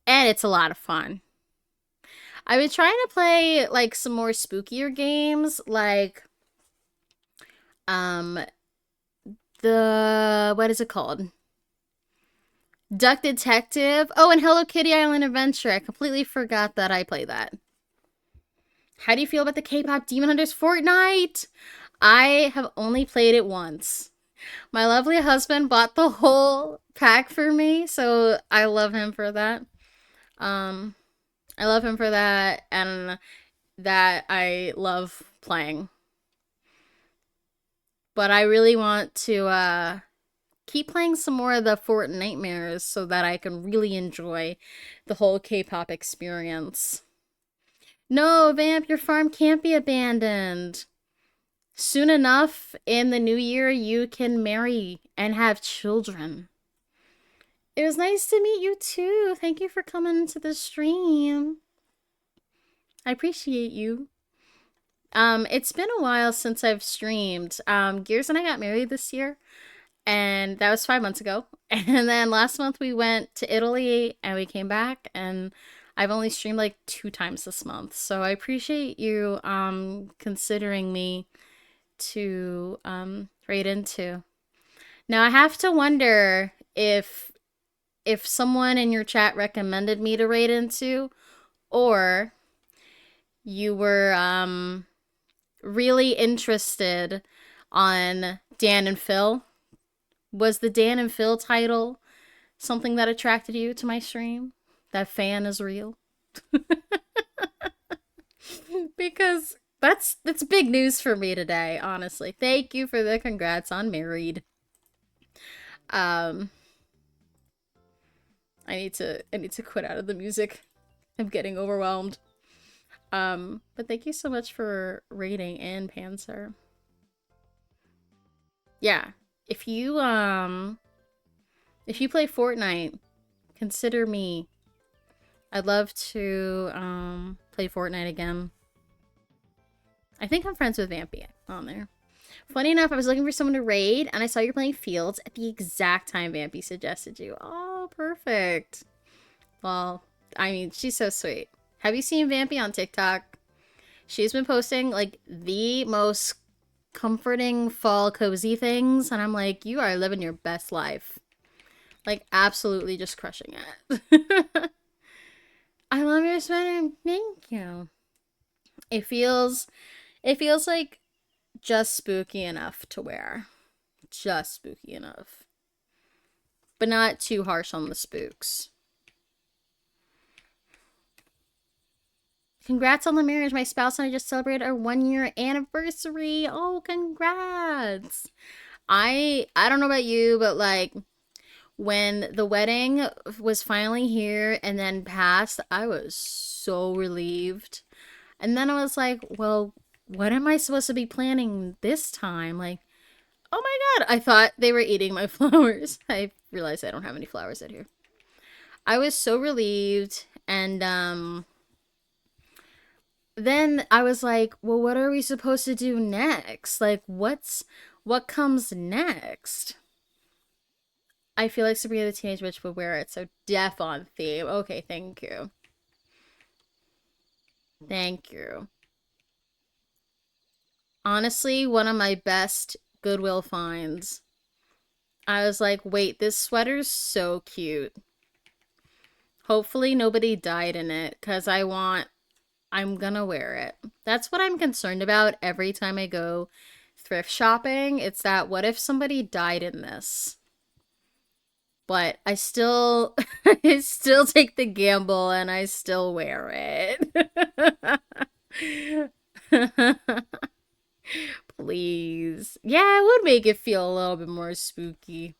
it's a lot of fun. I've been trying to play like some more spookier games, like the what is it called? Duck Detective. Oh, and Hello Kitty Island Adventure. I completely forgot that I played that. How do you feel about the K-pop Demon Hunters Fortnite? I have only played it once. My lovely husband bought the whole pack for me, so I love him for that. I love him for that, and that I love playing. But I really want to keep playing some more of the Fort Nightmares so that I can really enjoy the whole K-pop experience. No, Vamp, your farm can't be abandoned. Soon enough, in the new year, you can marry and have children. It was nice to meet you too. Thank you for coming to the stream. I appreciate you. It's been a while since I've streamed. Gears and I got married this year, and that was 5 months ago. And then last month we went to Italy and we came back, and I've only streamed like 2 times this month. So I appreciate you considering me to raid into. Now I have to wonder if someone in your chat recommended me to raid into, or you were really interested on Dan and Phil. Was the Dan and Phil title something that attracted you to my stream? That fan is real? Because that's big news for me today, honestly. Thank you for the congrats on married. I need to quit out of the music. I'm getting overwhelmed. But thank you so much for rating in, Panzer. Yeah. If you play Fortnite, consider me. I'd love to play Fortnite again. I think I'm friends with Vampy on there. Funny enough, I was looking for someone to raid, and I saw you're playing Fields at the exact time Vampy suggested you. Oh, perfect. Well, I mean, she's so sweet. Have you seen Vampy on TikTok? She's been posting, like, the most comforting fall cozy things, and I'm like, you are living your best life. Like, absolutely just crushing it. I love your sweater. Thank you. It feels like just spooky enough to wear. Just spooky enough. But not too harsh on the spooks. Congrats on the marriage. My spouse and I just celebrated our 1-year anniversary. Oh, congrats. I don't know about you, but like when the wedding was finally here and then passed, I was so relieved. And then I was like, well, what am I supposed to be planning this time? Like, oh my god, I thought they were eating my flowers. I realized I don't have any flowers out here. I was so relieved, and then I was like, well, what are we supposed to do next? Like, what comes next? I feel like Sabrina the Teenage Witch would wear it, so deaf on theme. Okay, thank you. Thank you. Honestly, one of my best Goodwill finds. I was like, wait, this sweater's so cute. Hopefully nobody died in it, because I'm gonna wear it. That's what I'm concerned about every time I go thrift shopping. It's that what if somebody died in this? But I still I still take the gamble and I still wear it. Please. Yeah, it would make it feel a little bit more spooky.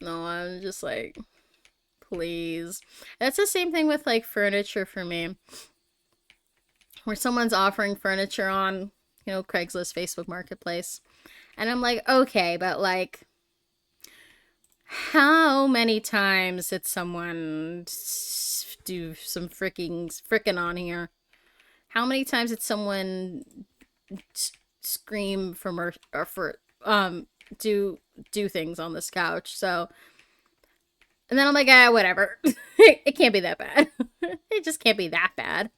No, I'm just like, please. That's the same thing with like furniture for me. Where someone's offering furniture on, Craigslist, Facebook Marketplace. And I'm like, okay, but like, how many times did someone do some fricking on here? How many times did someone scream for or for do things on this couch? So, and then I'm like, whatever. It can't be that bad. It just can't be that bad.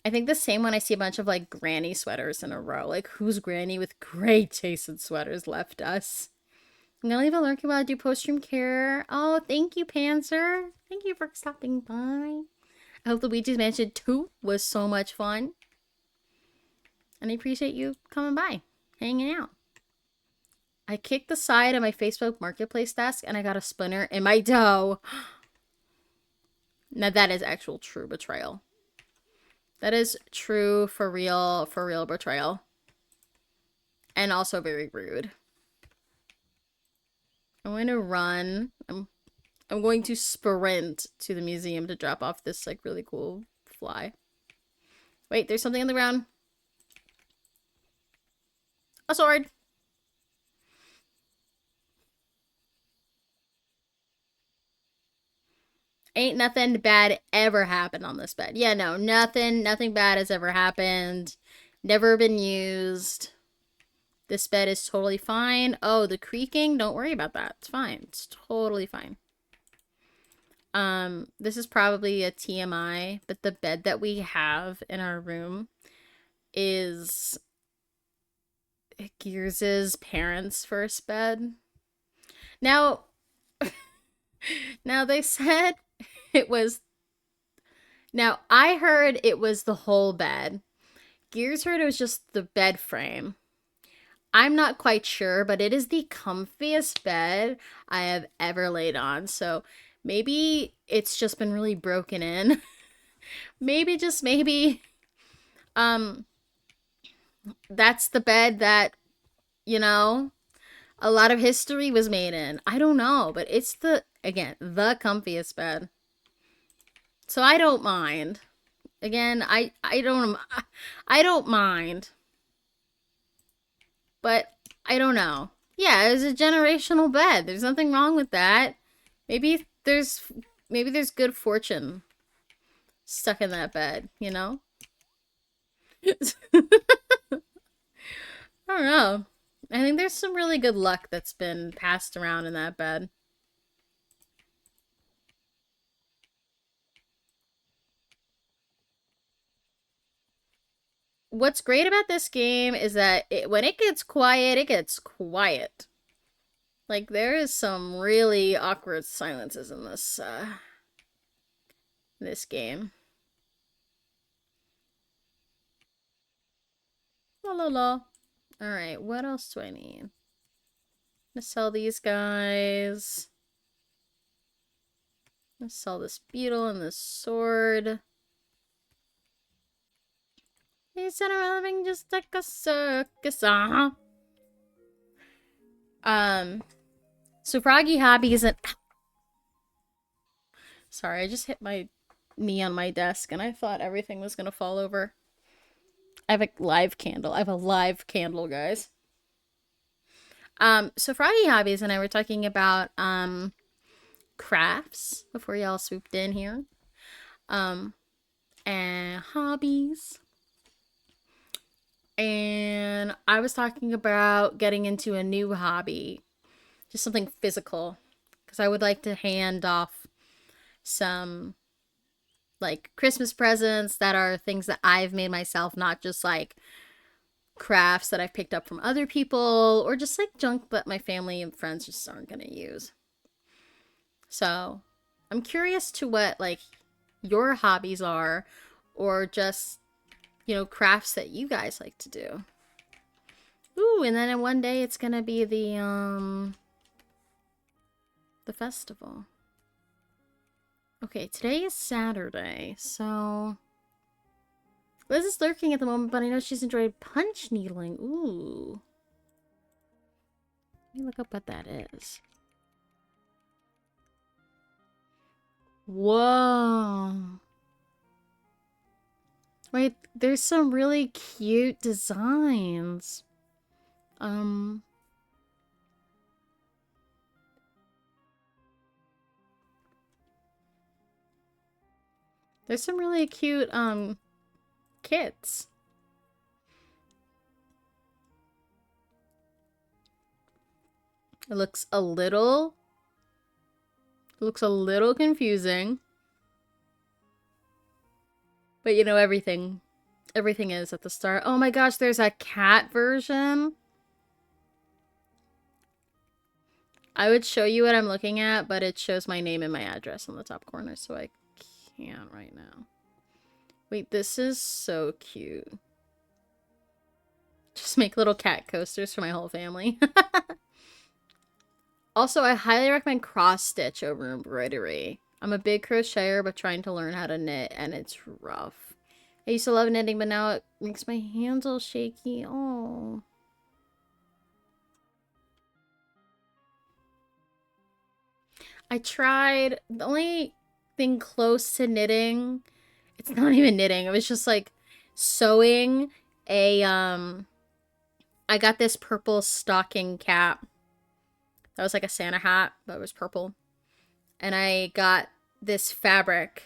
I think the same when I see a bunch of like granny sweaters in a row. Like, who's granny with great taste in sweaters left us? I'm gonna leave a lurking while I do post-stream care. Oh, thank you, Panzer. Thank you for stopping by. I hope Luigi's Mansion 2 was so much fun. And I appreciate you coming by, hanging out. I kicked the side of my Facebook Marketplace desk and I got a splinter in my toe. Now that is actual true betrayal. That is true for real betrayal. And also very rude. I'm going to run. I'm going to sprint to the museum to drop off this like really cool fly. Wait, there's something on the ground. A sword. Ain't nothing bad ever happened on this bed. Yeah, no, nothing bad has ever happened. Never been used. This bed is totally fine. Oh, the creaking, don't worry about that. It's fine. It's totally fine. This is probably a TMI, but the bed that we have in our room is Gears' parents' first bed. Now, now they said it was. Now, I heard it was the whole bed. Gears heard it was just the bed frame. I'm not quite sure, but it is the comfiest bed I have ever laid on. So maybe it's just been really broken in. Maybe, just maybe, um, that's the bed that, a lot of history was made in. I don't know, but it's again, the comfiest bed. So I don't mind. Again, I don't mind. But I don't know. Yeah, it was a generational bed. There's nothing wrong with that. Maybe there's good fortune stuck in that bed, I don't know. I think there's some really good luck that's been passed around in that bed. What's great about this game is that when it gets quiet, it gets quiet. Like, there is some really awkward silences in this game. La la la. Alright, what else do I need? I'm gonna sell these guys. I'm gonna sell this beetle and this sword. He said I'm living just like a circus, So Froggy Hobby isn't. Sorry, I just hit my knee on my desk and I thought everything was gonna fall over. I have a live candle. I have a live candle, guys. So Froggy Hobbies and I were talking about crafts before y'all swooped in here. And hobbies. And I was talking about getting into a new hobby, just something physical, because I would like to hand off some like Christmas presents that are things that I've made myself, not just like crafts that I've picked up from other people or just like junk that my family and friends just aren't going to use. So I'm curious to what like your hobbies are or just, you know, crafts that you guys like to do. Ooh, and then in one day it's going to be the festival. Okay, today is Saturday, so Liz is lurking at the moment, but I know she's enjoyed punch needling. Ooh. Let me look up what that is. Whoa. Wait, there's some really cute designs. There's some really cute, kits. It looks a little confusing. But you know, everything is at the start. Oh my gosh, there's a cat version. I would show you what I'm looking at, but it shows my name and my address on the top corner, so I can't right now. Wait, this is so cute. Just make little cat coasters for my whole family. Also, I highly recommend cross stitch over embroidery. I'm a big crocheter, but trying to learn how to knit, and it's rough. I used to love knitting, but now it makes my hands all shaky. Oh. I tried. The only thing close to knitting, it's not even knitting. It was just like sewing a, I got this purple stocking cap. That was like a Santa hat, but it was purple. And I got this fabric.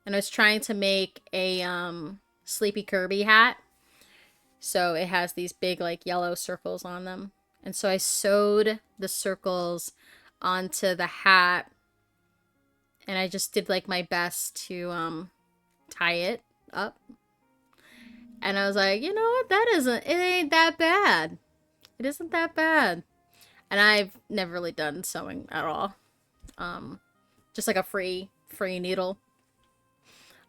And I was trying to make a, Sleepy Kirby hat. So it has these big, like, yellow circles on them. And so I sewed the circles onto the hat. And I just did, like, my best to, tie it up. And I was like, you know what? It ain't that bad. It isn't that bad. And I've never really done sewing at all. Just like a free needle.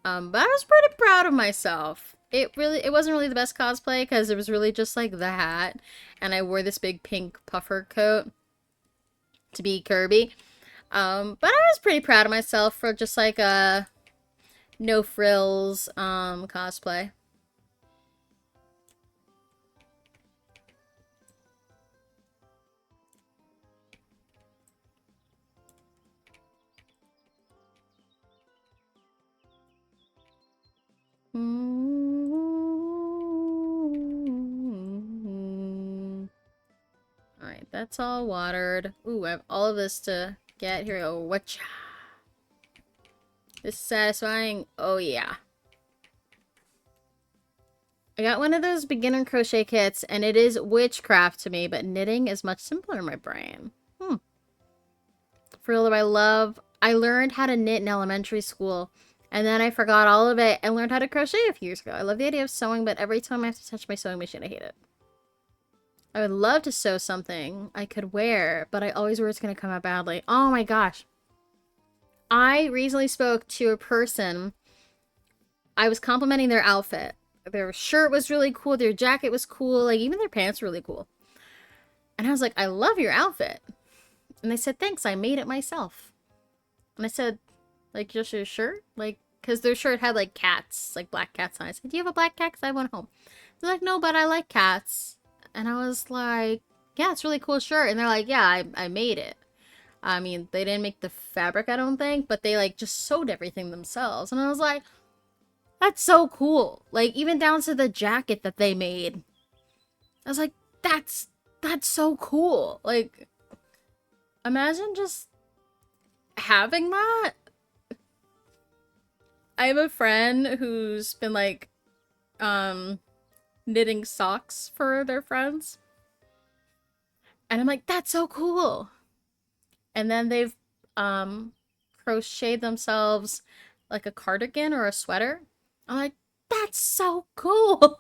But I was pretty proud of myself. It wasn't really the best cosplay because it was really just like the hat. And I wore this big pink puffer coat to be Kirby. But I was pretty proud of myself for just like a no frills cosplay. Alright, that's all watered. Ooh, I have all of this to get. Here we go. Whatcha? This is satisfying. Oh, yeah. I got one of those beginner crochet kits, and it is witchcraft to me, but knitting is much simpler in my brain. For real, I learned how to knit in elementary school, and then I forgot all of it and learned how to crochet a few years ago. I love the idea of sewing, but every time I have to touch my sewing machine, I hate it. I would love to sew something I could wear, but I always worry it's going to come out badly. Oh my gosh. I recently spoke to a person. I was complimenting their outfit. Their shirt was really cool. Their jacket was cool. Like, even their pants were really cool. And I was like, I love your outfit. And they said, thanks, I made it myself. And I said, like, just your shirt? Like, because their shirt had, like, cats. Like, black cats on it. I said, do you have a black cat? Because I went home. They're like, no, but I like cats. And I was like, yeah, it's a really cool shirt. And they're like, yeah, I made it. I mean, they didn't make the fabric, I don't think, but they like just sewed everything themselves. And I was like, that's so cool. Like even down to the jacket that they made. I was like, that's so cool. Like imagine just having that. I have a friend who's been like um knitting socks for their friends. And I'm like, that's so cool. And then they've um crocheted themselves like a cardigan or a sweater. I'm like, that's so cool.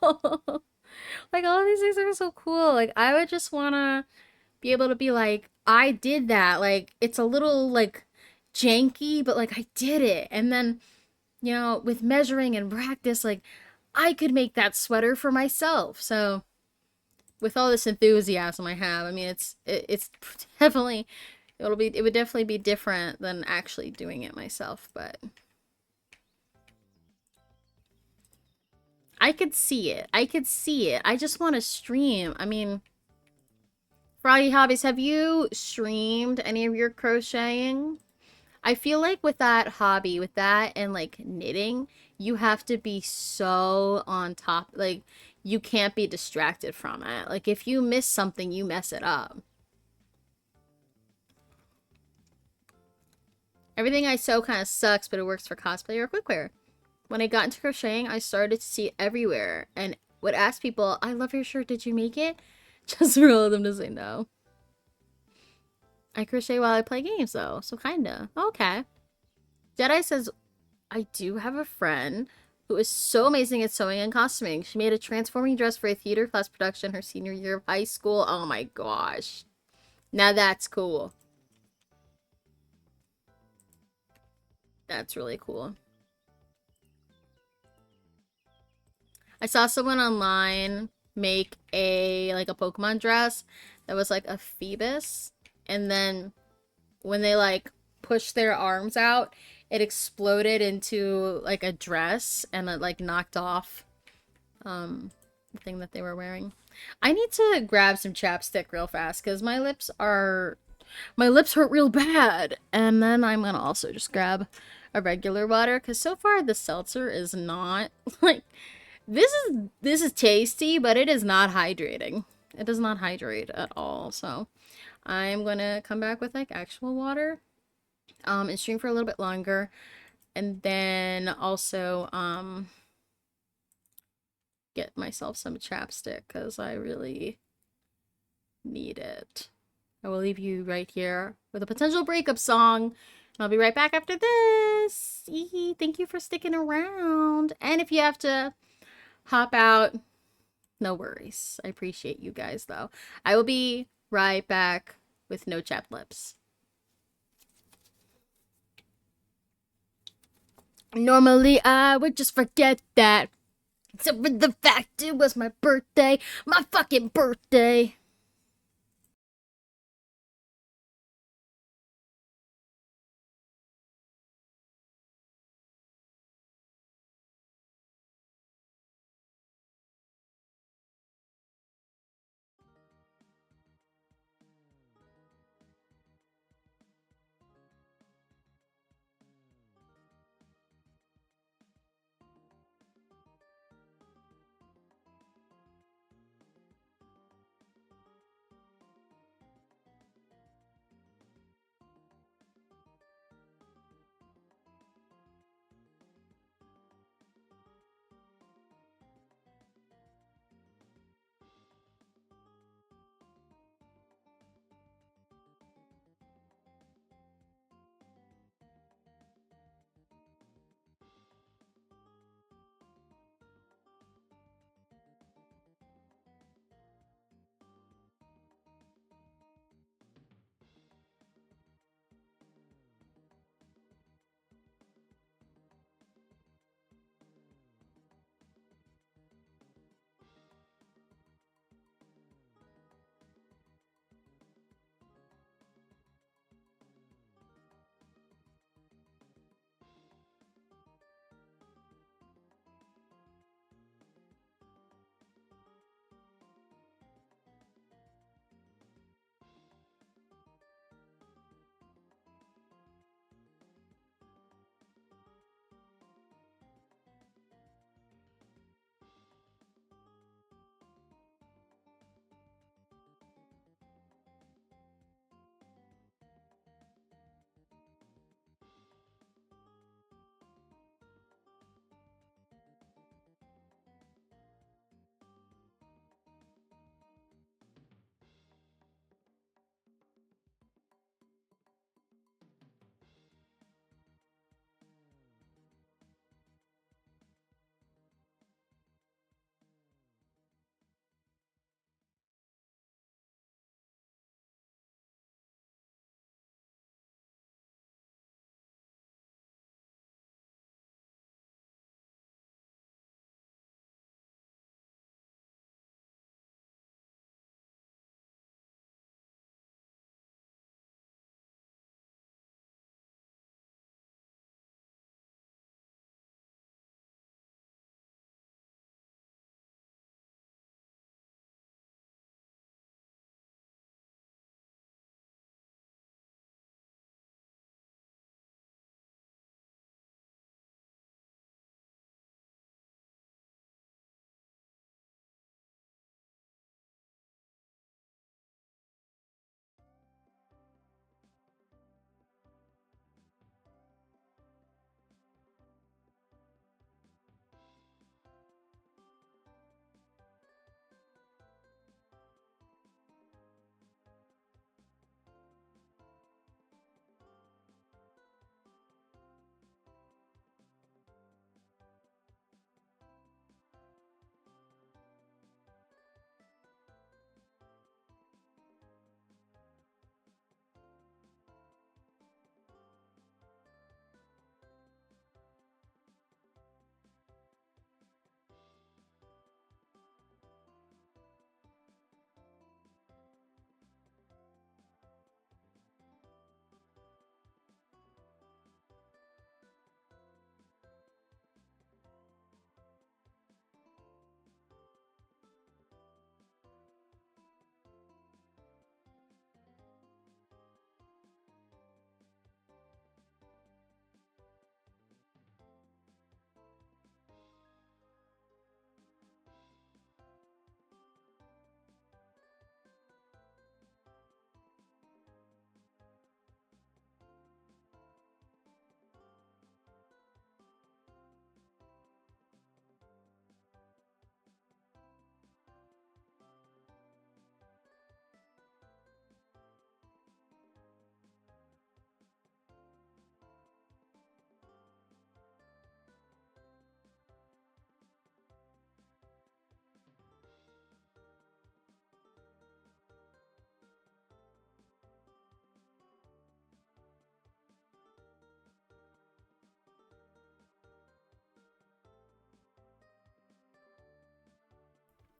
Like all of these things are so cool. Like I would just wanna be able to be like, I did that. Like it's a little like janky, but like I did it. And then, you know, with measuring and practice, like I could make that sweater for myself. So with all this enthusiasm I have, I mean it's definitely it would definitely be different than actually doing it myself, but I could see it. I could see it. I just want to stream. I mean, Froggy Hobbies, have you streamed any of your crocheting? I feel like with that hobby, with that and like knitting, you have to be so on top. Like, you can't be distracted from it. Like, if you miss something, you mess it up. Everything I sew kind of sucks, but it works for cosplay or cookware. When I got into crocheting, I started to see it everywhere and would ask people, I love your shirt, did you make it? Just for all of them to say no. I crochet while I play games though, so kinda. Okay. Jedi says, I do have a friend who is so amazing at sewing and costuming. She made a transforming dress for a theater class production her senior year of high school. Oh my gosh. Now that's cool. That's really cool. I saw someone online make a like a Pokemon dress that was like a Phoebus, and then when they like pushed their arms out, it exploded into like a dress and it like knocked off the thing that they were wearing. I need to grab some chapstick real fast because my lips hurt real bad. And then I'm gonna also just grab a regular water because so far the seltzer is not like this is tasty, but it is not hydrating. It does not hydrate at all. So I'm gonna come back with like actual water, and stream for a little bit longer, and then also get myself some chapstick because I really need it. I will leave you right here with a potential breakup song. I'll be right back after this. Thank you for sticking around. And if you have to hop out, no worries. I appreciate you guys, though. I will be right back with no chapped lips. Normally, I would just forget that. Except for the fact it was my birthday. My fucking birthday.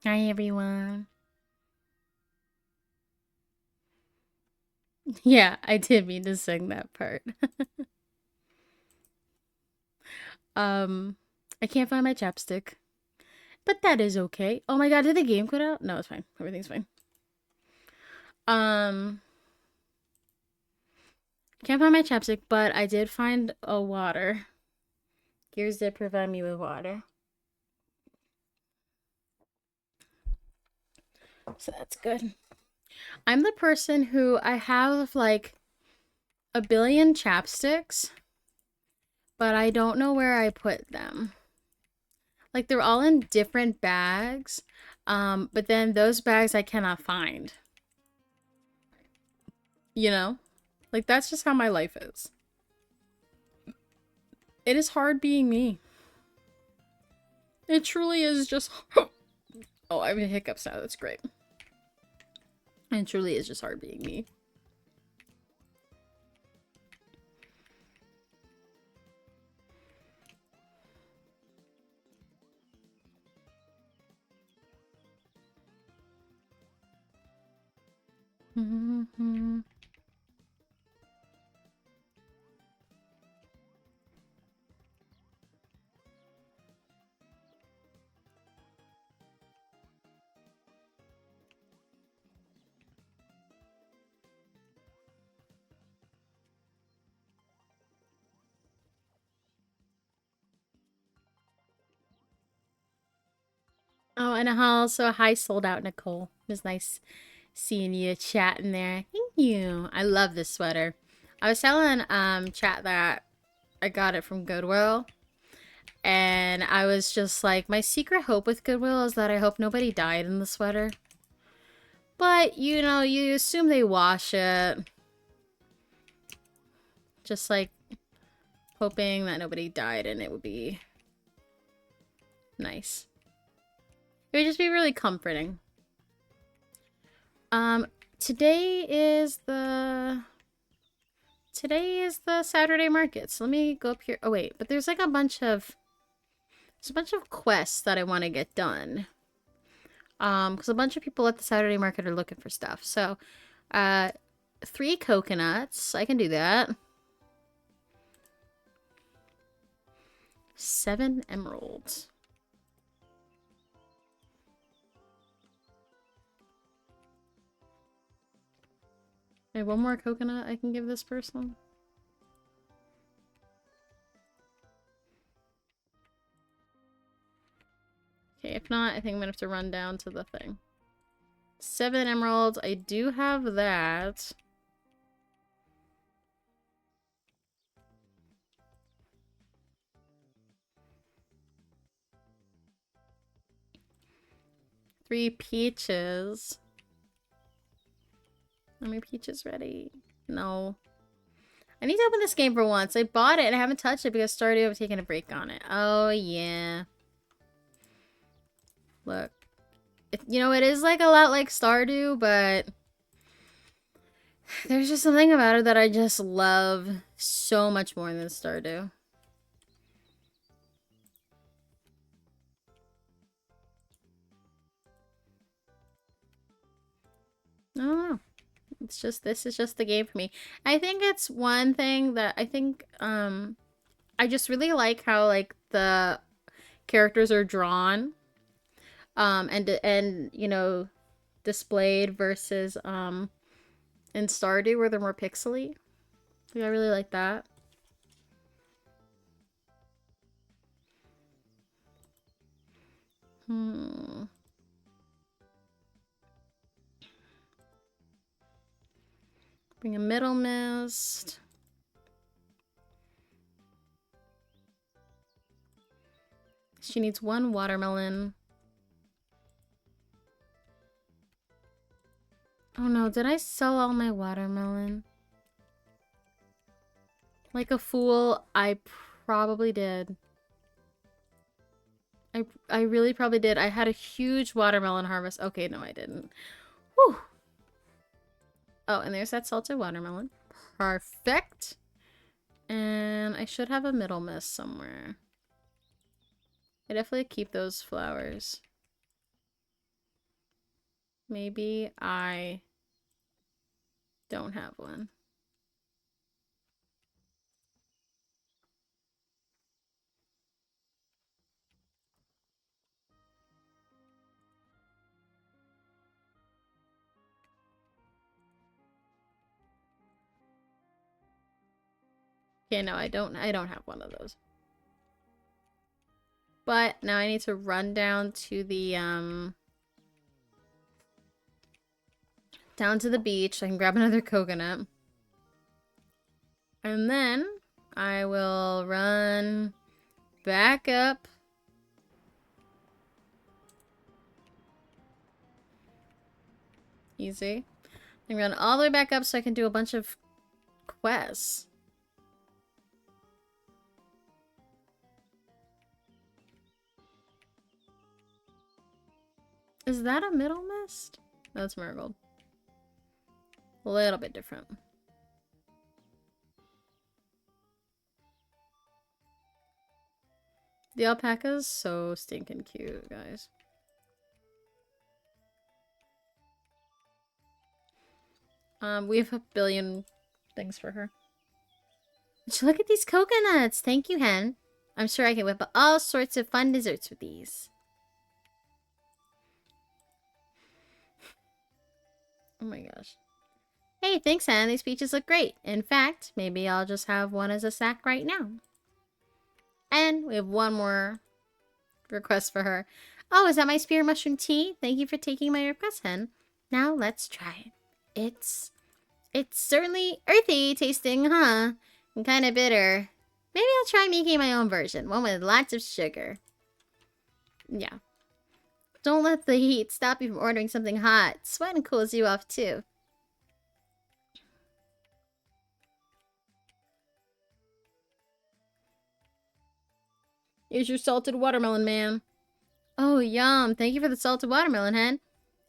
Hi, everyone. Yeah, I did mean to sing that part. um, I can't find my chapstick, but that is okay. Oh my god, did the game quit out? No, it's fine. Everything's fine. Um, can't find my chapstick, but I did find a water. Gears did provide me with water. So that's good. I'm the person who I have like a billion chapsticks, but I don't know where I put them. Like they're all in different bags, but then those bags I cannot find. You know? Like that's just how my life is. It is hard being me. It truly is just oh, I have hiccups now. That's great. It truly is just hard being me. Oh, and also hi sold out Nicole. It was nice seeing you chatting there. Thank you. I love this sweater. I was telling chat that I got it from Goodwill. And I was just like, my secret hope with Goodwill is that I hope nobody died in the sweater. But, you know, you assume they wash it. Just like hoping that nobody died and it would be nice. It would just be really comforting. Today is the Saturday market. So let me go up here. Oh wait, but there's like a bunch of quests that I want to get done. Because a bunch of people at the Saturday market are looking for stuff. So, 3 coconuts. I can do that. 7 emeralds. I have 1 more coconut I can give this person. Okay, if not, I think I'm gonna have to run down to the thing. 7 emeralds. I do have that. Three peaches. Are my peaches ready? No. I need to open this game for once. I bought it and I haven't touched it because Stardew was taking a break on it. Oh, yeah. Look. You know, it is like a lot like Stardew, but there's just something about it that I just love so much more than Stardew. I don't know. It's just, this is just the game for me. I think it's one thing that I think, I just really like how, like, the characters are drawn, and, you know, displayed versus, in Stardew where they're more pixely. Like, I really like that. Bring a middle mist. She needs 1 watermelon. Oh no, did I sell all my watermelon? Like a fool, I probably did. I really probably did. I had a huge watermelon harvest. Okay, no, I didn't. Whew. Oh, and there's that salted watermelon. Perfect. And I should have a middle mist somewhere. I definitely keep those flowers. Maybe I don't have one. Okay, no, I don't have one of those. But now I need to run down to the down to the beach so I can grab another coconut. And then I will run back up. Easy. And run all the way back up so I can do a bunch of quests. Is that a middle mist? That's marigold. A little bit different. The alpaca's so stinking cute, guys. We have a billion things for her. Would you look at these coconuts? Thank you, Hen. I'm sure I can whip up all sorts of fun desserts with these. Oh my gosh. Hey, thanks, Hen. These peaches look great. In fact, maybe I'll just have one as a snack right now. And we have one more request for her. Oh, is that my spear mushroom tea? Thank you for taking my request, Hen. Now let's try it. It's certainly earthy tasting, huh? And kind of bitter. Maybe I'll try making my own version, one with lots of sugar. Yeah. Don't let the heat stop you from ordering something hot. Sweating cools you off too. Here's your salted watermelon, ma'am. Oh, yum. Thank you for the salted watermelon, Hen.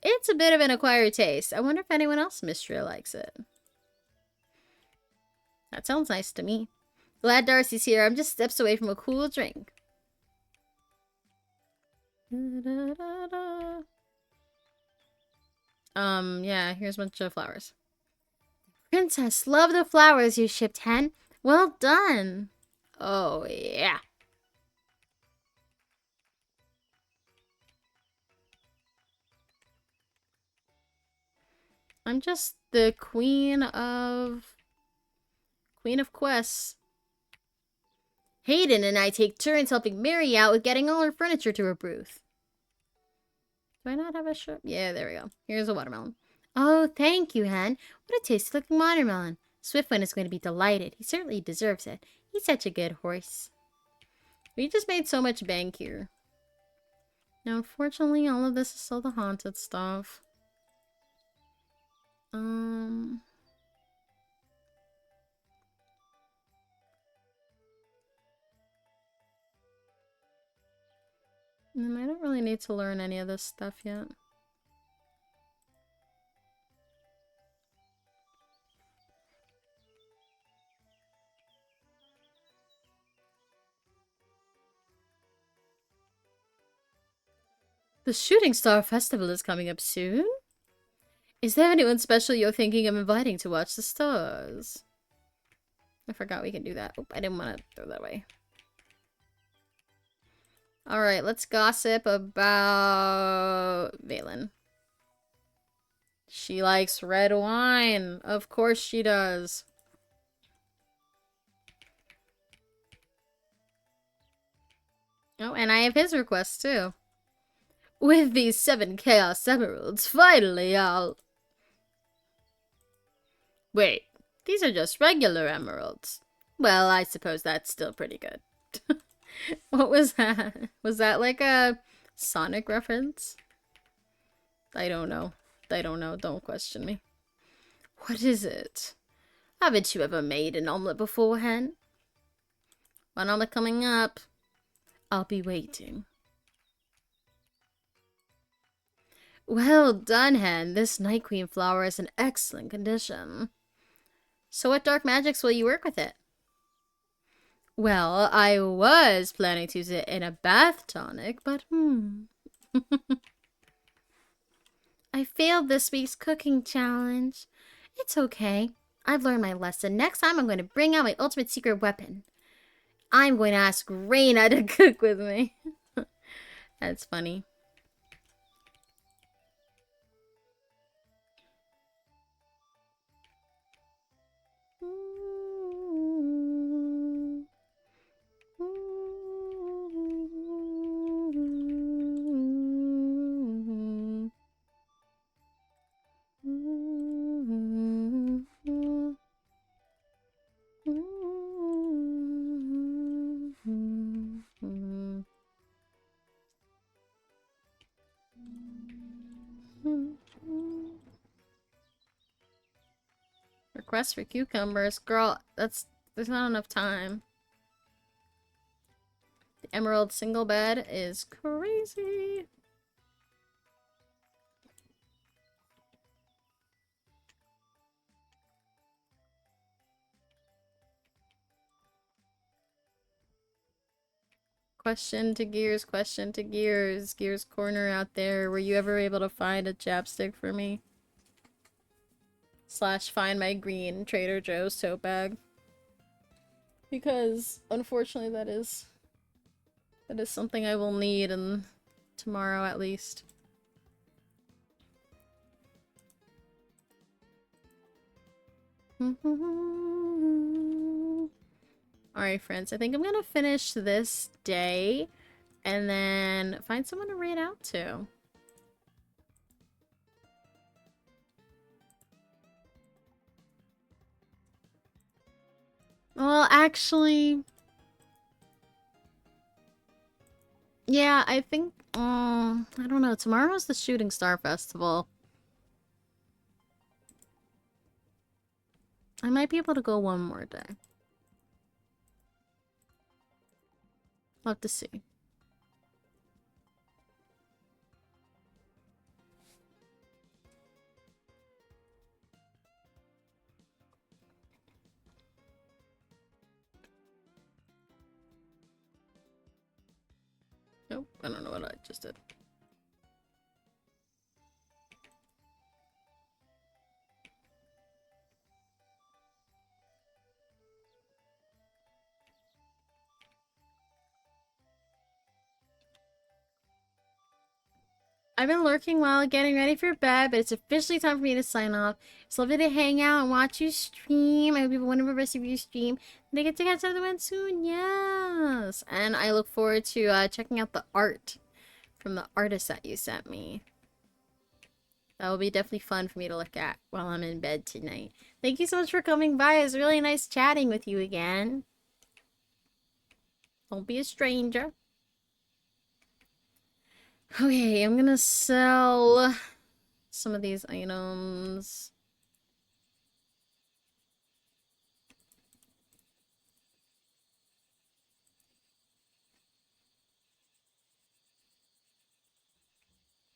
It's a bit of an acquired taste. I wonder if anyone else in Mistria likes it. That sounds nice to me. Glad Darcy's here. I'm just steps away from a cool drink. Yeah, here's a bunch of flowers. Princess, love the flowers you shipped, Hen. Well done. Oh, yeah. I'm just the queen of quests. Hayden and I take turns helping Mary out with getting all her furniture to her booth. Do I not have a shop? Yeah, there we go. Here's a watermelon. Oh, thank you, Hen. What a tasty-looking watermelon. Swiftwind is going to be delighted. He certainly deserves it. He's such a good horse. We just made so much bank here. Now, unfortunately, all of this is still the haunted stuff. And I don't really need to learn any of this stuff yet. The Shooting Star Festival is coming up soon. Is there anyone special you're thinking of inviting to watch the stars? I forgot we can do that. Oh, I didn't want to throw that away. Alright, let's gossip about Valen. She likes red wine. Of course she does. Oh, and I have his request too. With these 7 Chaos Emeralds, finally I'll... Wait, these are just regular emeralds. Well, I suppose that's still pretty good. What was that? Was that like a Sonic reference? I don't know. Don't question me. What is it? Haven't you ever made an omelet before, Hen? One omelet coming up. I'll be waiting. Well done, Hen. This Night Queen flower is in excellent condition. So what dark magics will you work with it? Well, I was planning to use it in a bath tonic, but I failed this week's cooking challenge. It's okay. I've learned my lesson. Next time I'm going to bring out my ultimate secret weapon. I'm going to ask Reina to cook with me. That's funny. Request for cucumbers. Girl, there's not enough time. The emerald single bed is crazy. Question to Gears, question to Gears. Gears Corner out there. Were you ever able to find a chapstick for me? Slash find my green Trader Joe's tote bag. Because, unfortunately, that is something I will need and tomorrow at least. Alright, friends. I think I'm gonna finish this day and then find someone to raid out to. Well, actually... yeah, I think... I don't know. Tomorrow's the Shooting Star Festival. I might be able to go one more day. I'll have to see. Nope, I don't know what I just did. I've been lurking while getting ready for bed, but it's officially time for me to sign off. It's lovely to hang out and watch you stream. I hope you have a wonderful rest of your stream. And I get to catch up with one soon, yes! And I look forward to checking out the art from the artist that you sent me. That will be definitely fun for me to look at while I'm in bed tonight. Thank you so much for coming by. It was really nice chatting with you again. Don't be a stranger. Okay, I'm gonna sell some of these items.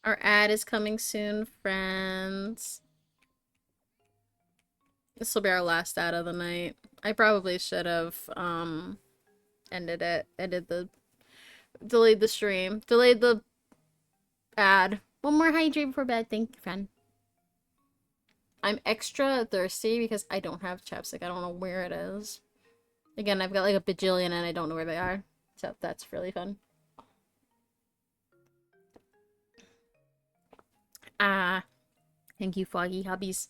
Our ad is coming soon, friends. This will be our last ad of the night. I probably should have ended it. Delayed the stream. Delayed the ad. One more hydrate before bed. Thank you, friend. I'm extra thirsty because I don't have chapstick. I don't know where it is. Again, I've got like a bajillion and I don't know where they are. So that's really fun. Thank you, Foggy Hobbies.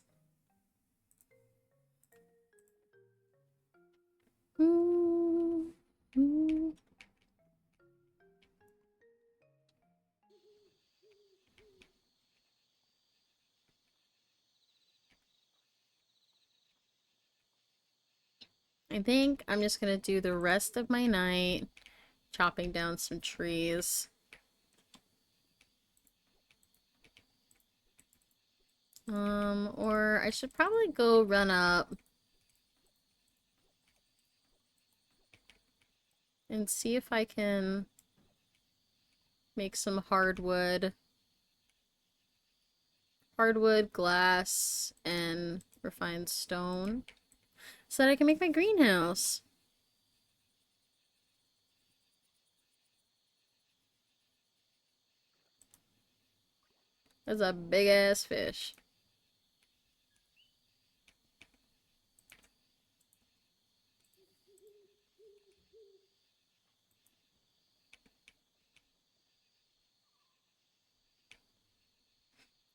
I think I'm just gonna do the rest of my night chopping down some trees. Or I should probably go run up and see if I can make some hardwood, glass, and refined stone so that I can make my greenhouse. That's a big ass fish.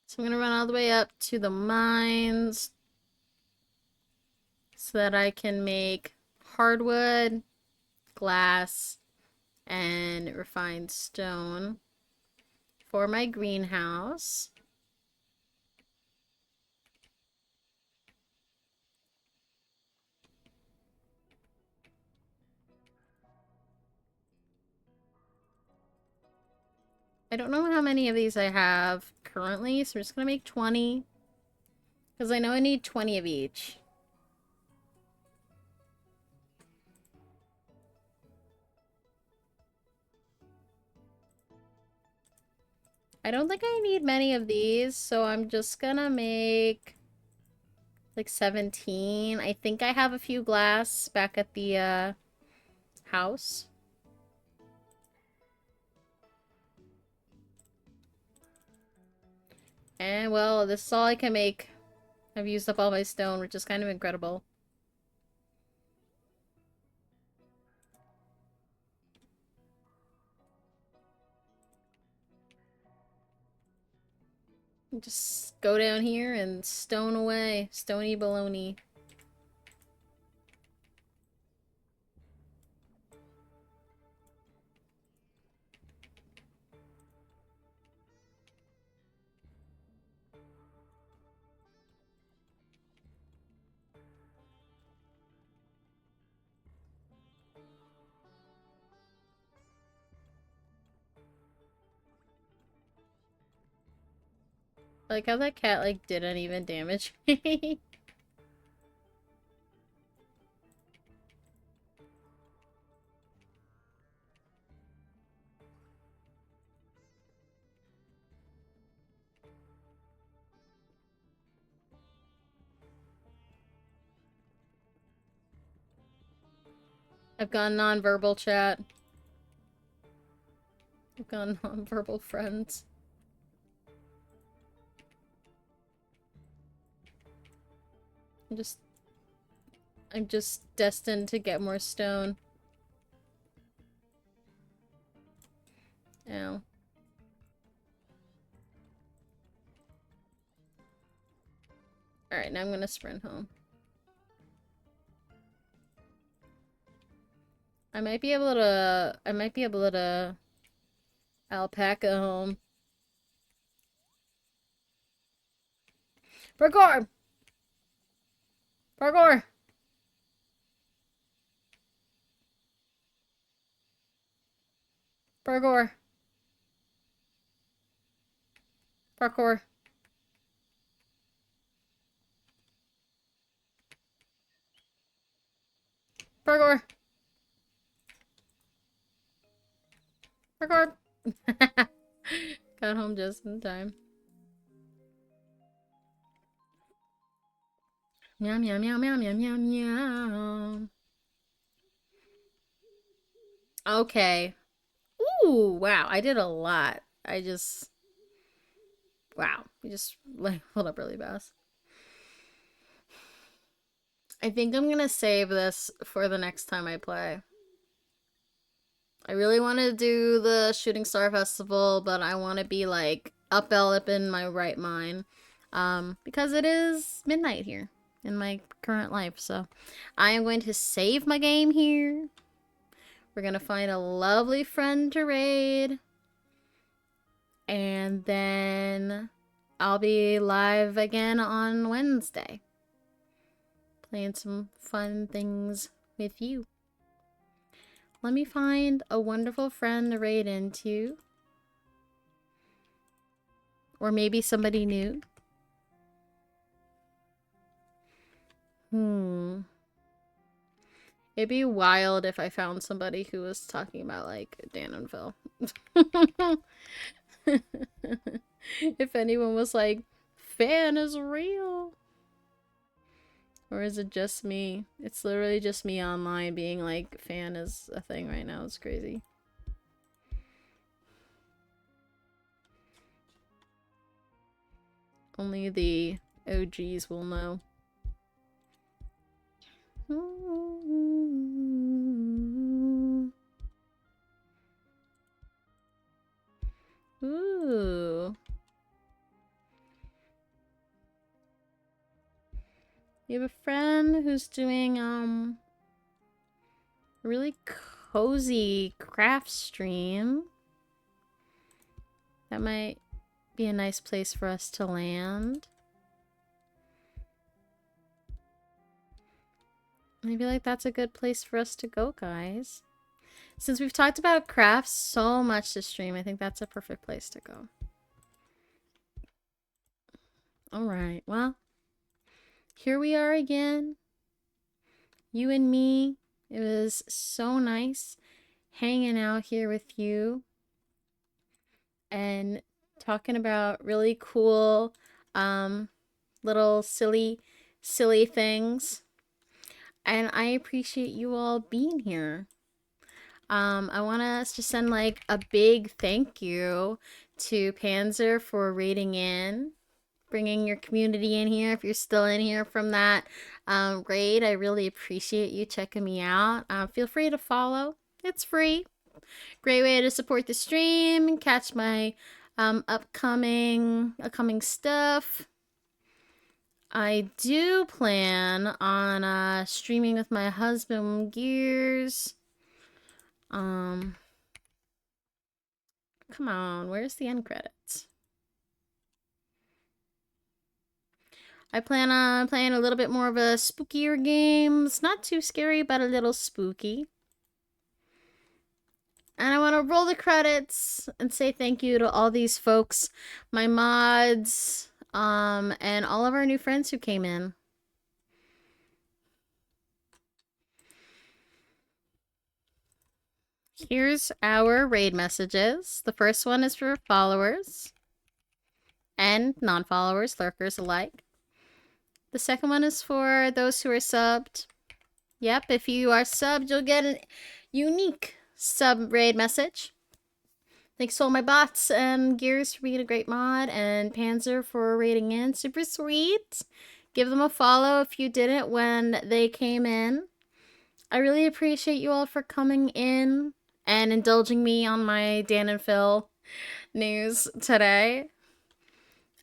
So I'm gonna run all the way up to the mines so that I can make hardwood, glass, and refined stone for my greenhouse. I don't know how many of these I have currently, so I'm just gonna make 20. Because I know I need 20 of each. I don't think I need many of these, so I'm just gonna make like 17. I think I have a few glass back at the house. And well, this is all I can make. I've used up all my stone, which is kind of incredible. Just go down here and stone away. Stony baloney. I like how that cat, like, didn't even damage me. I've gone non-verbal chat. I've gone non-verbal friends. I'm just destined to get more stone. Ow. Alright, now I'm gonna sprint home. I might be able to alpaca home. Parkour! Parkour! Parkour. Parkour. Parkour. Parkour. Got home just in time. Meow meow meow meow meow meow meow. Okay. Ooh, wow, I did a lot. Wow. We just like hold up really fast. I think I'm gonna save this for the next time I play. I really want to do the Shooting Star Festival, but I want to be like up in my right mind. Because it is midnight here in my current life, so I am going to save my game here. We're gonna find a lovely friend to raid. And then I'll be live again on Wednesday. Playing some fun things with you. Let me find a wonderful friend to raid into. Or maybe somebody new. It'd be wild if I found somebody who was talking about, like, Dan and Phil. If anyone was like, fan is real. Or is it just me? It's literally just me online being like, fan is a thing right now. It's crazy. Only the OGs will know. Ooh. You have a friend who's doing a really cozy craft stream. That might be a nice place for us to land. I feel like that's a good place for us to go, guys. Since we've talked about crafts so much this stream, I think that's a perfect place to go. Alright, well, here we are again. You and me. It was so nice hanging out here with you and talking about really cool little silly things. And I appreciate you all being here. I want us to send like a big thank you to Panzer for raiding in, bringing your community in here. If you're still in here from that raid, I really appreciate you checking me out. Feel free to follow. It's free. Great way to support the stream and catch my upcoming stuff. I do plan on streaming with my husband Gears. Come on, where's the end credits? I plan on playing a little bit more of a spookier game. It's not too scary, but a little spooky. And I want to roll the credits and say thank you to all these folks, my mods, and all of our new friends who came in. Here's our raid messages. The first one is for followers and non-followers, lurkers alike. The second one is for those who are subbed. Yep, if you are subbed, you'll get a unique sub raid message. Thanks to all my bots and Gears for being a great mod, and Panzer for raiding in. Super sweet. Give them a follow if you didn't when they came in. I really appreciate you all for coming in and indulging me on my Dan and Phil news today.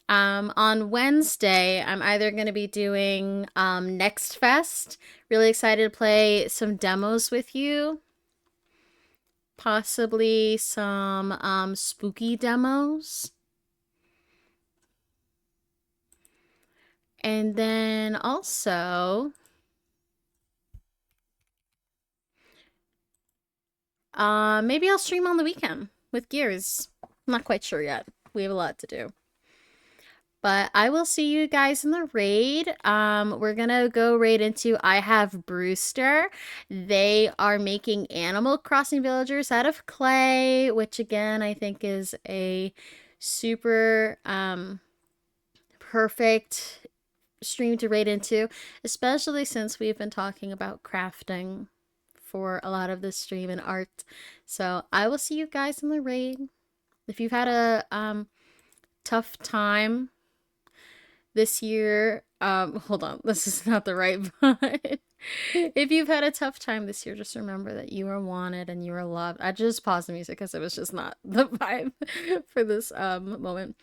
On Wednesday, I'm either going to be doing Next Fest. Really excited to play some demos with you. Possibly some spooky demos. And then also, maybe I'll stream on the weekend with Gears. I'm not quite sure yet. We have a lot to do. But I will see you guys in the raid. We're gonna go raid into I Have Brewster. They are making Animal Crossing villagers out of clay, which again I think is a super perfect stream to raid into, especially since we've been talking about crafting for a lot of this stream and art. So I will see you guys in the raid. If you've had a tough time this year, hold on, this is not the right vibe. If you've had a tough time this year, just remember that you are wanted and you are loved. I just paused the music because it was just not the vibe for this moment.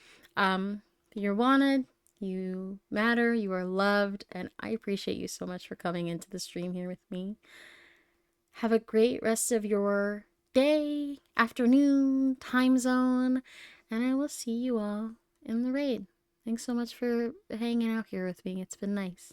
You're wanted, you matter, you are loved, and I appreciate you so much for coming into the stream here with me. Have a great rest of your day, afternoon, time zone, and I will see you all in the raid. Thanks so much for hanging out here with me. It's been nice.